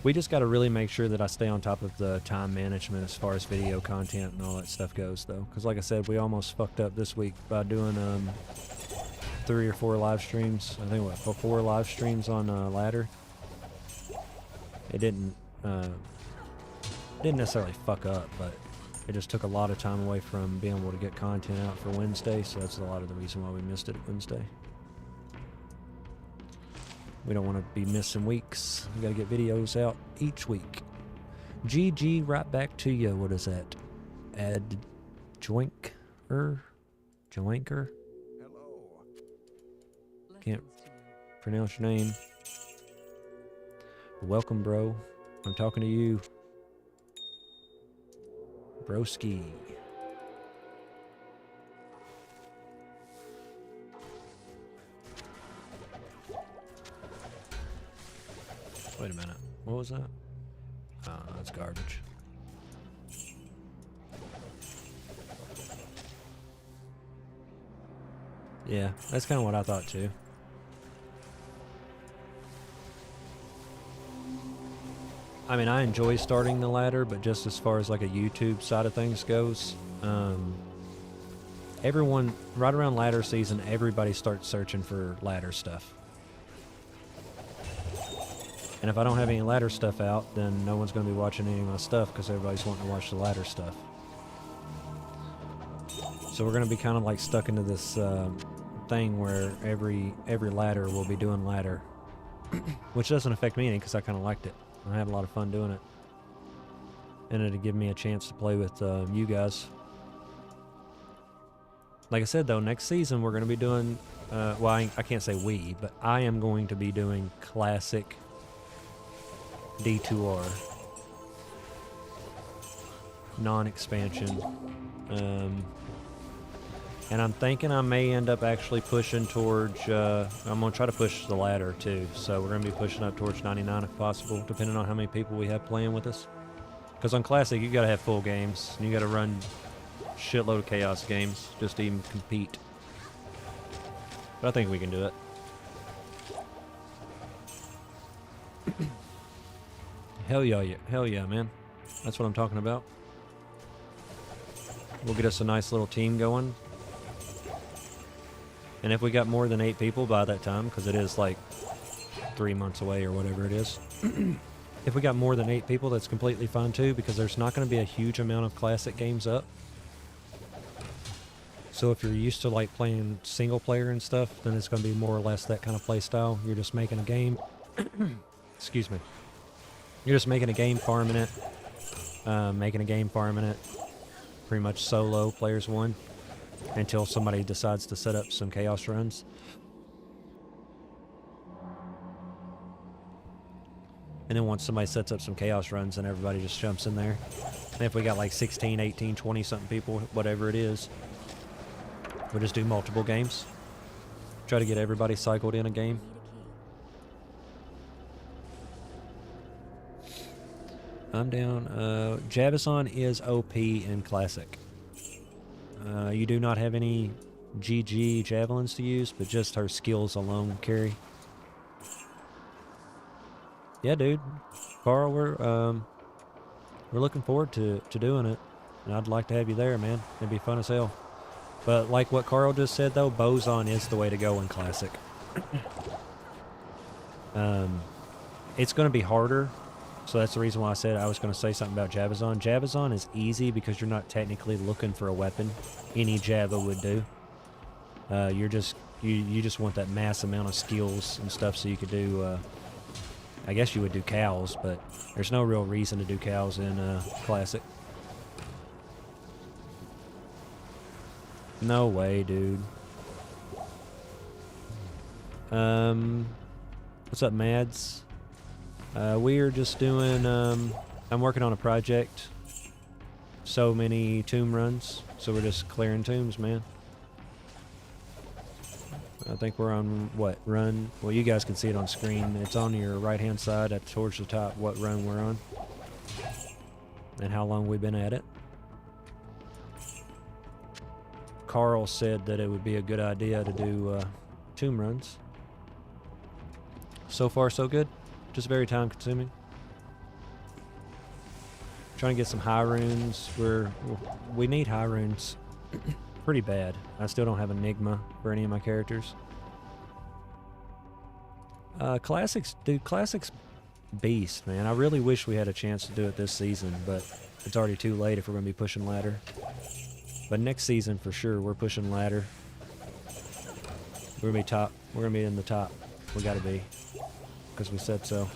We just got to really make sure that I stay on top of the time management as far as video content and all that stuff goes, though. Because like I said, we almost fucked up this week by doing 3 or 4 live streams. I think, what, 4 live streams on Ladder. It didn't necessarily fuck up, but it just took a lot of time away from being able to get content out for Wednesday, so that's a lot of the reason why we missed it Wednesday. We don't want to be missing weeks. We got to get videos out each week. GG, right back to you. What is that? Joinker? Hello. Can't pronounce your name. Welcome, bro. I'm talking to you. Broski. Wait a minute. What was that? Oh, that's garbage. Yeah, that's kind of what I thought too. I mean, I enjoy starting the ladder, but just as far as like a YouTube side of things goes, everyone, right around ladder season, everybody starts searching for ladder stuff. And if I don't have any ladder stuff out, then no one's going to be watching any of my stuff because everybody's wanting to watch the ladder stuff. So we're going to be kind of like stuck into this thing where every ladder will be doing ladder, which doesn't affect me any because I kind of liked it. I had a lot of fun doing it, and it'd give me a chance to play with you guys. Like I said, though, next season we're going to be doing, well, I can't say we, but I am going to be doing classic D2R, non-expansion, and I'm thinking I may end up actually pushing towards, I'm going to try to push the ladder too, so we're going to be pushing up towards 99 if possible, depending on how many people we have playing with us. Because on Classic, you got to have full games, and you got to run shitload of Chaos games just to even compete. But I think we can do it. Hell yeah, man. That's what I'm talking about. We'll get us a nice little team going. And if we got more than 8 people by that time, because it is like 3 months away or whatever it is. If we got more than 8 people, that's completely fine too, because there's not going to be a huge amount of classic games up. So if you're used to like playing single player and stuff, then it's going to be more or less that kind of play style. You're just making a game. Excuse me. You're just making a game, farming it. Pretty much solo, players one. Until somebody decides to set up some chaos runs. And then once somebody sets up some chaos runs, then everybody just jumps in there. And if we got like 16, 18, 20 something people, whatever it is, we'll just do multiple games. Try to get everybody cycled in a game. I'm down. Javison is OP in Classic. You do not have any GG javelins to use, but just her skills alone carry. Yeah, dude. Carl, we're looking forward to doing it. And I'd like to have you there, man. It'd be fun as hell. But like what Carl just said, though, Boson is the way to go in Classic. It's going to be harder. So that's the reason why I said I was going to say something about Javison. Javison is easy because you're not technically looking for a weapon. Any Java would do. You just want that mass amount of skills and stuff so you could do, I guess you would do cows, but there's no real reason to do cows in Classic. No way, dude. What's up, Mads? We are just doing, I'm working on a project. So many tomb runs. So we're just clearing tombs, man. I think we're on, what, run? Well, you guys can see it on screen. It's on your right-hand side at towards the top what run we're on. And how long we've been at it. Carl said that it would be a good idea to do tomb runs. So far, so good. Just very time consuming. Trying to get some high runes. We need high runes pretty bad. I still don't have Enigma for any of my characters. Classics, dude, Classics beast, man. I really wish we had a chance to do it this season, but it's already too late if we're going to be pushing ladder. But next season, for sure, we're pushing ladder. We're going to be top. We're going to be in the top. We got to be. Because we said so.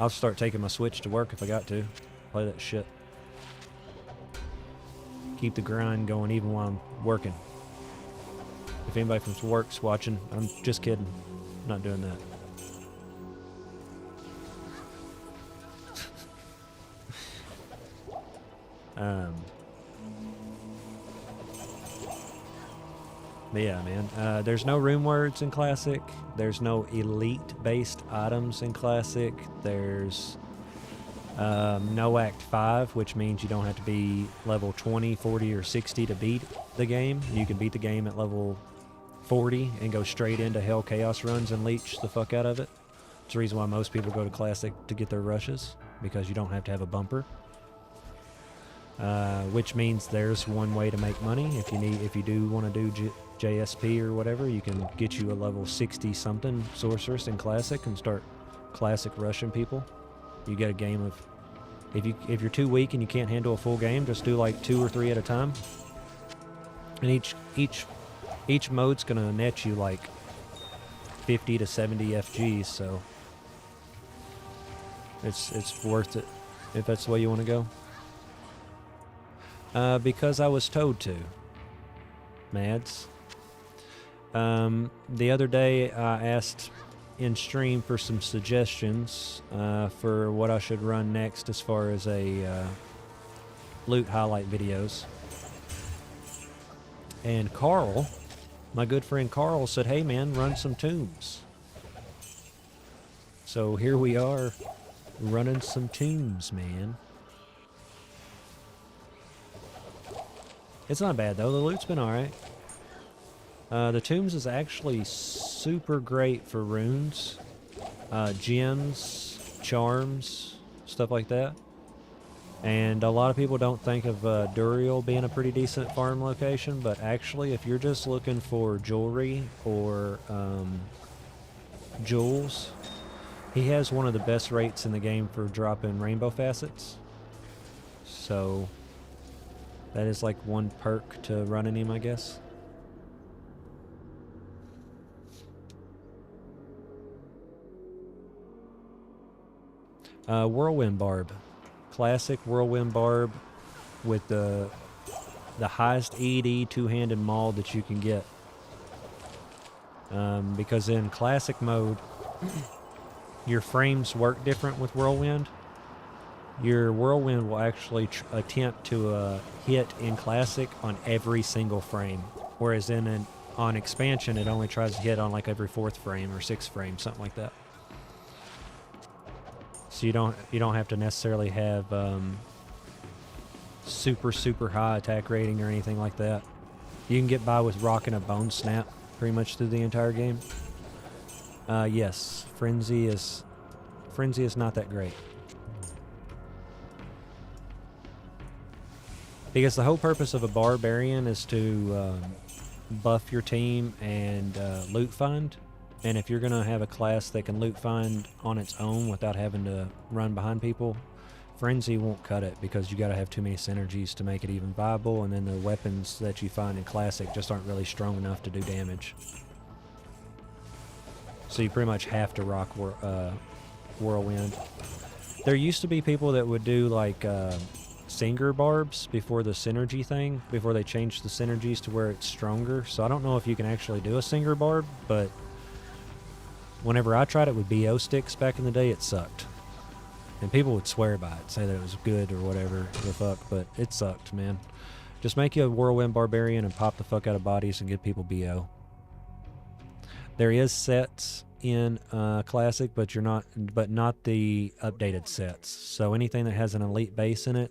I'll start taking my Switch to work if I got to. Play that shit. Keep the grind going even while I'm working. If anybody from work's watching, I'm just kidding. Not doing that. But yeah, man. There's no rune words in Classic. There's no elite-based items in Classic. There's no Act 5, which means you don't have to be level 20, 40, or 60 to beat the game. You can beat the game at level 40 and go straight into Hell Chaos runs and leech the fuck out of it. It's the reason why most people go to Classic to get their rushes, because you don't have to have a bumper. Which means there's one way to make money. If you do want to do JSP or whatever, you can get you a level 60 something sorceress in Classic and start Classic rushing people. You get a game of, if you're too weak and you can't handle a full game, just do like 2 or 3 at a time. And each mode's gonna net you like 50 to 70 FGs, so it's worth it if that's the way you want to go. Because I was told to. Mads. The other day I asked in stream for some suggestions for what I should run next as far as a loot highlight videos. And Carl, my good friend Carl, said, hey man, run some tombs. So here we are running some tombs, man. It's not bad though, the loot's been alright. The tombs is actually super great for runes, gems, charms, stuff like that. And a lot of people don't think of Duriel being a pretty decent farm location, but actually if you're just looking for jewelry or jewels, he has one of the best rates in the game for dropping rainbow facets. So that is like one perk to running him, I guess. Whirlwind Barb. Classic Whirlwind Barb with the highest ED two-handed maul that you can get. Because in Classic mode, your frames work different with Whirlwind. Your Whirlwind will actually attempt to hit in Classic on every single frame, whereas on Expansion it only tries to hit on like every 4th frame or 6th frame, something like that. So you don't have to necessarily have super high attack rating or anything like that. You can get by with rocking a bone snap pretty much through the entire game. Yes, Frenzy is not that great. Because the whole purpose of a barbarian is to buff your team and loot find. And if you're going to have a class that can loot find on its own without having to run behind people, Frenzy won't cut it, because you got to have too many synergies to make it even viable, and then the weapons that you find in Classic just aren't really strong enough to do damage. So you pretty much have to rock Whirlwind. There used to be people that would do like Singer Barbs before the synergy thing, before they changed the synergies to where it's stronger. So I don't know if you can actually do a Singer Barb, but whenever I tried it with BO sticks back in the day, it sucked. And people would swear by it, say that it was good or whatever the fuck, but it sucked, man. Just make you a Whirlwind Barbarian and pop the fuck out of bodies and give people BO. There is sets in Classic, but not the updated sets. So anything that has an elite base in it,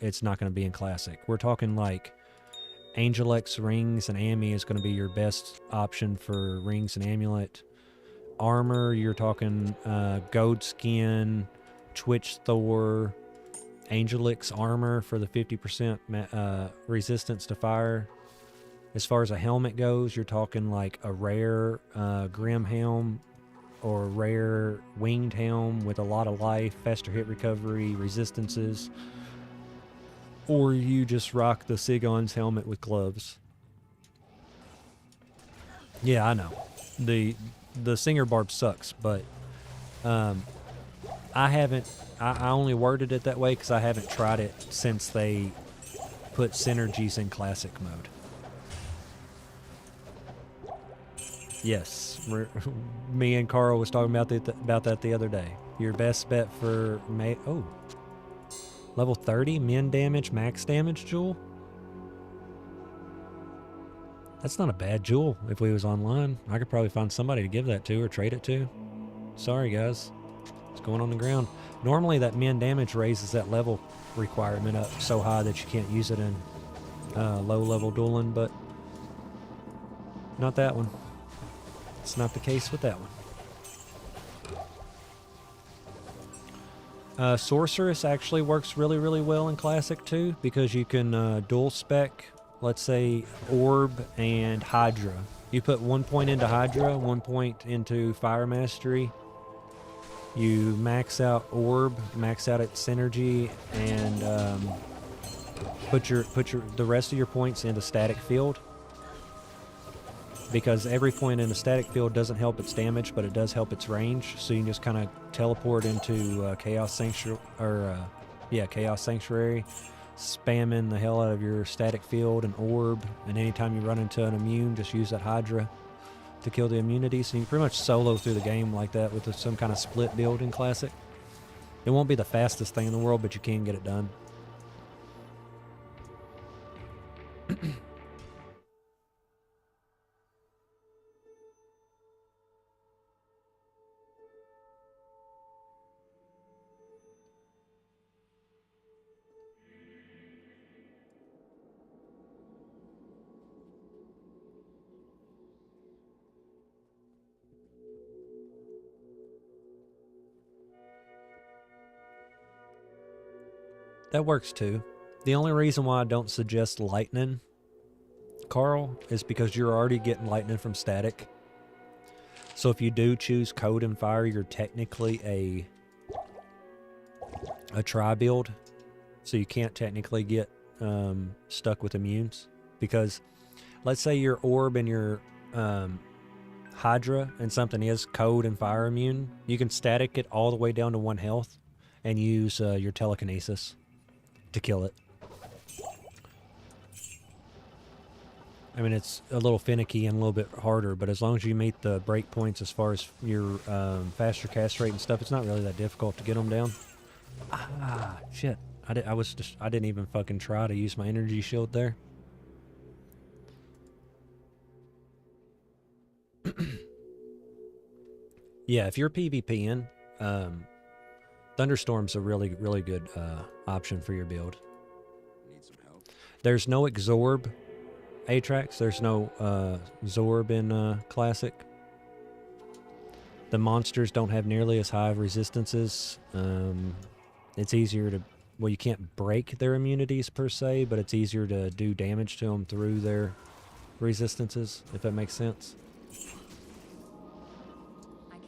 it's not going to be in Classic. We're talking like Angel X rings and Ami is going to be your best option for rings and amulet. Armor, you're talking Gold Skin, Twitch Thor, Angelix armor for the 50% resistance to fire. As far as a helmet goes, you're talking like a rare Grim Helm or rare Winged Helm with a lot of life, faster hit recovery, resistances. Or you just rock the Sigon's helmet with gloves. Yeah, I know. The Singer Barb sucks, but I only worded it that way because I haven't tried it since they put synergies in Classic mode. Yes, me and Carl was talking about that the other day. Your best bet for level 30 min damage, max damage jewel. That's not a bad jewel. If we was online, I could probably find somebody to give that to or trade it to. Sorry guys, it's going on the ground. Normally that min damage raises that level requirement up so high that you can't use it in low level dueling, but not that one. It's not the case with that one. Sorceress actually works really, really well in Classic too, because you can dual spec, let's say, Orb and Hydra. You put 1 point into Hydra, 1 point into Fire Mastery. You max out Orb, max out its synergy, and put the rest of your points into Static Field. Because every point in the static field doesn't help its damage, but it does help its range. So you can just kind of teleport into Chaos Sanctuary, Chaos Sanctuary, spamming the hell out of your static field and orb. And anytime you run into an immune, just use that Hydra to kill the immunity. So you can pretty much solo through the game like that with some kind of split build in Classic. It won't be the fastest thing in the world, but you can get it done. That works too. The only reason why I don't suggest lightning, Carl, is because you're already getting lightning from static. So if you do choose code and fire, you're technically a tri build. So you can't technically get stuck with immunes. Because let's say your orb and your Hydra and something is code and fire immune, you can static it all the way down to 1 health and use your telekinesis to kill it. I mean, it's a little finicky and a little bit harder, but as long as you meet the break points as far as your faster cast rate and stuff, it's not really that difficult to get them down. Ah, shit. I didn't even fucking try to use my energy shield there. Yeah, if you're PvPing, Thunderstorm's a really, really good option for your build. Need some help? There's no Exorb Atrax. There's no Zorb in Classic. The monsters don't have nearly as high of resistances. It's easier to... Well, you can't break their immunities per se, but it's easier to do damage to them through their resistances, if that makes sense. I can't.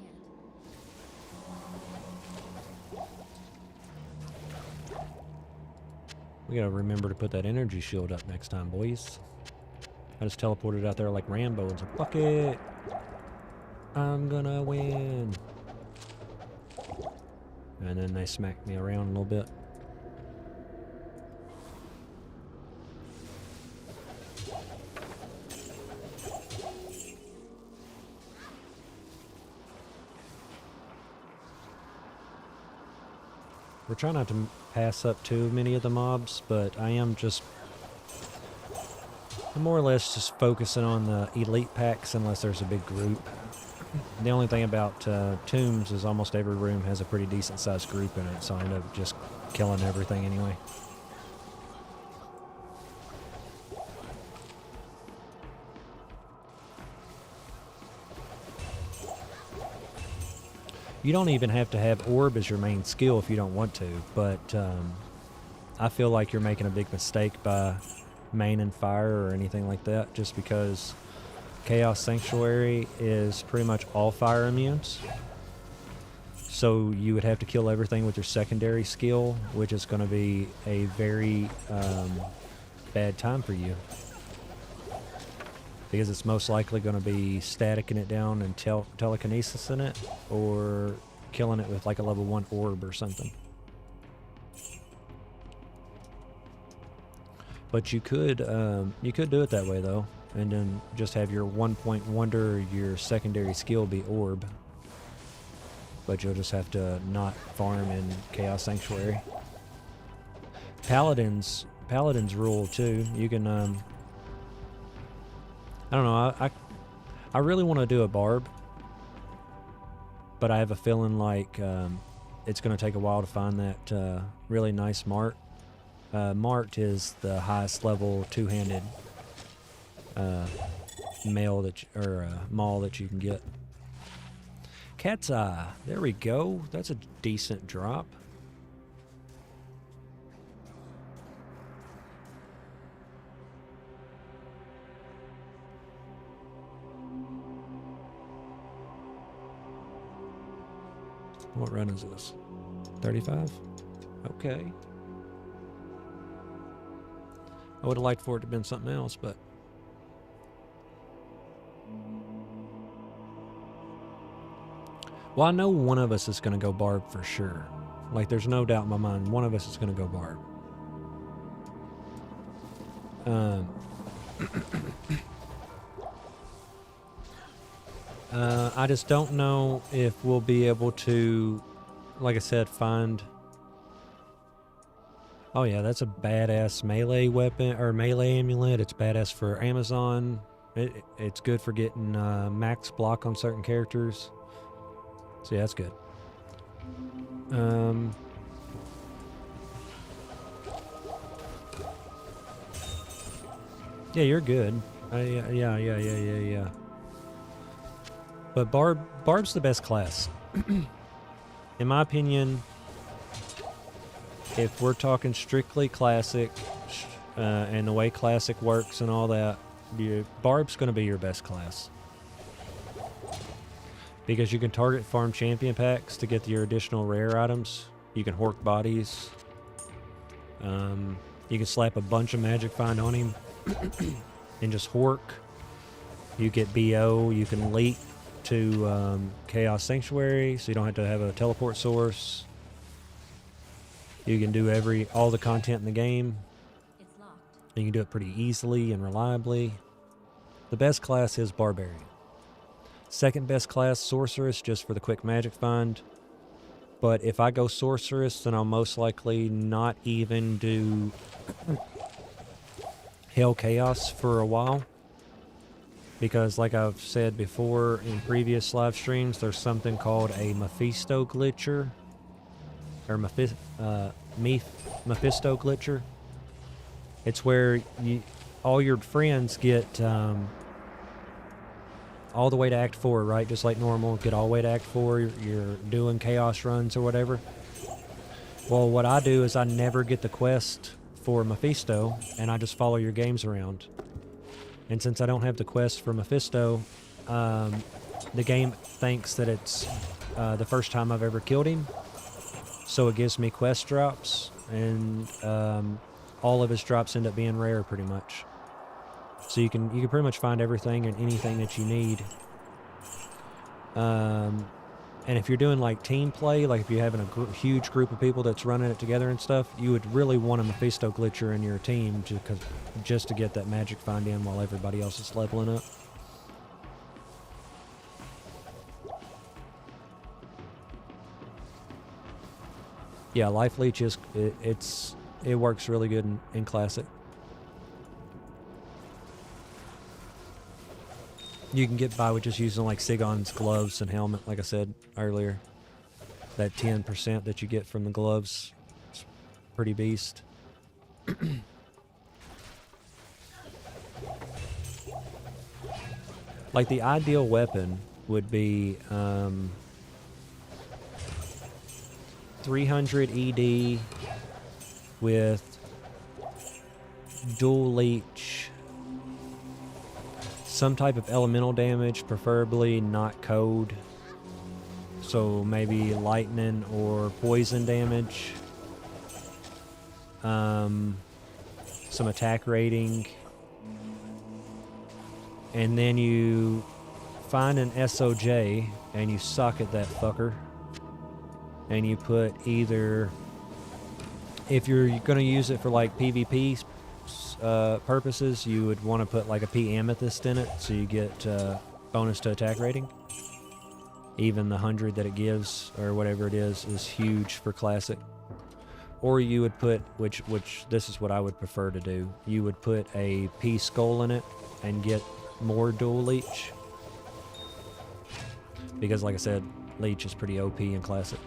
We gotta remember to put that energy shield up next time, boys. I just teleported out there like Rambo and said, fuck it! I'm gonna win! And then they smacked me around a little bit. We're trying not to pass up too many of the mobs, but I'm more or less just focusing on the elite packs unless there's a big group. The only thing about tombs is almost every room has a pretty decent sized group in it, so I end up just killing everything anyway. You don't even have to have Orb as your main skill if you don't want to, but I feel like you're making a big mistake by maining fire or anything like that, just because Chaos Sanctuary is pretty much all fire immunes. So you would have to kill everything with your secondary skill, which is going to be a very bad time for you. Because it's most likely going to be staticking it down and telekinesis in it, or killing it with like a level 1 orb or something. But you could do it that way though. and then just have your 1-point wonder, your secondary skill be orb. But you'll just have to not farm in Chaos Sanctuary. Paladins rule too. You can I don't know, I really want to do a barb, but I have a feeling like it's going to take a while to find that really nice mart. Mart is the highest level two-handed maul that you can get. Cat's Eye. There we go. That's a decent drop. What run is this? 35? Okay. I would have liked for it to have been something else, but... Well, I know one of us is going to go barb for sure. Like, there's no doubt in my mind one of us is going to go barb. I just don't know if we'll be able to, like I said, find... Oh yeah, that's a badass melee weapon, or melee amulet. It's badass for Amazon. It's good for getting max block on certain characters. So yeah, that's good. Yeah, you're good. Yeah. But Barb's the best class. In my opinion, if we're talking strictly classic, and the way classic works and all that, Barb's going to be your best class. Because you can target farm champion packs to get your additional rare items. You can hork bodies. You can slap a bunch of magic find on him and just hork. You get BO. You can leap to Chaos Sanctuary, so you don't have to have a teleport source. You can do all the content in the game. It's locked. And you can do it pretty easily and reliably. The best class is Barbarian. Second best class, Sorceress, just for the quick magic find. But if I go Sorceress, then I'll most likely not even do Hell Chaos for a while. Because like I've said before in previous live streams, there's something called a Mephisto glitcher. Or Mephisto glitcher. It's where all your friends get all the way to Act 4, right? Just like normal, get all the way to Act 4, you're doing chaos runs or whatever. Well, what I do is I never get the quest for Mephisto, and I just follow your games around. And since I don't have the quest for Mephisto, the game thinks that it's the first time I've ever killed him. So it gives me quest drops, and all of his drops end up being rare pretty much. So you can pretty much find everything and anything that you need. And if you're doing like team play, like if you're having a huge group of people that's running it together and stuff, you would really want a Mephisto glitcher in your team just to get that magic find in while everybody else is leveling up. Yeah, Life Leech it works really good in Classic. You can get by with just using like Sigon's gloves and helmet, like I said earlier. That 10% that you get from the gloves is pretty beast. Like the ideal weapon would be 300 ED with dual leech, some type of elemental damage, preferably not cold, so maybe lightning or poison damage, some attack rating, and then you find an SOJ and you socket that fucker, and you put either, if you're going to use it for like PvP purposes, you would want to put like a P amethyst in it, so you get bonus to attack rating. Even the 100 that it gives, or whatever it is huge for classic. Or you would put, which this is what I would prefer to do, you would put a P skull in it and get more dual leech. Because like I said, leech is pretty OP in classic.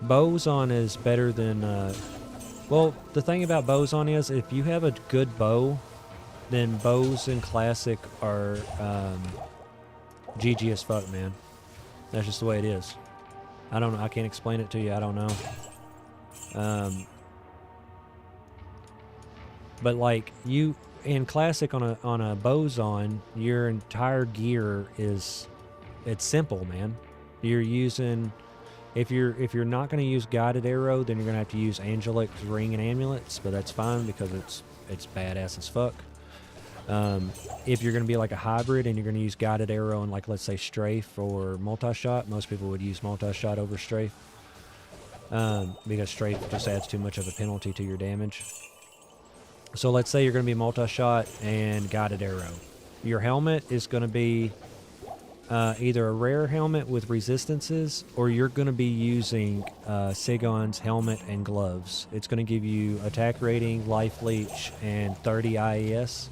Boson is better than, well, the thing about Boson is if you have a good bow, then bows in classic are GG as fuck, man. That's just the way it is. I don't know. I can't explain it to you. I don't know. But like you in classic on a boson, your entire gear is, it's simple, man. You're using, if you're not going to use guided arrow, then you're going to have to use angelic ring and amulets, but that's fine because it's badass as fuck. If you're going to be like a hybrid and you're going to use guided arrow and like, let's say strafe or multi-shot, most people would use multi-shot over strafe. Because strafe just adds too much of a penalty to your damage. So let's say you're going to be multi-shot and guided arrow. Your helmet is going to be either a rare helmet with resistances, or you're going to be using Sigon's helmet and gloves. It's going to give you attack rating, life leech, and 30 IES.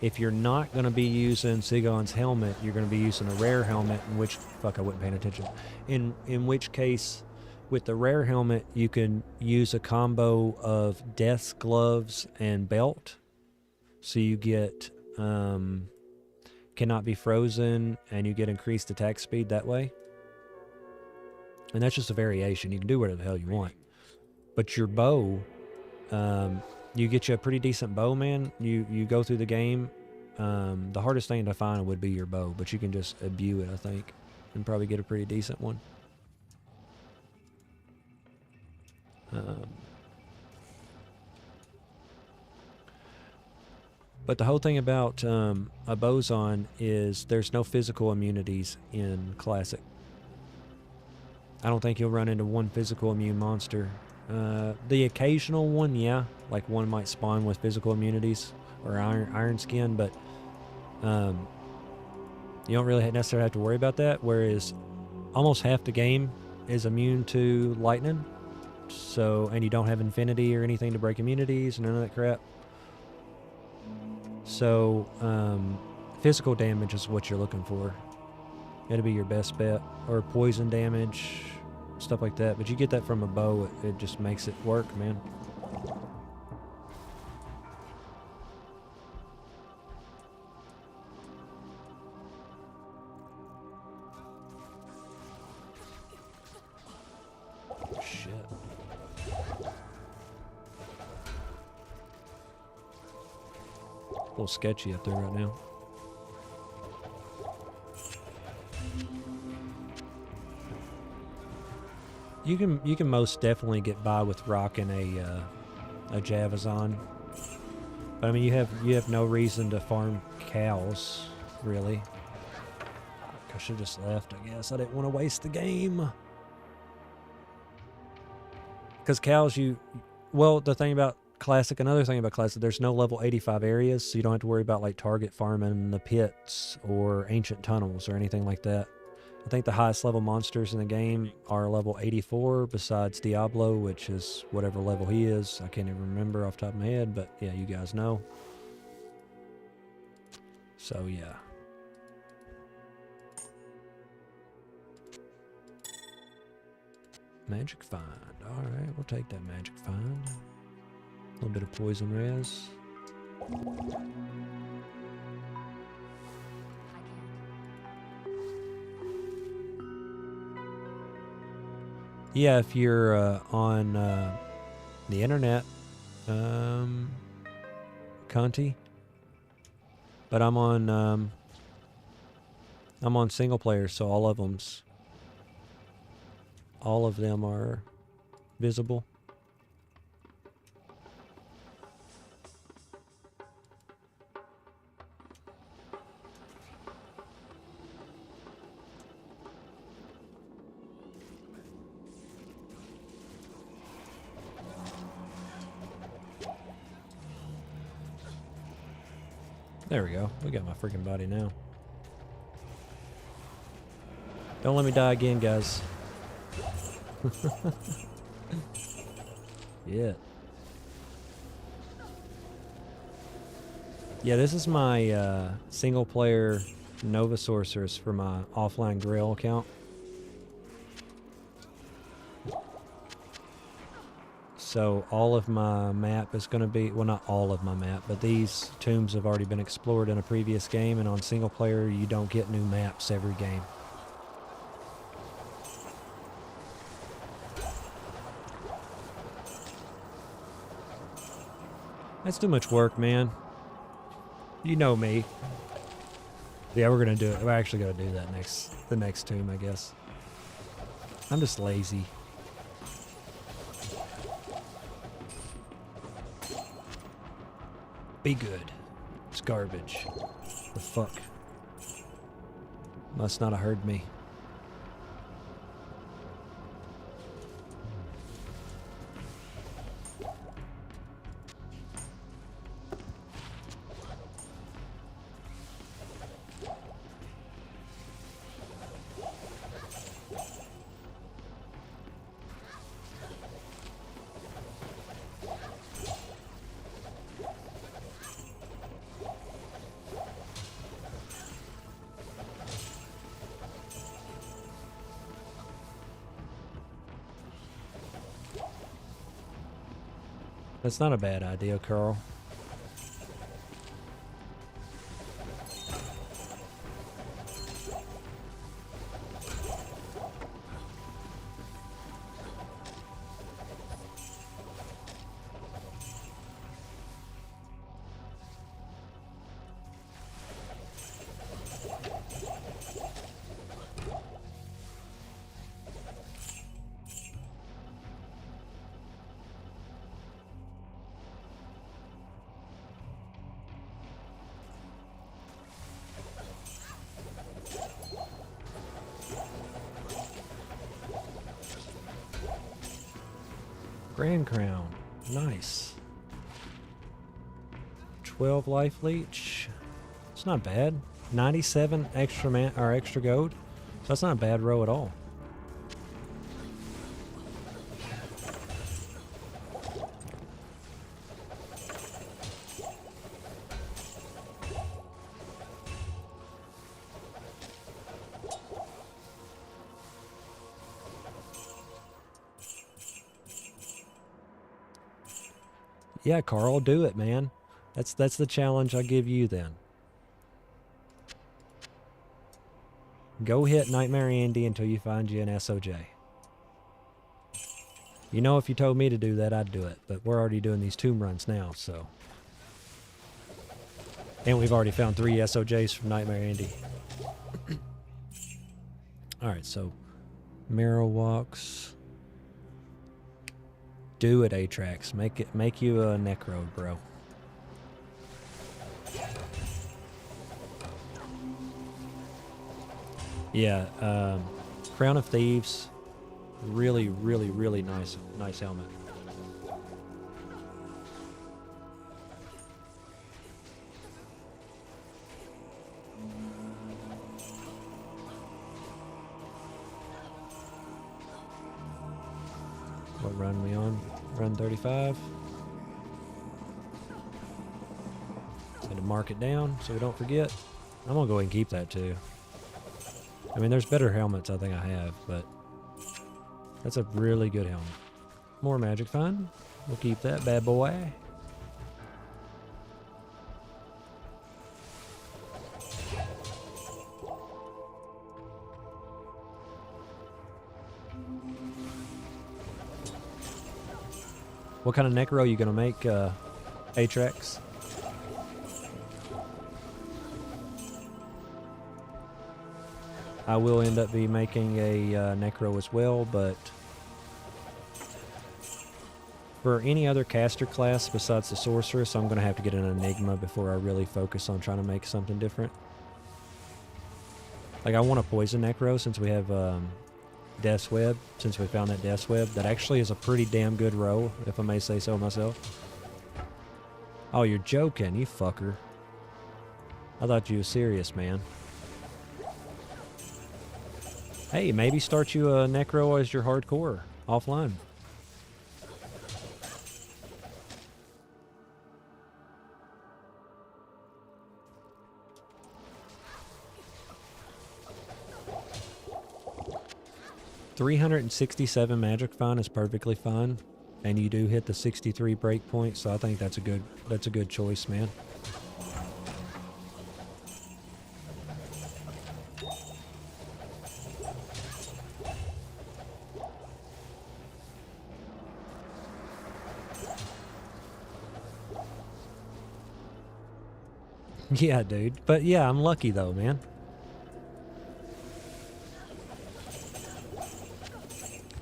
If you're not going to be using Sigon's helmet, you're going to be using a rare helmet, in which, fuck, I wasn't paying attention. In which case, with the rare helmet, you can use a combo of Death's gloves and belt. So you get cannot be frozen, and you get increased attack speed that way. And that's just a variation. You can do whatever the hell you want. But your bow, you get you a pretty decent bow, man. You go through the game. The hardest thing to find would be your bow, but you can just imbue it, I think, and probably get a pretty decent one. But the whole thing about a boson is there's no physical immunities in classic. I don't think you'll run into one physical immune monster. The occasional one, yeah, like one might spawn with physical immunities or iron skin, but you don't really necessarily have to worry about that. Whereas almost half the game is immune to lightning. So, and you don't have infinity or anything to break immunities, none of that crap. So, physical damage is what you're looking for. It'll be your best bet. Or poison damage, stuff like that. But you get that from a bow, it just makes it work, man. Shit. A little sketchy up there right now. You can most definitely get by with rocking a Javazon. But I mean, you have no reason to farm cows, really. I should have just left, I guess. I didn't want to waste the game. Because cows, well, the thing about Classic, another thing about Classic, there's no level 85 areas, so you don't have to worry about like target farming the pits or ancient tunnels or anything like that. I think the highest level monsters in the game are level 84 besides Diablo, which is whatever level he is. I can't even remember off the top of my head, but yeah, you guys know. So yeah. Magic find. Alright, we'll take that magic find. A little bit of poison res. Yeah, if you're on the internet, Cunty. But I'm on single player, so all of them are visible. There we go. We got my freaking body now. Don't let me die again, guys. Yeah. Yeah, this is my single player Nova Sorceress for my offline Grail account. So all of my map is going to be, well, not all of my map, but these tombs have already been explored in a previous game, and on single player you don't get new maps every game. That's too much work, man. You know me. Yeah, we're gonna do it. We're actually gonna do that the next tomb, I guess. I'm just lazy. Be good. It's garbage. The fuck? Must not have heard me. That's not a bad idea, Carl. Grand Crown. Nice. 12 life leech. It's not bad. 97 extra extra gold. So that's not a bad row at all. Yeah, Carl, do it, man. That's the challenge I give you then. Go hit Nightmare Andy until you find you an SOJ. You know, if you told me to do that, I'd do it. But we're already doing these tomb runs now, so. And we've already found 3 SOJs from Nightmare Andy. Alright, so Marrow Walks. Do it, Atrax. Make you a Necro, bro. Yeah, Crown of Thieves. Really, really, really nice helmet. What run we on? Run 35. Need to mark it down so we don't forget. I'm gonna go ahead and keep that too. I mean, there's better helmets I think I have, but that's a really good helmet. More magic fun. We'll keep that bad boy. What kind of necro are you gonna make, Atrax? I will end up be making a necro as well, but for any other caster class besides the sorceress, I'm gonna have to get an enigma before I really focus on trying to make something different. Like, I want a poison necro since we have Death's Web, since we found that Death's Web. That actually is a pretty damn good row, if I may say so myself. Oh, you're joking, you fucker. I thought you were serious, man. Hey, maybe start you a Necro as your hardcore offline. $367 magic fine is perfectly fine, and you do hit the 63 break point, so I think that's a good choice, man. Yeah, dude. But yeah, I'm lucky though, man.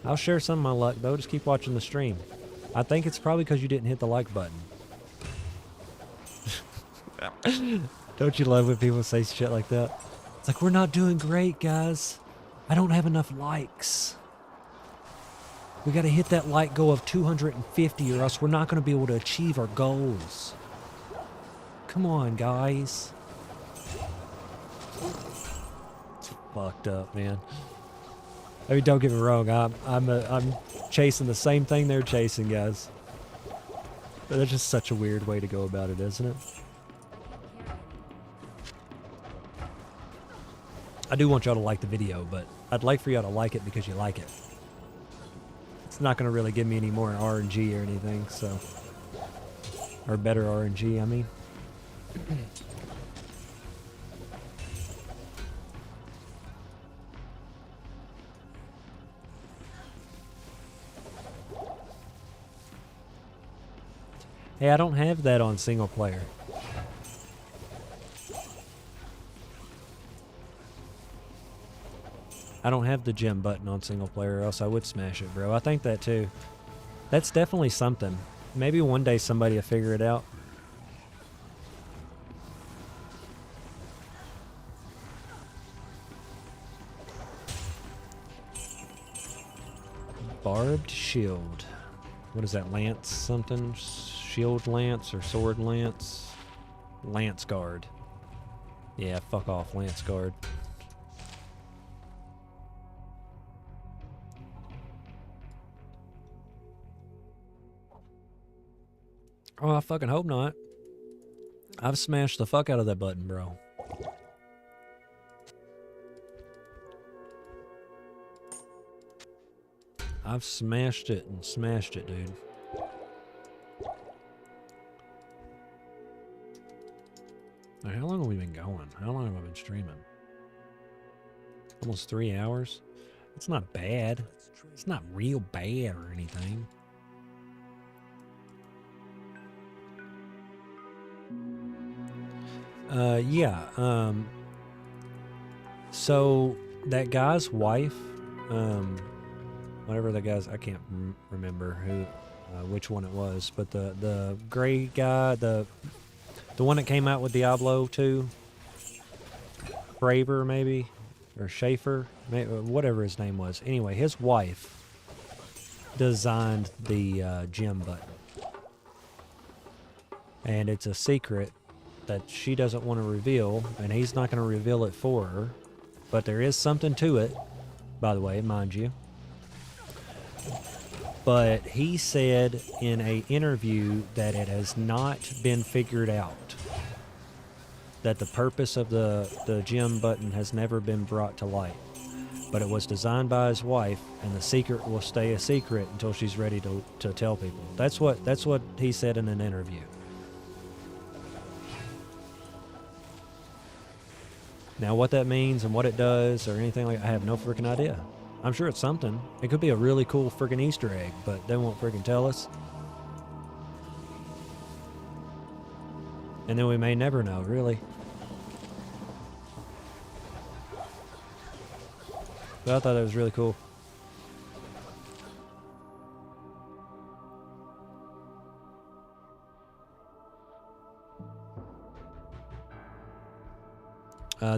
I'll share some of my luck though. Just keep watching the stream. I think it's probably because you didn't hit the like button. Don't you love when people say shit like that? It's like, we're not doing great, guys. I don't have enough likes. We got to hit that like goal of 250 or else we're not going to be able to achieve our goals. Come on, guys. It's fucked up, man. I mean, don't get me wrong. I'm chasing the same thing they're chasing, guys. But that's just such a weird way to go about it, isn't it? I do want y'all to like the video, but I'd like for y'all to like it because you like it. It's not going to really give me any more RNG or anything, so... Or better RNG, I mean. Hey, I don't have that on single player. I don't have the gem button on single player, or else I would smash it, bro. I think that too. That's definitely something. Maybe one day somebody will figure it out. Barbed shield. What is that? Lance something? Shield lance or sword lance? Lance guard. Yeah, fuck off, lance guard. Oh, I fucking hope not. I've smashed the fuck out of that button, bro. I've smashed it and smashed it, dude. Now, how long have we been going? How long have I been streaming? Almost 3 hours? It's not bad. It's not real bad or anything. Yeah, so that guy's wife, whatever the guy's, I can't remember who, which one it was, but the gray guy, the one that came out with Diablo 2, Braver maybe, or Schaefer, maybe, whatever his name was. Anyway, his wife designed the gem button, and it's a secret that she doesn't want to reveal, and he's not going to reveal it for her, but there is something to it, by the way, mind you. But he said in an interview that it has not been figured out, that the purpose of the gem button has never been brought to light, but it was designed by his wife, and the secret will stay a secret until she's ready to tell people. That's what he said in an interview. Now, what that means and what it does or anything like, I have no freaking idea. I'm sure it's something. It could be a really cool freaking Easter egg, but they won't freaking tell us. And then we may never know, really. But I thought that was really cool.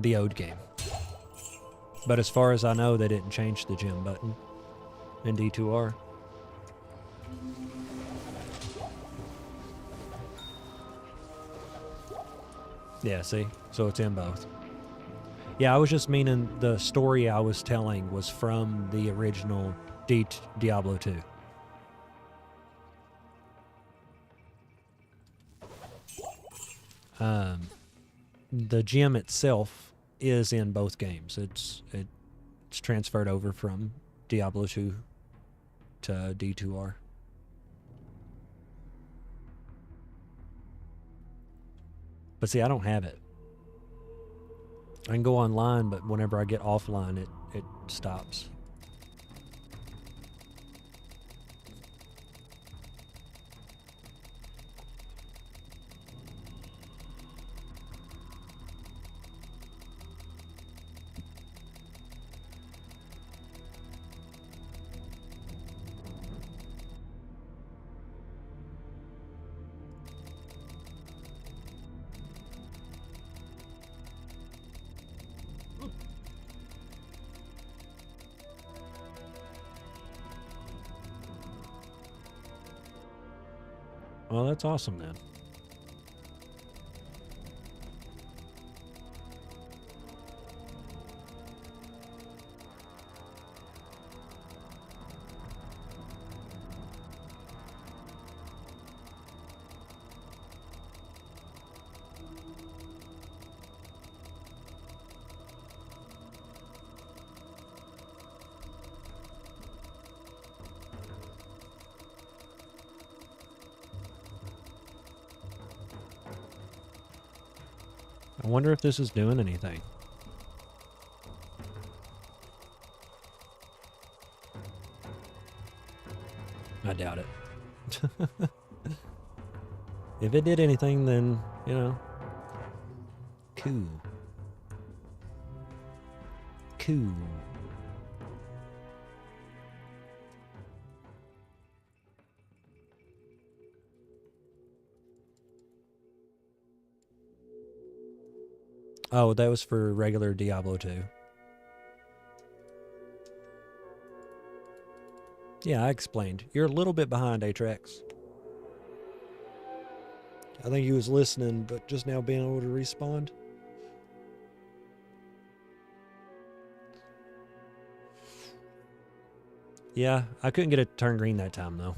The Ode game. But as far as I know, they didn't change the gem button in D2R. Yeah, see? So it's in both. Yeah, I was just meaning the story I was telling was from the original Diablo 2. The gem itself is in both games. It's transferred over from Diablo 2 to D2R. But see, I don't have it. I can go online, but whenever I get offline, it stops. Well, that's awesome then. I wonder if this is doing anything. I doubt it. If it did anything, then, you know, cool. Cool. Oh, that was for regular Diablo 2. Yeah, I explained. You're a little bit behind, Atrax. I think he was listening, but just now being able to respond. Yeah, I couldn't get it to turn green that time, though.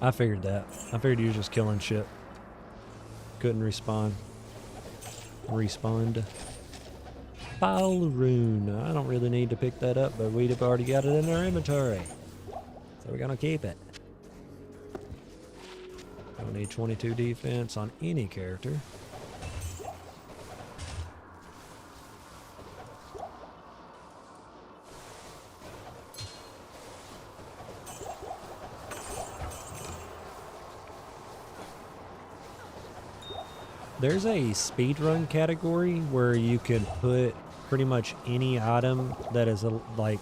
I figured that. I figured you were just killing shit. Couldn't respawn. Respond. Foul rune. I don't really need to pick that up, but we've already got it in our inventory. So we're gonna keep it. Don't need 22 defense on any character. There's a speedrun category where you can put pretty much any item that is like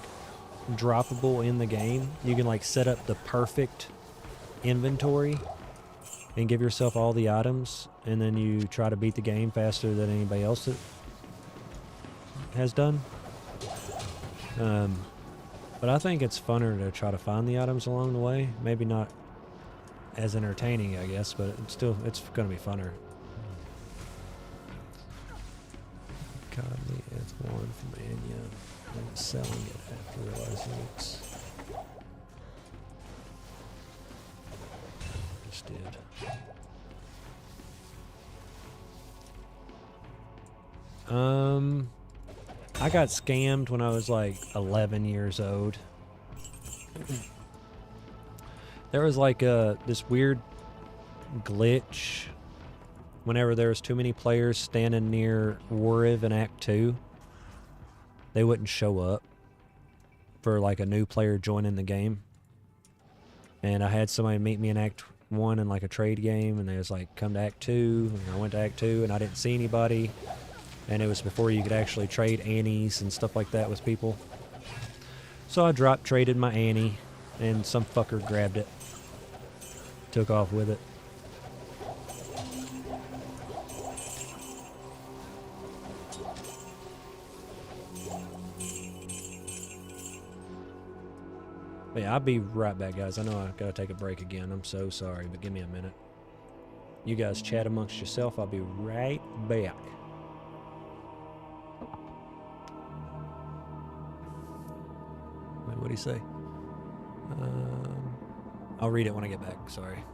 droppable in the game. You can like set up the perfect inventory and give yourself all the items, and then you try to beat the game faster than anybody else that has done. But I think it's funner to try to find the items along the way. Maybe not as entertaining, I guess, but it's going to be funner. Got the F1 from Anya and selling it after realizing it's just did. I got scammed when I was like 11 years old. There was like this weird glitch. Whenever there was too many players standing near Wariv in Act 2, they wouldn't show up for like a new player joining the game. And I had somebody meet me in Act 1 in like a trade game, and they was like, come to Act 2, and I went to Act 2, and I didn't see anybody. And it was before you could actually trade Annies and stuff like that with people. So I traded my Annie, and some fucker grabbed it. Took off with it. But yeah, I'll be right back, guys. I know I gotta take a break again. I'm so sorry, but give me a minute. You guys chat amongst yourself. I'll be right back. Wait, what'd he say? I'll read it when I get back. Sorry.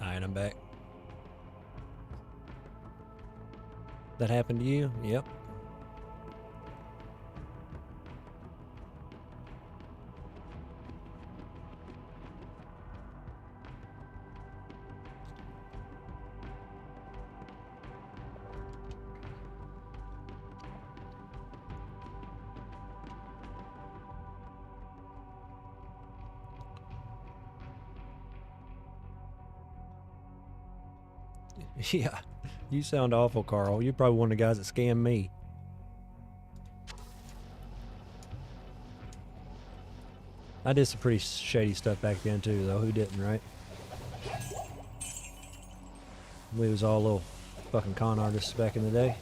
Alright, I'm back. That happened to you? Yep. Yeah, you sound awful, Carl. You're probably one of the guys that scammed me. I did some pretty shady stuff back then too, though. Who didn't, right? We was all little fucking con artists back in the day.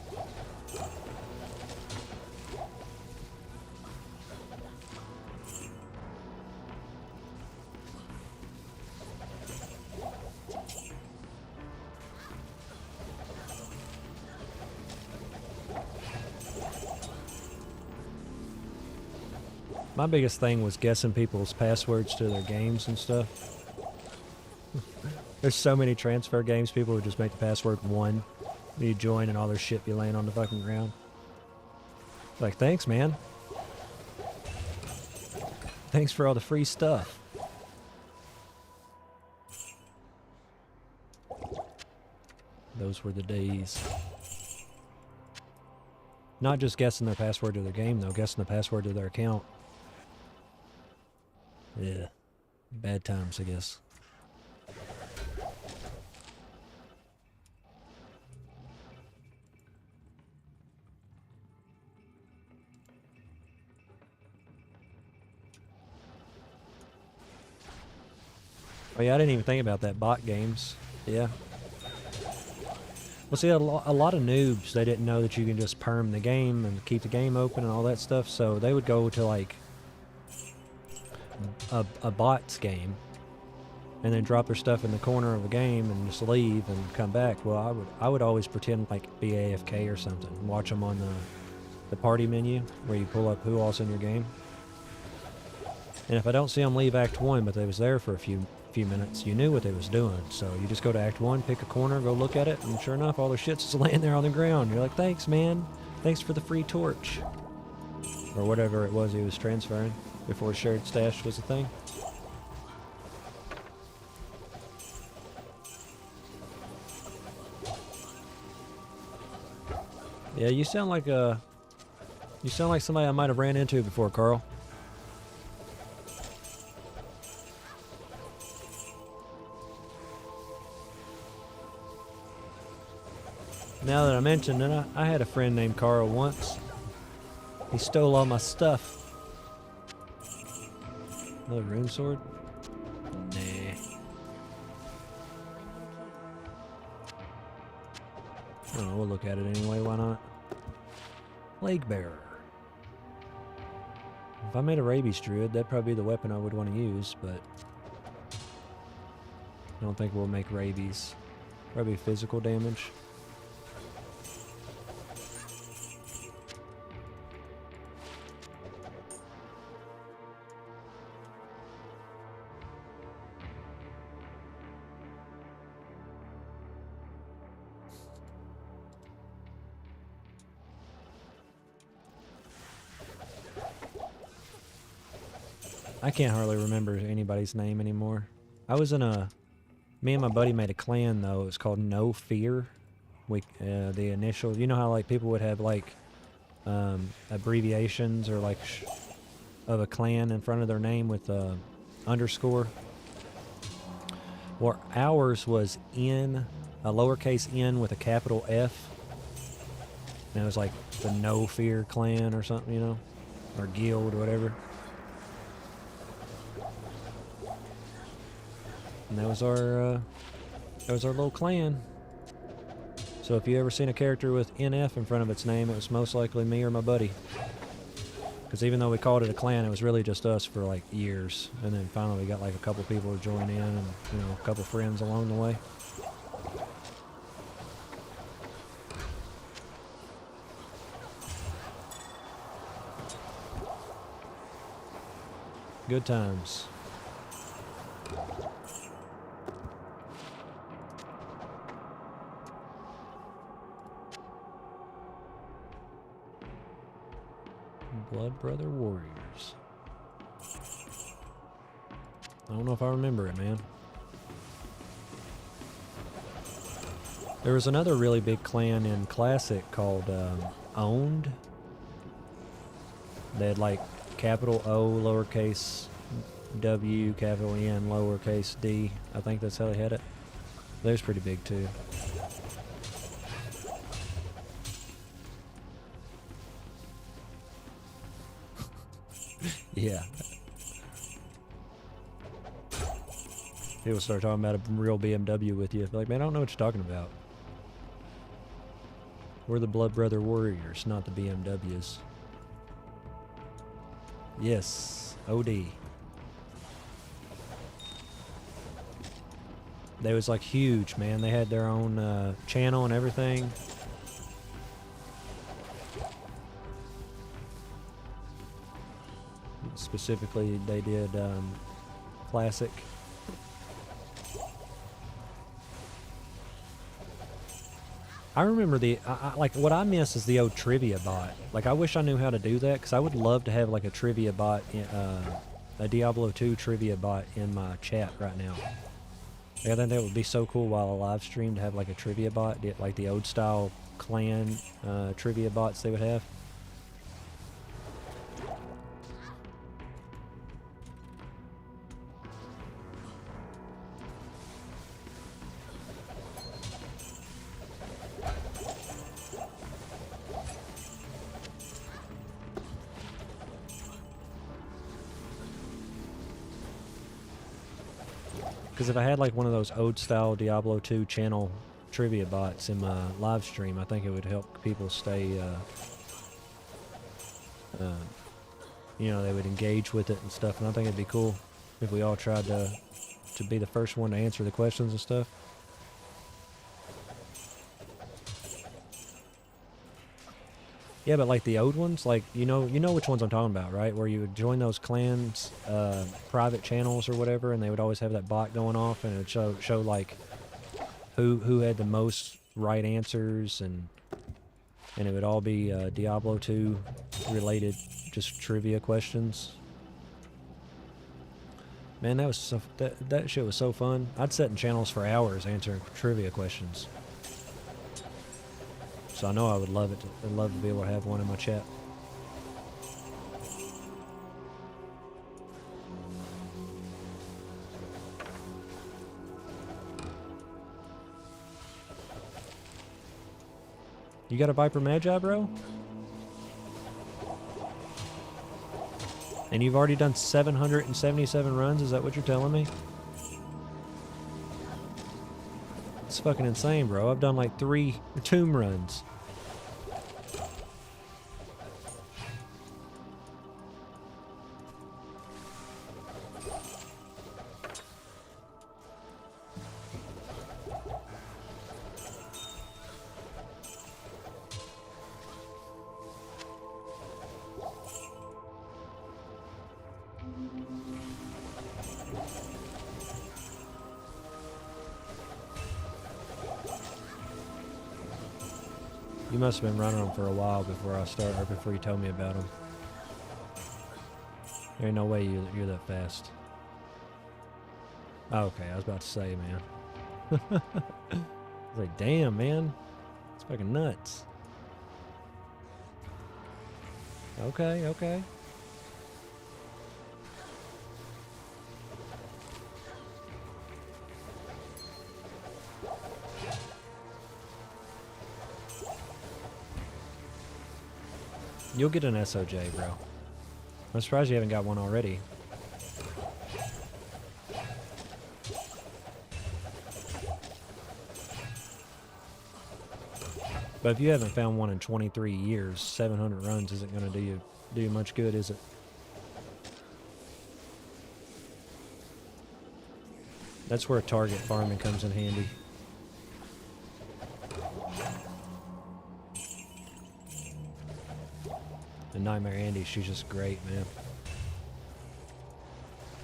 My biggest thing was guessing people's passwords to their games and stuff. There's so many transfer games. People would just make the password 1. You join and all their shit be laying on the fucking ground. Like, thanks, man. Thanks for all the free stuff. Those were the days. Not just guessing their password to their game, though. Guessing the password to their account. Yeah. Bad times, I guess. Oh yeah, I didn't even think about that. Bot games. Yeah. Well, see, a lot of noobs, they didn't know that you can just perm the game and keep the game open and all that stuff, so they would go to, like, a bot's game and then drop their stuff in the corner of the game and just leave and come back. Well, I would always pretend, like, be AFK or something and watch them on the party menu where you pull up who all's in your game. And if I don't see them leave Act 1, but they was there for a few minutes, you knew what they was doing. So you just go to Act 1, pick a corner, go look at it, and sure enough, all their shit's just laying there on the ground. You're like, thanks, man. Thanks for the free torch. Or whatever it was he was transferring before shared stash was a thing. Yeah, you sound like somebody I might have ran into before, Carl. Now that I mentioned it, I had a friend named Carl once. He stole all my stuff. Another rune sword? Nah. I don't know, we'll look at it anyway, why not? Plague Bearer. If I made a rabies druid, that'd probably be the weapon I would want to use, but I don't think we'll make rabies. Probably physical damage. I can't hardly remember anybody's name anymore. Me and my buddy made a clan though. It was called No Fear. The initial, you know how like people would have like abbreviations or like of a clan in front of their name with a underscore. Well, ours was a lowercase n with a capital F. And it was like the No Fear clan or something, you know, or guild or whatever. And that was our little clan. So if you ever seen a character with NF in front of its name, it was most likely me or my buddy. Because even though we called it a clan, it was really just us for like years. And then finally we got like a couple people to join in and, you know, a couple friends along the way. Good times. Blood Brother Warriors. I don't know if I remember it, man. There was another really big clan in Classic called Owned. They had like capital O, lowercase W, capital N, lowercase D. I think that's how they had it. They was pretty big too. Yeah. People start talking about a real BMW with you. Like, man, I don't know what you're talking about. We're the Blood Brother Warriors, not the BMWs. Yes, OD. They was like huge, man. They had their own channel and everything. Specifically, they did Classic. I remember like what I miss is the old trivia bot. Like I wish I knew how to do that because I would love to have like a trivia bot, a Diablo 2 trivia bot in my chat right now. Like, I think that would be so cool while a live stream to have like a trivia bot, like the old style clan trivia bots they would have. Because if I had like one of those old style Diablo 2 channel trivia bots in my live stream, I think it would help people stay, you know, they would engage with it and stuff. And I think it'd be cool if we all tried to be the first one to answer the questions and stuff. Yeah, but like the old ones, like you know which ones I'm talking about, right? Where you would join those clans, private channels or whatever, and they would always have that bot going off, and it would show like who had the most right answers, and it would all be Diablo 2 related, just trivia questions. Man, that was so, that shit was so fun. I'd sit in channels for hours answering trivia questions. So I know I would love it. I'd love to be able to have one in my chat. You got a Viper Magi, bro? And you've already done 777 runs? Is that what you're telling me? It's fucking insane, bro. I've done like 3 tomb runs. You must have been running them for a while before I started, or before you told me about them. There ain't no way you're that fast. Oh, okay, I was about to say, man. I was like, damn, man. It's fucking nuts. Okay, okay. You'll get an SOJ, bro. I'm surprised you haven't got one already. But if you haven't found one in 23 years, 700 runs isn't going to do you much good, is it? That's where target farming comes in handy. And Nightmare Andy, she's just great, man.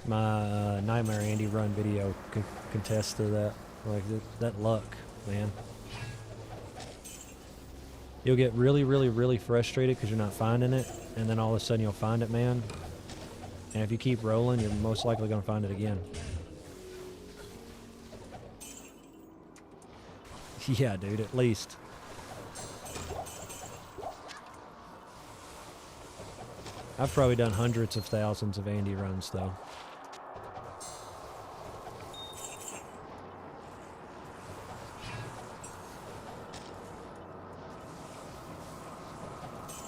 My Nightmare Andy run video contests to that. Like, that luck, man. You'll get really, really, really frustrated because you're not finding it, and then all of a sudden you'll find it, man. And if you keep rolling, you're most likely going to find it again. Yeah, dude, at least. I've probably done hundreds of thousands of Andy runs, though.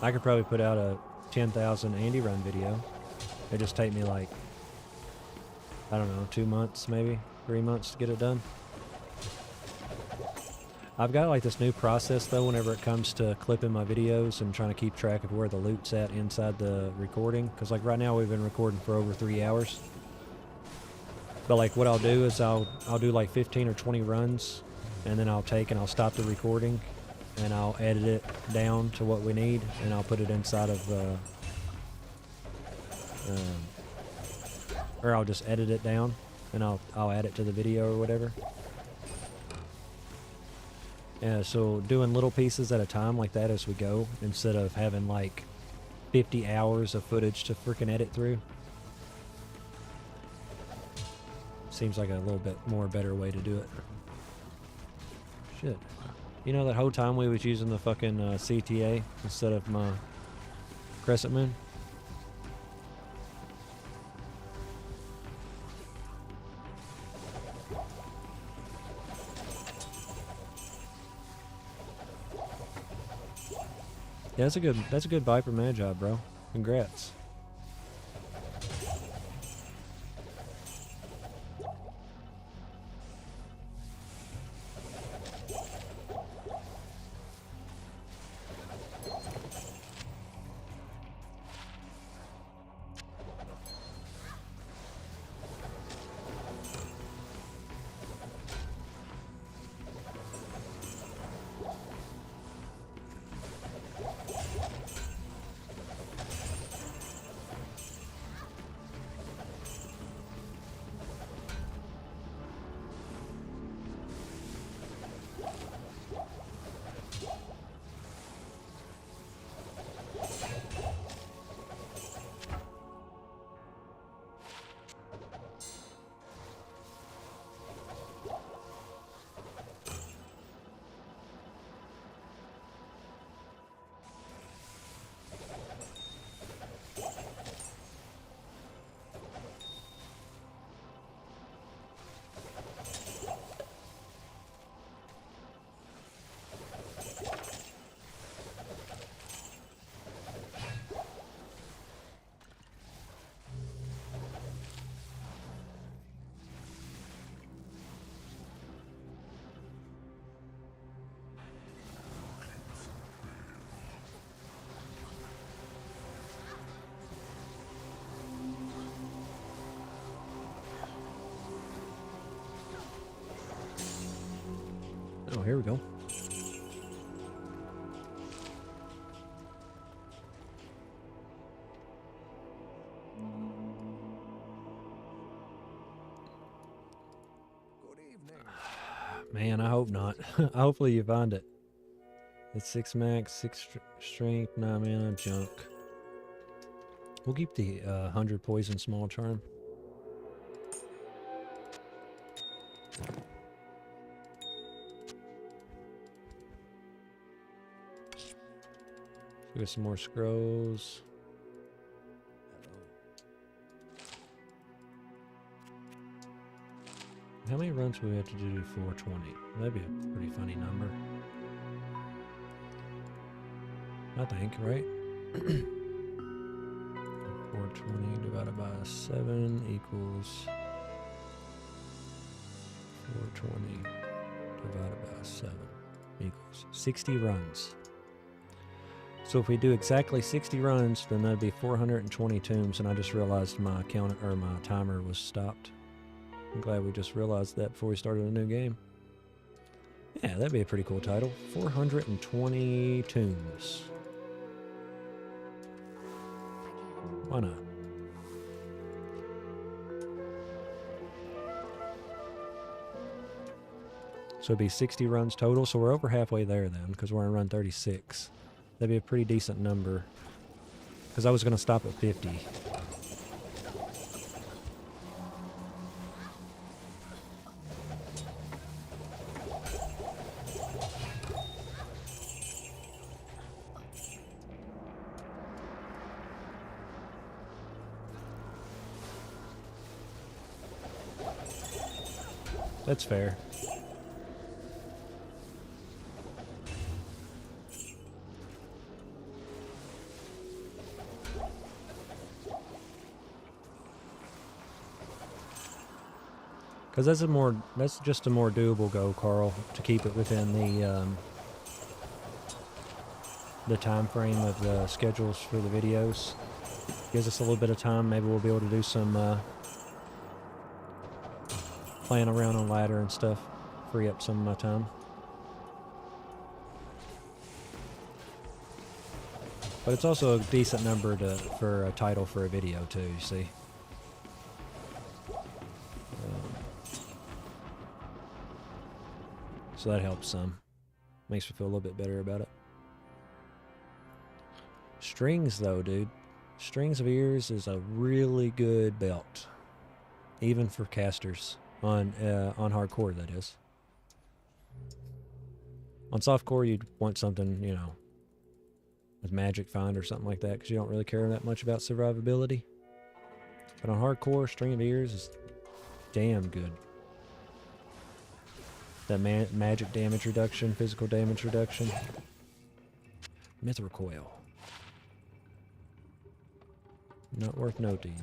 I could probably put out a 10,000 Andy run video. It'd just take me like, I don't know, 2 months, maybe 3 months to get it done. I've got like this new process though whenever it comes to clipping my videos and trying to keep track of where the loot's at inside the recording. Because like right now we've been recording for over 3 hours. But like what I'll do is I'll do like 15 or 20 runs, and then I'll take and I'll stop the recording and I'll edit it down to what we need, and I'll put it inside of or I'll just edit it down and I'll add it to the video or whatever. Yeah, so doing little pieces at a time like that as we go, instead of having like 50 hours of footage to freaking edit through. Seems like a little bit more better way to do it. Shit. You know that whole time we was using the fucking CTA instead of my crescent moon? Yeah, that's a good Viper Magi, bro. Congrats. Oh, here we go. Good evening. Man, I hope not. Hopefully you find it. It's 6 max, 6 strength, 9 mana, junk. We'll keep the 100 poison small charm. We got some more scrolls. How many runs do we have to do to 420? That'd be a pretty funny number. I think, right? 420 divided by 7 equals 420 divided by 7 equals 60 runs. So if we do exactly 60 runs, then that'd be 420 tombs, and I just realized my count or my timer was stopped. I'm glad we just realized that before we started a new game. Yeah, that'd be a pretty cool title. 420 tombs. Why not? So it'd be 60 runs total, so we're over halfway there then, because we're on run 36. That'd be a pretty decent number, because I was going to stop at 50. That's fair. Because that's just a more doable goal, Carl, to keep it within the time frame of the schedules for the videos. Gives us a little bit of time. Maybe we'll be able to do some playing around on ladder and stuff. Free up some of my time. But it's also a decent number for a title for a video too, you see. So that helps some. Makes me feel a little bit better about it. Strings, though, dude. Strings of Ears is a really good belt. Even for casters. On hardcore, that is. On softcore, you'd want something, you know, with Magic Find or something like that, because you don't really care that much about survivability. But on hardcore, String of Ears is damn good. That magic damage reduction, physical damage reduction. Mithril Coil. Not worth noting.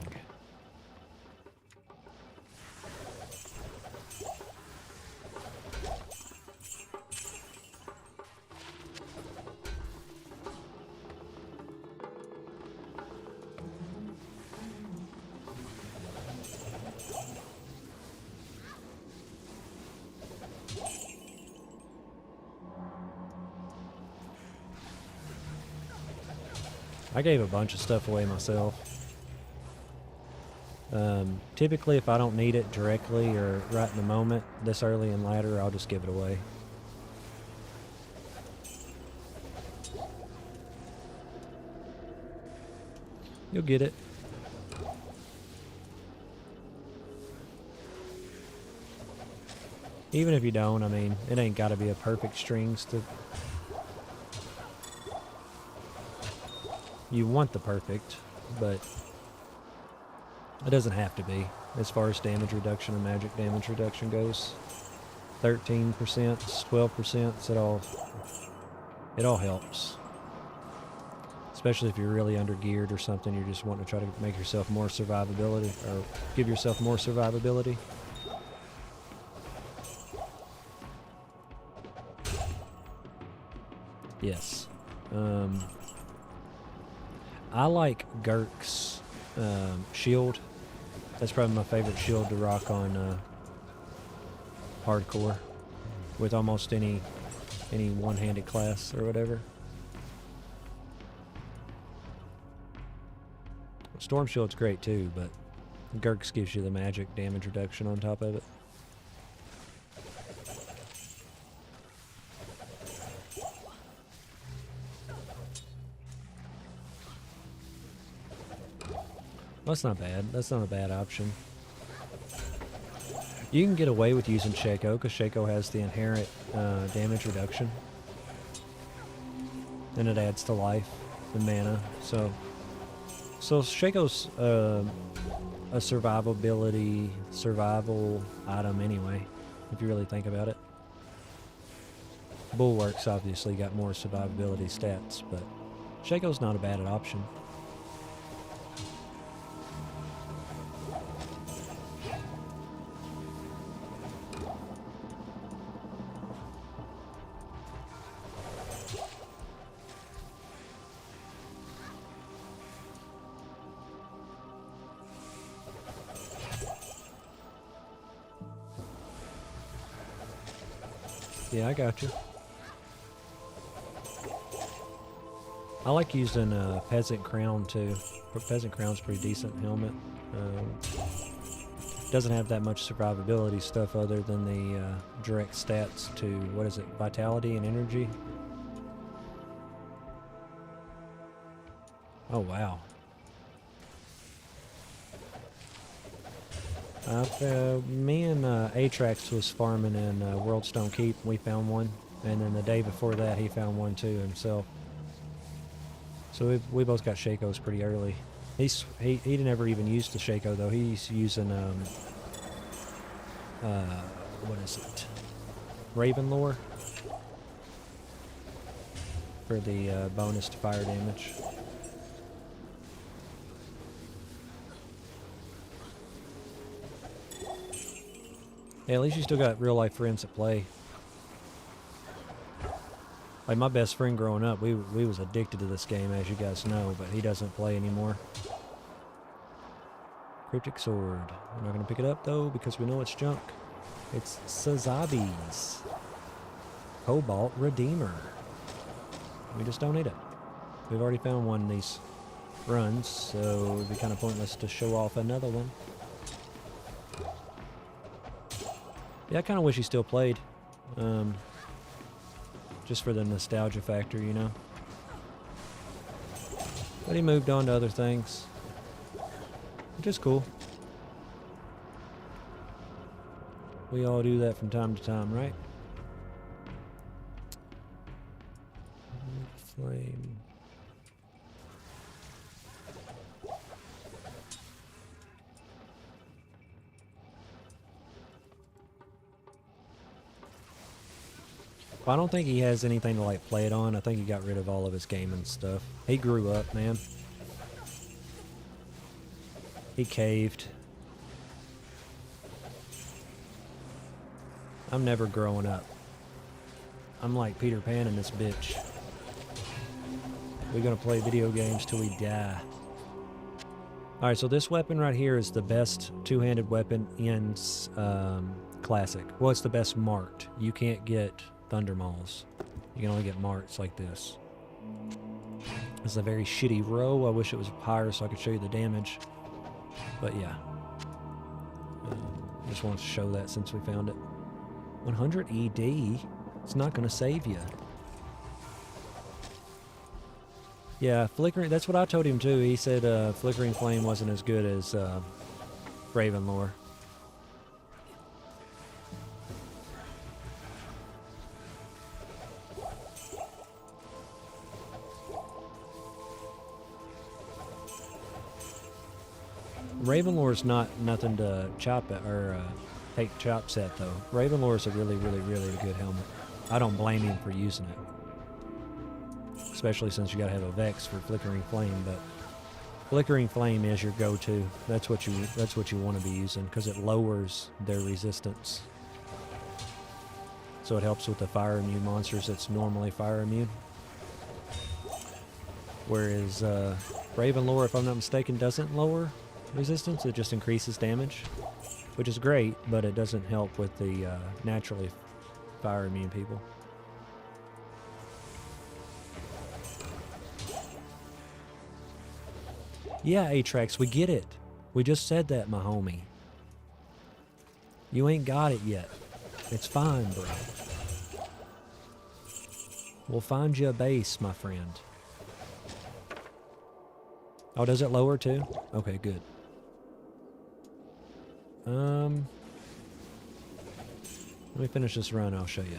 I gave a bunch of stuff away myself. Typically, if I don't need it directly or right in the moment, this early in ladder, I'll just give it away. You'll get it. Even if you don't, I mean, it ain't got to be a perfect strings to... You want the perfect, but it doesn't have to be as far as damage reduction and magic damage reduction goes. 13%, 12%, it all helps. Especially if you're really under geared or something, you just want to try to make yourself more survivability, or give yourself more survivability. Yes. I like Gurk's shield. That's probably my favorite shield to rock on hardcore with almost any one-handed class or whatever. Storm Shield's great too, but Gurk's gives you the magic damage reduction on top of it. That's not bad. That's not a bad option. You can get away with using Shaco, because Shaco has the inherent damage reduction. And it adds to life and mana. So Shaco's a survival item anyway, if you really think about it. Bulwark's obviously got more survivability stats, but Shaco's not a bad option. Yeah, I got you. I like using Peasant Crown too. Peasant Crown's a pretty decent helmet. Doesn't have that much survivability stuff other than the direct stats to, what is it, vitality and energy. Oh wow. Me and Atrax was farming in Worldstone Keep. We found one, and then the day before that, he found one too himself. So we both got Shakos pretty early. He never even used the Shaco though. He's using what is it? Raven Lore for the bonus to fire damage. Yeah, at least you still got real life friends that play. Like my best friend growing up, we was addicted to this game, as you guys know, but he doesn't play anymore. Cryptic Sword. We're not going to pick it up though because we know it's junk. It's Sazabi's Cobalt Redeemer. We just don't need it. We've already found one in these runs, so it'd be kind of pointless to show off another one. Yeah, I kind of wish he still played. just for the nostalgia factor, you know. But he moved on to other things, which is cool. We all do that from time to time, right? Flame. Well, I don't think he has anything to like play it on. I think he got rid of all of his gaming stuff. He grew up, man. He caved. I'm never growing up. I'm like Peter Pan in this bitch. We're gonna play video games till we die. Alright, so this weapon right here is the best two-handed weapon in Classic. Well, it's the best marked. You can't get Thunder Mauls. You can only get marks like this. It's a very shitty row. I wish it was higher so I could show you the damage. But yeah. Just wanted to show that since we found it. 100 ED? It's not going to save you. Yeah, Flickering... That's what I told him too. He said Flickering Flame wasn't as good as Ravenlore. Ravenlore's not nothing to chop at, or take chops at though. Ravenlore's a really, really, really good helmet. I don't blame him for using it, especially since you gotta have a Vex for Flickering Flame. But Flickering Flame is your go-to. That's what you want to be using because it lowers their resistance. So it helps with the fire immune monsters that's normally fire immune. Whereas Ravenlore, if I'm not mistaken, doesn't lower resistance. It just increases damage, which is great, but it doesn't help with the naturally fire immune people. Yeah, Atrax, we get it. We just said that, my homie. You ain't got it yet. It's fine, bro. We'll find you a base, my friend. Oh, does it lower too? Okay, good. Let me finish this run, I'll show you.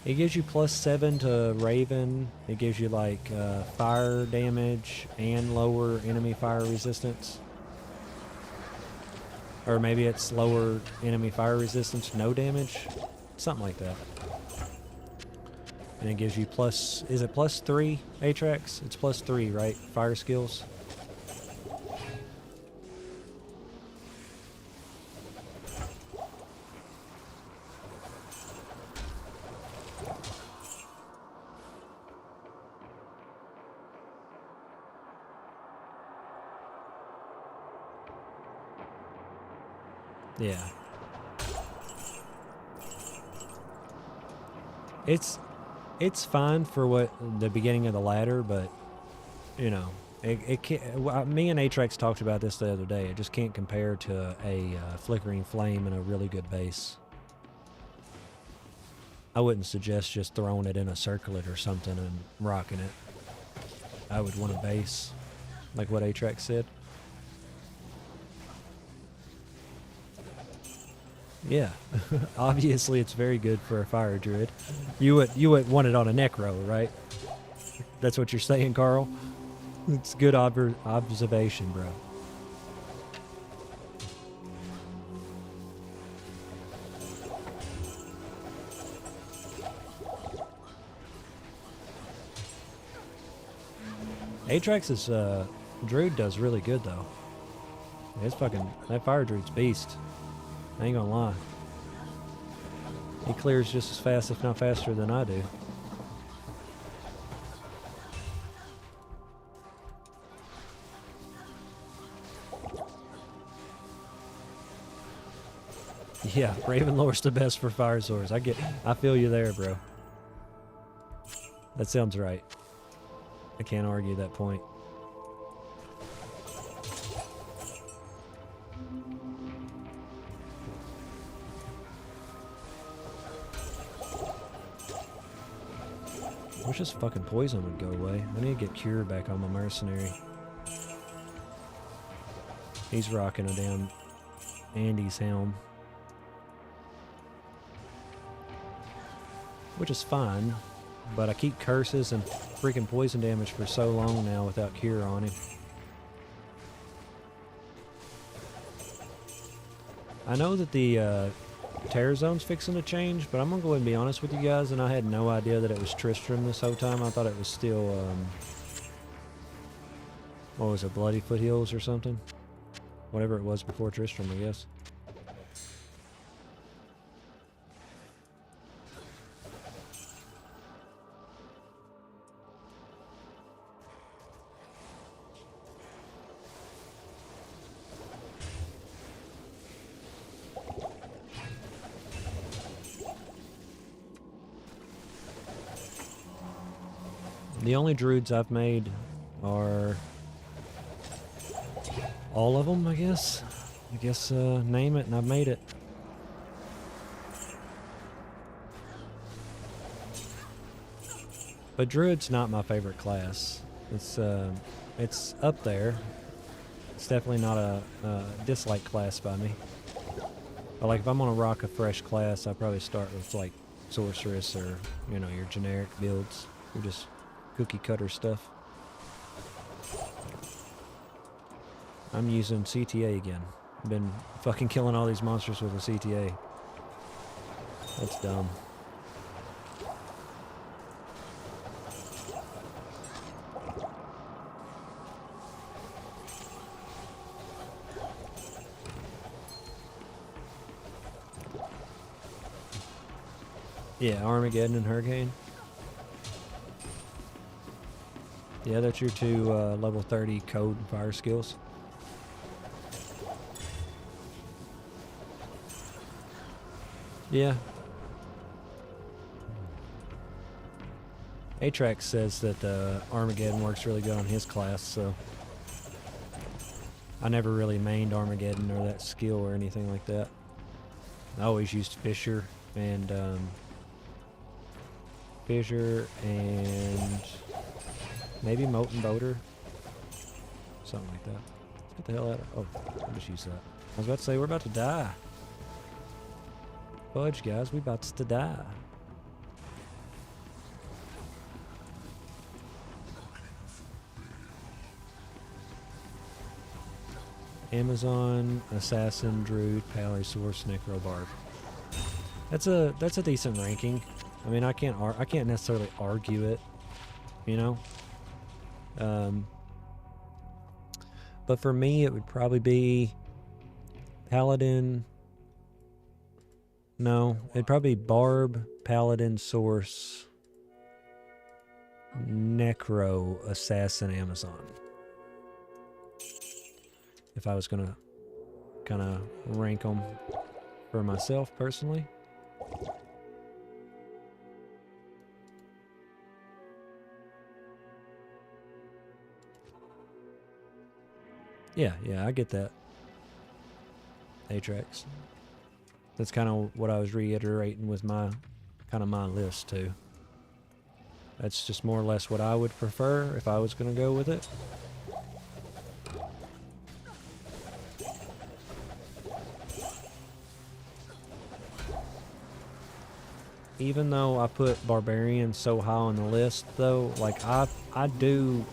It gives you +7 to Raven. It gives you like fire damage and lower enemy fire resistance. Or maybe it's lower enemy fire resistance, no damage. Something like that. And it gives you is it +3, Atrax? It's +3, right? Fire skills. Yeah. It's fine for what the beginning of the ladder, but you know, it can't. Me and Atrax talked about this the other day. It just can't compare to a Flickering Flame and a really good base. I wouldn't suggest just throwing it in a circlet or something and rocking it. I would want a base, like what Atrax said. Yeah, obviously it's very good for a fire druid. You would want it on a necro, right? That's what you're saying, Carl? It's good observation, bro. Atrax's druid does really good though. It's fucking, that fire druid's beast. I ain't gonna lie. He clears just as fast, if not faster, than I do. Yeah, Ravenlore's the best for fire swords. I feel you there, bro. That sounds right. I can't argue that point. Wish this fucking poison would go away. I need to get Cure back on my mercenary. He's rocking a damn Andy's helm. Which is fine, but I keep curses and freaking poison damage for so long now without Cure on him. I know that the Terror Zone's fixing to change, but I'm gonna go ahead and be honest with you guys, and I had no idea that it was Tristram this whole time. I thought it was still, what was it, Bloody Foothills or something? Whatever it was before Tristram, I guess. The only druids I've made are all of them, I guess. Name it and I've made it. But druid's not my favorite class. It's up there. It's definitely not a dislike class by me. But like if I'm gonna rock a fresh class, I'd probably start with like sorceress or, you know, your generic builds. You're just cookie cutter stuff. I'm using CTA again. I've been fucking killing all these monsters with a CTA. That's dumb. Yeah, Armageddon and Hurricane. Yeah, that's your two level 30 code and fire skills. Yeah. Atrax says that Armageddon works really good on his class, so I never really mained Armageddon or that skill or anything like that. I always used Fissure and maybe Molten Boulder. Something like that. Get the hell out of... Oh, I'll just use that. I was about to say, we're about to die. Fudge, guys, we about to die. Amazon, Assassin, Druid, Paleosaurus, Necrobarb. That's a decent ranking. I mean, I can't necessarily argue it, you know. But for me, it would probably be Paladin. No, it'd probably be Barb, Paladin, Source, Necro, Assassin, Amazon. If I was gonna kind of rank them for myself personally. Yeah, I get that. Atrax. That's kind of what I was reiterating with my list too. That's just more or less what I would prefer if I was going to go with it. Even though I put Barbarian so high on the list though, like I do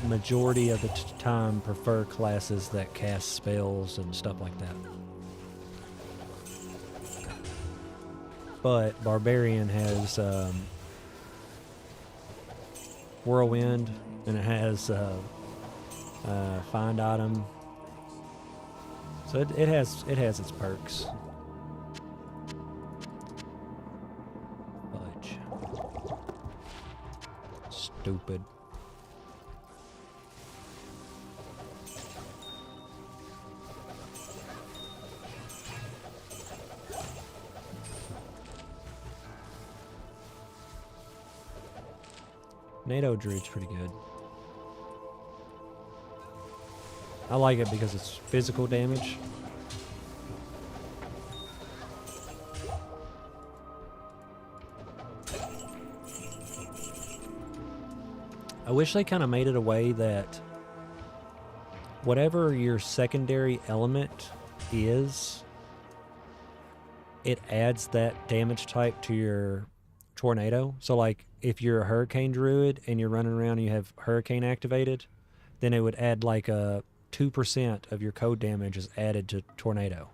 majority of the time prefer classes that cast spells and stuff like that. But Barbarian has Whirlwind, and it has Find Item, so it has its perks. Fudge. Stupid. NATO Druid's pretty good. I like it because it's physical damage. I wish they kind of made it a way that whatever your secondary element is, it adds that damage type to your tornado. So like if you're a hurricane druid and you're running around and you have hurricane activated, then it would add like a 2% of your code damage is added to tornado,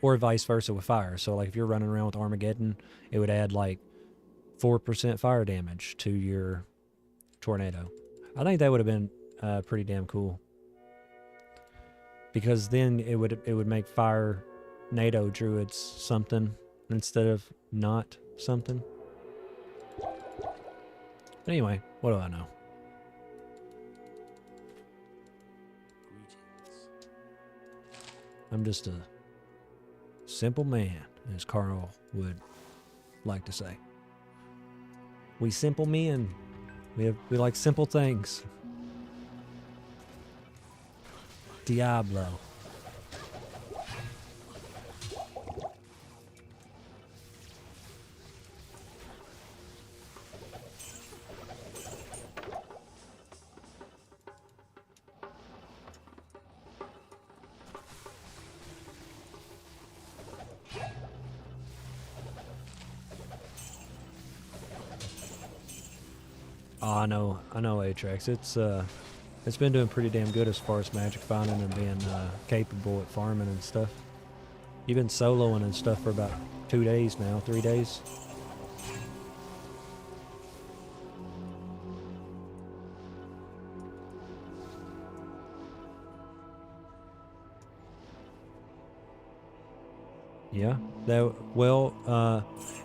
or vice versa with fire. So like if you're running around with Armageddon, it would add like 4% fire damage to your tornado. I think that would have been pretty damn cool, because then it would make fire NATO druids something instead of not something. But anyway, what do I know? Greetings. I'm just a simple man, as Carl would like to say. We simple men. We like simple things. Diablo. Oh, I know, Atrax. It's been doing pretty damn good as far as magic finding and being capable at farming and stuff. You've been soloing and stuff for about 2 days now, 3 days. Yeah.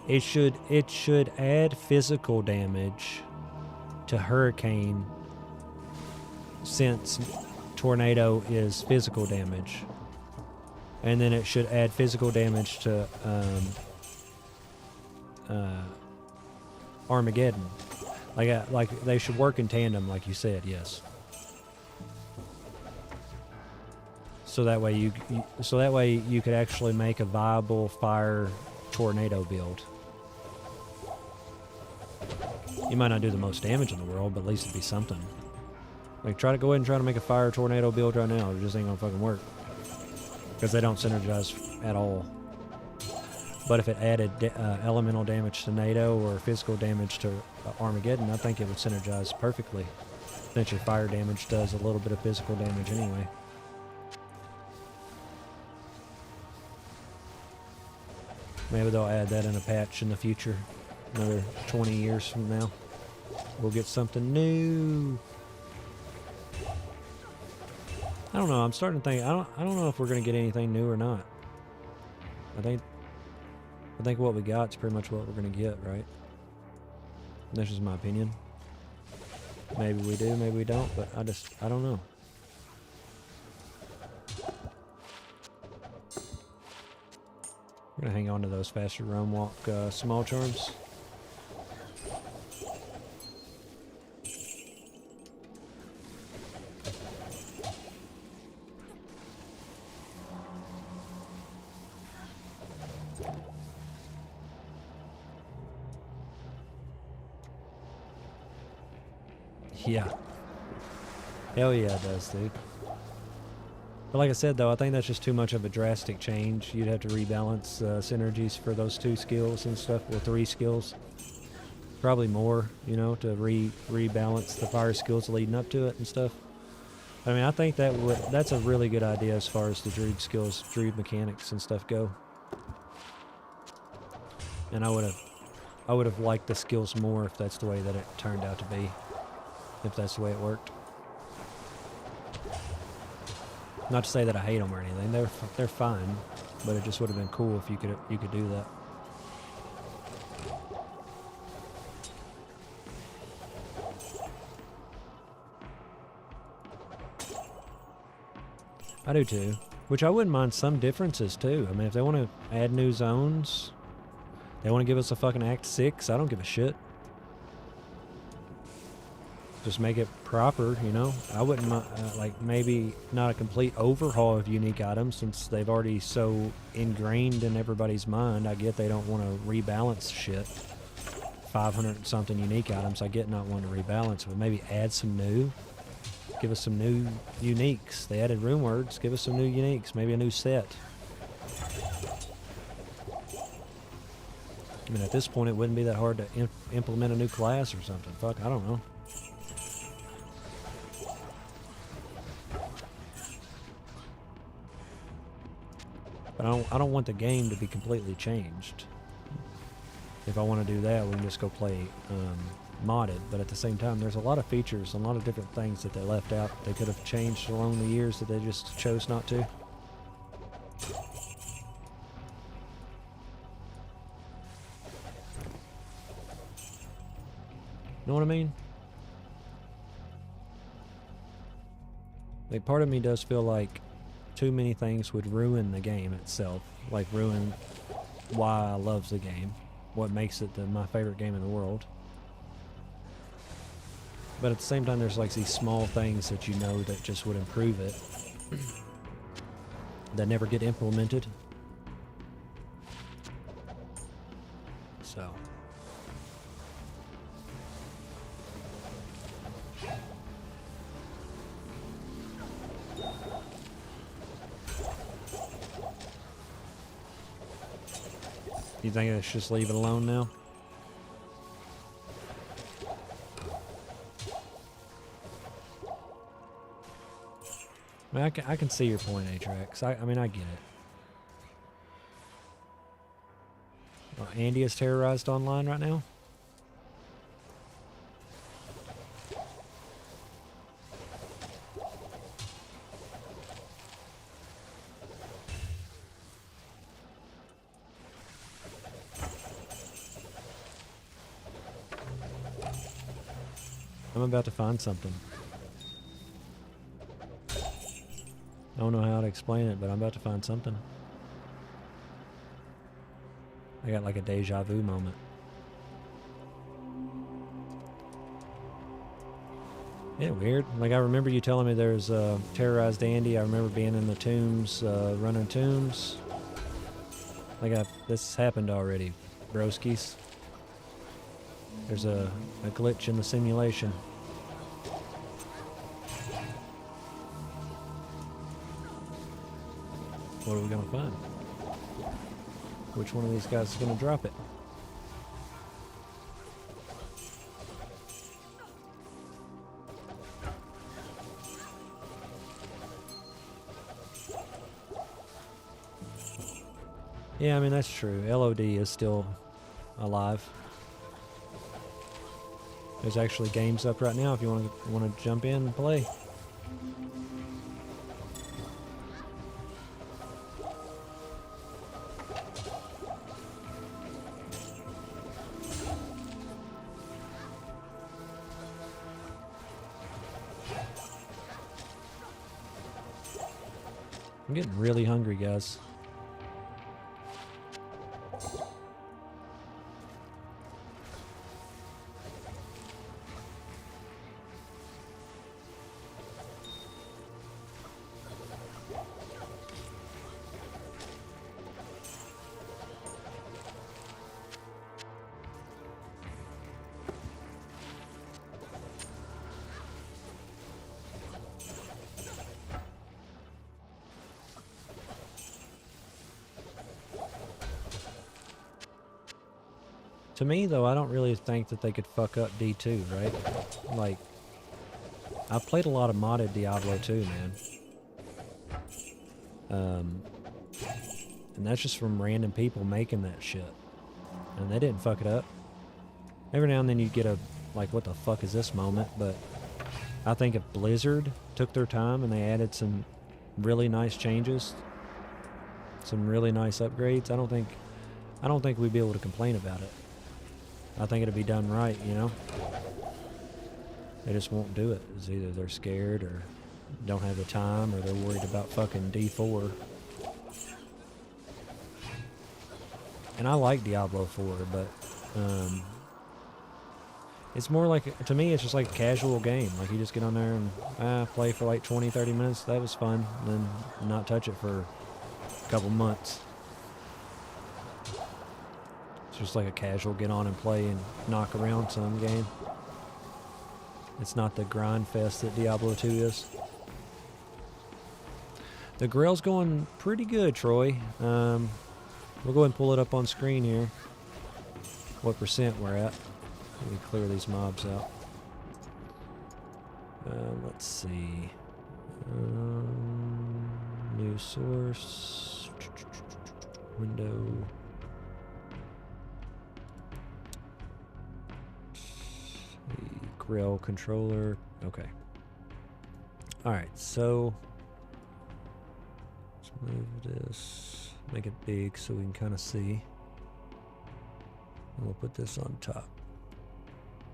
It should add physical damage to hurricane, since tornado is physical damage, and then it should add physical damage to Armageddon. Like they should work in tandem, like you said. Yes. So that way you could actually make a viable fire tornado build. You might not do the most damage in the world, but at least it'd be something. Like, go ahead and try to make a fire tornado build right now. It just ain't gonna fucking work, because they don't synergize at all. But if it added elemental damage to NATO or physical damage to Armageddon, I think it would synergize perfectly, since your fire damage does a little bit of physical damage anyway. Maybe they'll add that in a patch in the future. Another 20 years from now, we'll get something new. I don't know. I'm starting to think. I don't know if we're gonna get anything new or not. I think what we got is pretty much what we're gonna get, right? That's just my opinion. Maybe we do, maybe we don't, but I don't know. We're gonna hang on to those faster roam walk small charms. Yeah. Hell yeah, it does, dude. But like I said, though, I think that's just too much of a drastic change. You'd have to rebalance synergies for those 2 skills and stuff, or 3 skills. Probably more, you know, to rebalance the fire skills leading up to it and stuff. I mean, I think that's a really good idea as far as the druid skills, druid mechanics and stuff go. And I would have liked the skills more if that's the way that it turned out to be. If that's the way it worked. Not to say that I hate them or anything. They're fine, but it just would have been cool if you could do that. I do too. Which I wouldn't mind some differences too. I mean, if they want to add new zones, they want to give us a fucking Act 6, I don't give a shit. Just make it proper, you know. I wouldn't like, maybe not a complete overhaul of unique items, since they've already so ingrained in everybody's mind. I get they don't want to rebalance shit. 500 something unique items. I get not wanting to rebalance, but maybe add some new. Give us some new uniques. They added rune words. Give us some new uniques. Maybe a new set. I mean, at this point, it wouldn't be that hard to implement a new class or something. Fuck, I don't know. But I don't want the game to be completely changed. If I want to do that, we can just go play modded. But at the same time, there's a lot of features, a lot of different things that they left out. They could have changed along the years that they just chose not to. Know what I mean? Like, part of me does feel like too many things would ruin the game itself. Like, ruin why I love the game. What makes it my favorite game in the world. But at the same time, there's like these small things that you know that just would improve it. That never get implemented. So... You think I should just leave it alone now? I mean, I can see your point, Atrax. I mean, I get it. Well, Andy is terrorized online right now? I'm about to find something. I don't know how to explain it, but I'm about to find something. I got like a deja vu moment. Yeah, weird. Like, I remember you telling me there's terrorized Andy. I remember being in the tombs, running tombs. Like, this happened already, broskies. There's a glitch in the simulation. What are we gonna find? Which one of these guys is gonna drop it? Yeah, I mean, that's true. LOD is still alive. There's actually games up right now if you want to jump in and play. I'm getting really hungry, guys. To me, though, I don't really think that they could fuck up D2, right? Like, I've played a lot of modded Diablo 2, man. And that's just from random people making that shit. And they didn't fuck it up. Every now and then you get a, like, what the fuck is this moment? But I think if Blizzard took their time and they added some really nice changes, some really nice upgrades, I don't think we'd be able to complain about it. I think it'd be done right, you know? They just won't do it. It's either they're scared or don't have the time or they're worried about fucking D4. And I like Diablo 4, but it's more like, to me, it's just like a casual game. Like, you just get on there and play for like 20, 30 minutes. That was fun. Then not touch it for a couple months. It's just like a casual get on and play and knock around some game. It's not the grind fest that Diablo 2 is. The Grail's going pretty good, Troy. We'll go ahead and pull it up on screen here. What percent we're at. Let me clear these mobs out. Let's see. New source. Window. Grail controller. Okay. Alright, so let's move this, make it big so we can kind of see. And we'll put this on top.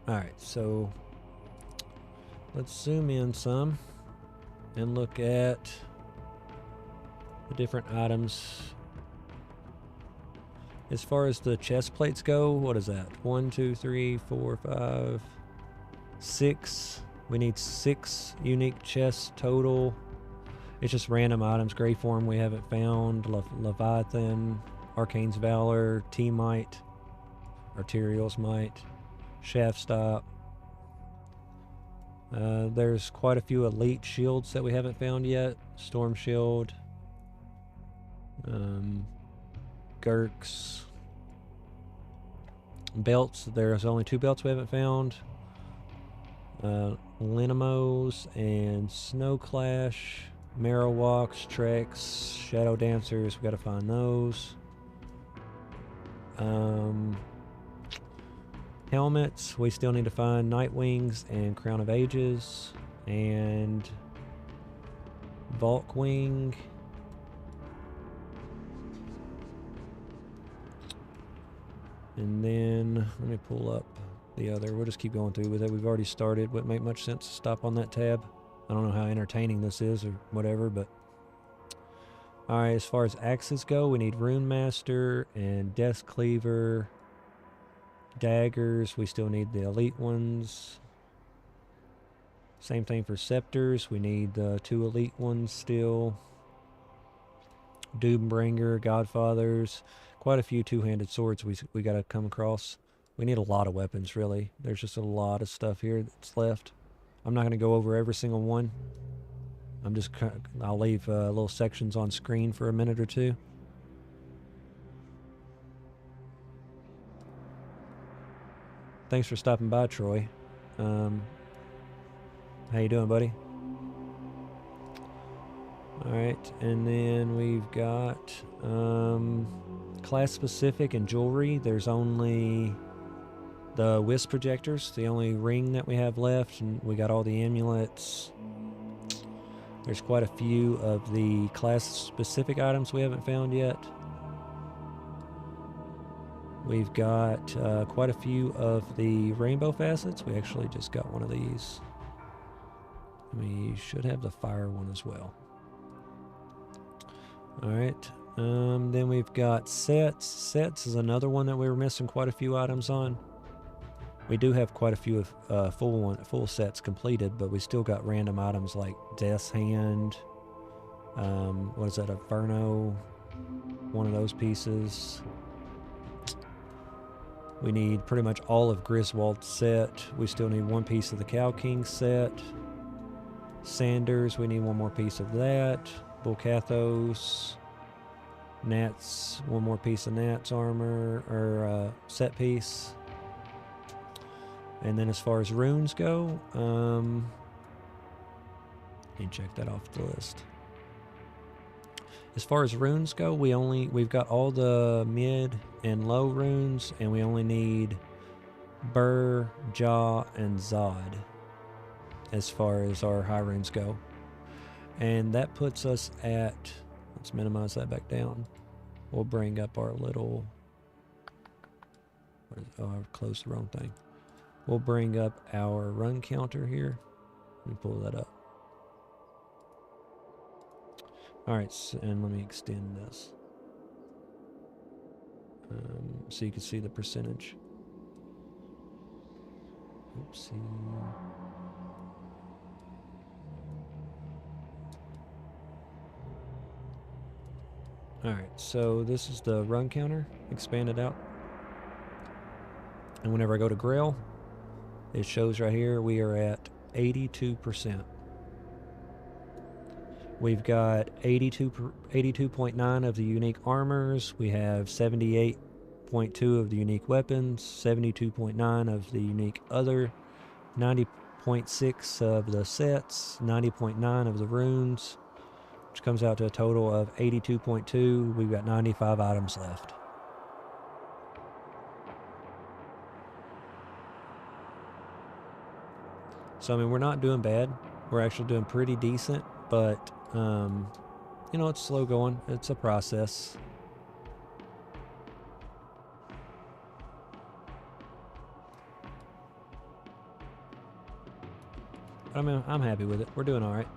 Alright, so let's zoom in some and look at the different items. As far as the chest plates go, what is that? 1, 2, 3, 4, 5, 6. We need 6 unique chests total. It's just random items. Grey Form we haven't found. Leviathan, Arcane's Valor, T-Might, Arterial's Might, Shaft Stop. There's quite a few elite shields that we haven't found yet. Storm Shield, Gurks, belts. There's only 2 belts we haven't found. Linamos and Snow Clash, Marowaks, Treks, Shadow Dancers. We gotta find those. Helmets. We still need to find Nightwings and Crown of Ages and Valkwing. And then let me pull up the other. We'll just keep going through with it. We've already started. Wouldn't make much sense to stop on that tab. I don't know how entertaining this is or whatever, but alright, as far as axes go, we need Rune Master and Death Cleaver. Daggers, we still need the elite ones. Same thing for scepters. We need the 2 elite ones still. Doombringer, Godfathers. Quite a few two-handed swords we got to come across. We need a lot of weapons, really. There's just a lot of stuff here that's left. I'm not going to go over every single one. I'll leave little sections on screen for a minute or two. Thanks for stopping by, Troy. How you doing, buddy? Alright, and then we've got class-specific and jewelry. There's only the Wisp projectors, the only ring that we have left, and we got all the amulets. There's quite a few of the class-specific items we haven't found yet. We've got quite a few of the rainbow facets. We actually just got one of these. We should have the fire one as well. Alright, then we've got sets. Sets is another one that we were missing quite a few items on. We do have quite a few full sets completed, but we still got random items like Death's Hand. What is that, a Verno? One of those pieces. We need pretty much all of Griswold's set. We still need 1 piece of the Cow King set. Sanders, we need 1 more piece of that. Bulkathos. Nat's, 1 more piece of Nat's armor, or set piece. And then as far as runes go, let me check that off the list. As far as runes go, we've got all the mid and low runes, and we only need Burr, Jaw, and Zod as far as our high runes go. And that puts us at, let's minimize that back down. We'll bring up our little, oh, I closed the wrong thing. We'll bring up our run counter here. Let me pull that up. Alright, so, and let me extend this. So you can see the percentage. Oopsie. Alright, so this is the run counter, expanded out. And whenever I go to Grail, it shows right here we are at 82%. We've got 82.9 of the unique armors. We have 78.2 of the unique weapons, 72.9 of the unique other, 90.6 of the sets, 90.9 of the runes, which comes out to a total of 82.2. We've got 95 items left. So, I mean, we're not doing bad. We're actually doing pretty decent, but, you know, it's slow going. It's a process. But I mean, I'm happy with it. We're doing all right.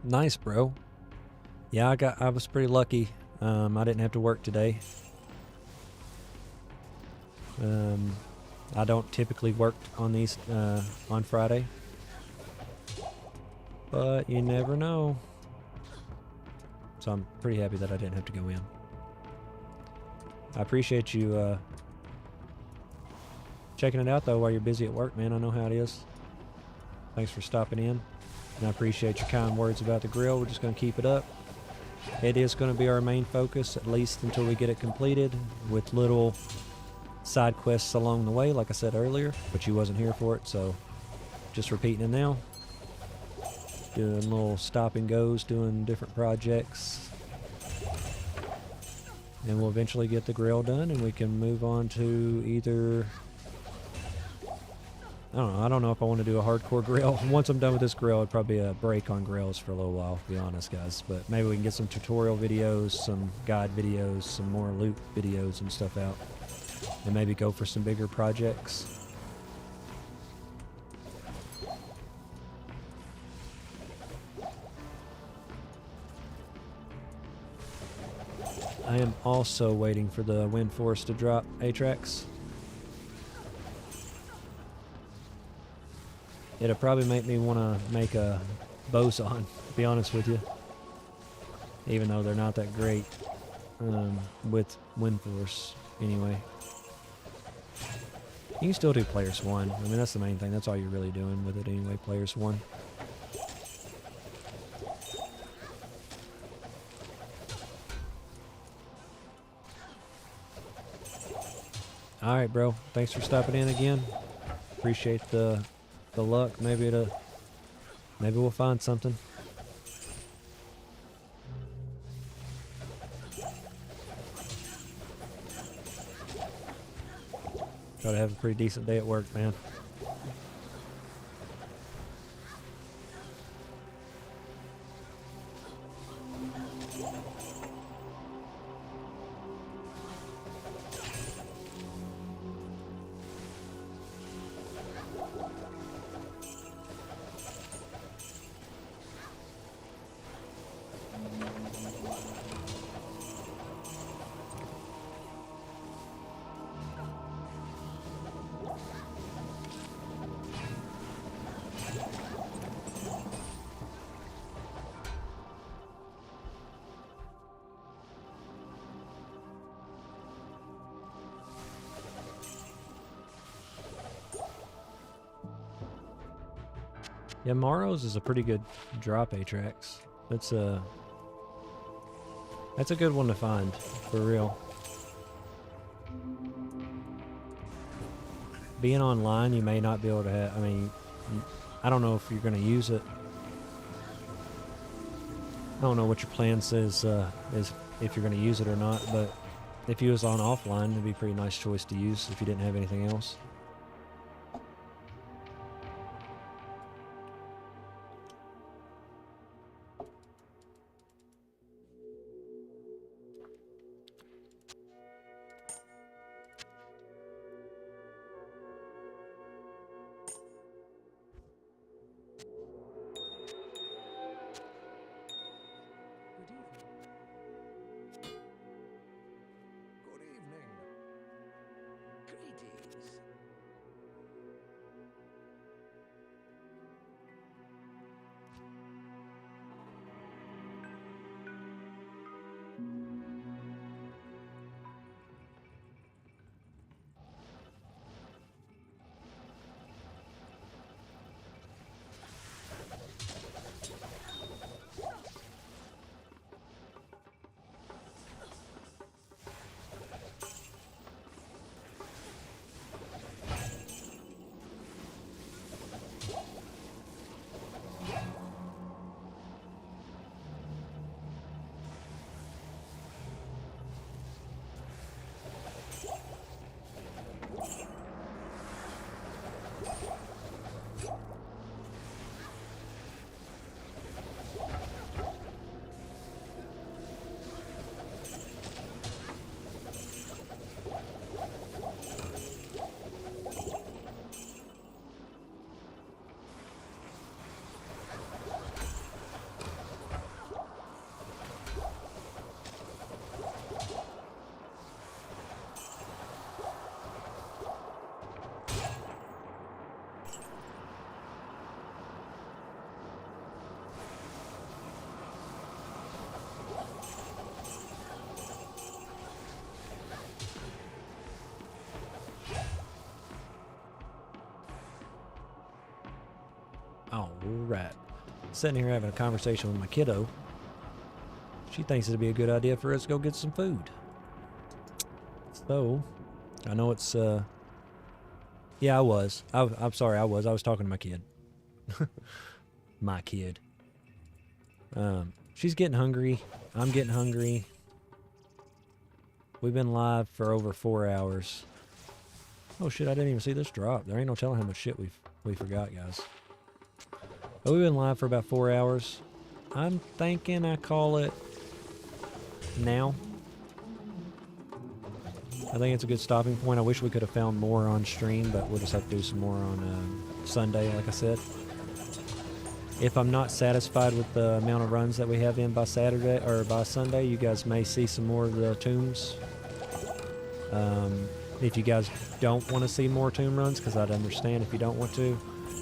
Nice, bro. Yeah, I was pretty lucky. I didn't have to work today. I don't typically work on these on Friday, but you never know. So I'm pretty happy that I didn't have to go in. I appreciate you checking it out though while you're busy at work, man. I know how it is. Thanks for stopping in. And I appreciate your kind words about the grill. We're just going to keep it up. It is going to be our main focus, at least until we get it completed, with little side quests along the way, like I said earlier, but you wasn't here for it, so just repeating it now. Doing little stop and goes, doing different projects. And we'll eventually get the grill done, and we can move on to either... I don't know if I want to do a hardcore grill. Once I'm done with this grill, it'd probably be a break on grills for a little while, to be honest, guys. But maybe we can get some tutorial videos, some guide videos, some more loot videos and stuff out. And maybe go for some bigger projects. I am also waiting for the Wind Force to drop Atrax. It'll probably make me want to make a boson, to be honest with you. Even though they're not that great with Wind Force, anyway. You can still do Players 1. I mean, that's the main thing. That's all you're really doing with it anyway, Players 1. Alright, bro. Thanks for stopping in again. Appreciate the luck. Maybe we'll find something. Try to have a pretty decent day at work, man. Yeah, Maro's is a pretty good drop Atrax. That's a good one to find, for real. Being online, you may not be able to have, I mean, I don't know if you're going to use it. I don't know what your plan says is if you're going to use it or not, but if you was on offline, it'd be a pretty nice choice to use if you didn't have anything else. Good evening. Good evening. All right. Sitting here having a conversation with my kiddo. She thinks it'd be a good idea for us to go get some food. So, I know it's, yeah, I was. I'm sorry, I was. I was talking to my kid. My kid. She's getting hungry. I'm getting hungry. We've been live for over 4 hours. Oh shit, I didn't even see this drop. There ain't no telling how much shit we forgot, guys. But we've been live for about 4 hours. I'm thinking I call it now. I think it's a good stopping point. I wish we could have found more on stream, but we'll just have to do some more on Sunday, like I said. If I'm not satisfied with the amount of runs that we have in by Saturday or by Sunday, you guys may see some more of the tombs. If you guys don't want to see more tomb runs, because I'd understand if you don't want to,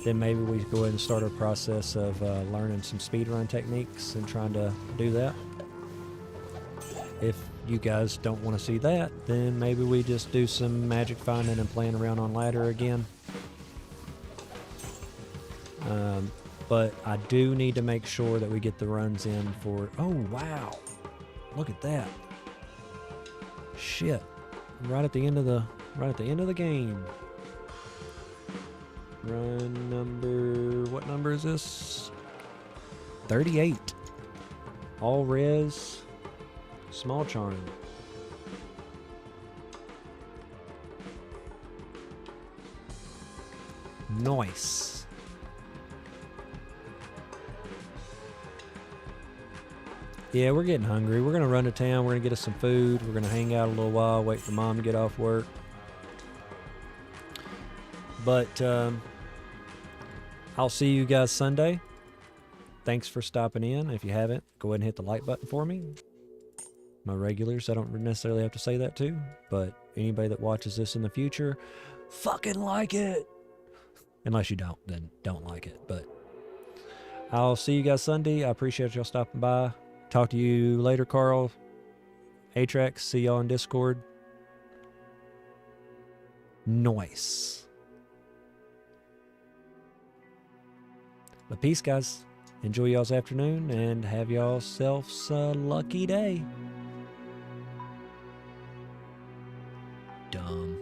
then maybe we go ahead and start a process of learning some speedrun techniques and trying to do that. If you guys don't want to see that, then maybe we just do some magic finding and playing around on ladder again. But I do need to make sure that we get the runs in for... Oh, wow. Look at that. Shit. Right at the end of the game. Run number... What number is this? 38. All res. Small charm. Nice. Yeah, we're getting hungry. We're going to run to town. We're going to get us some food. We're going to hang out a little while, wait for Mom to get off work. But I'll see you guys Sunday. Thanks for stopping in. If you haven't, go ahead and hit the like button for me. My regulars, I don't necessarily have to say that to, but anybody that watches this in the future, fucking like it. Unless you don't, then don't like it. But I'll see you guys Sunday. I appreciate y'all stopping by. Talk to you later, Carl. Atrax, see y'all on Discord. Nice. But peace, guys. Enjoy y'all's afternoon and have y'all selves a lucky day. Dumb.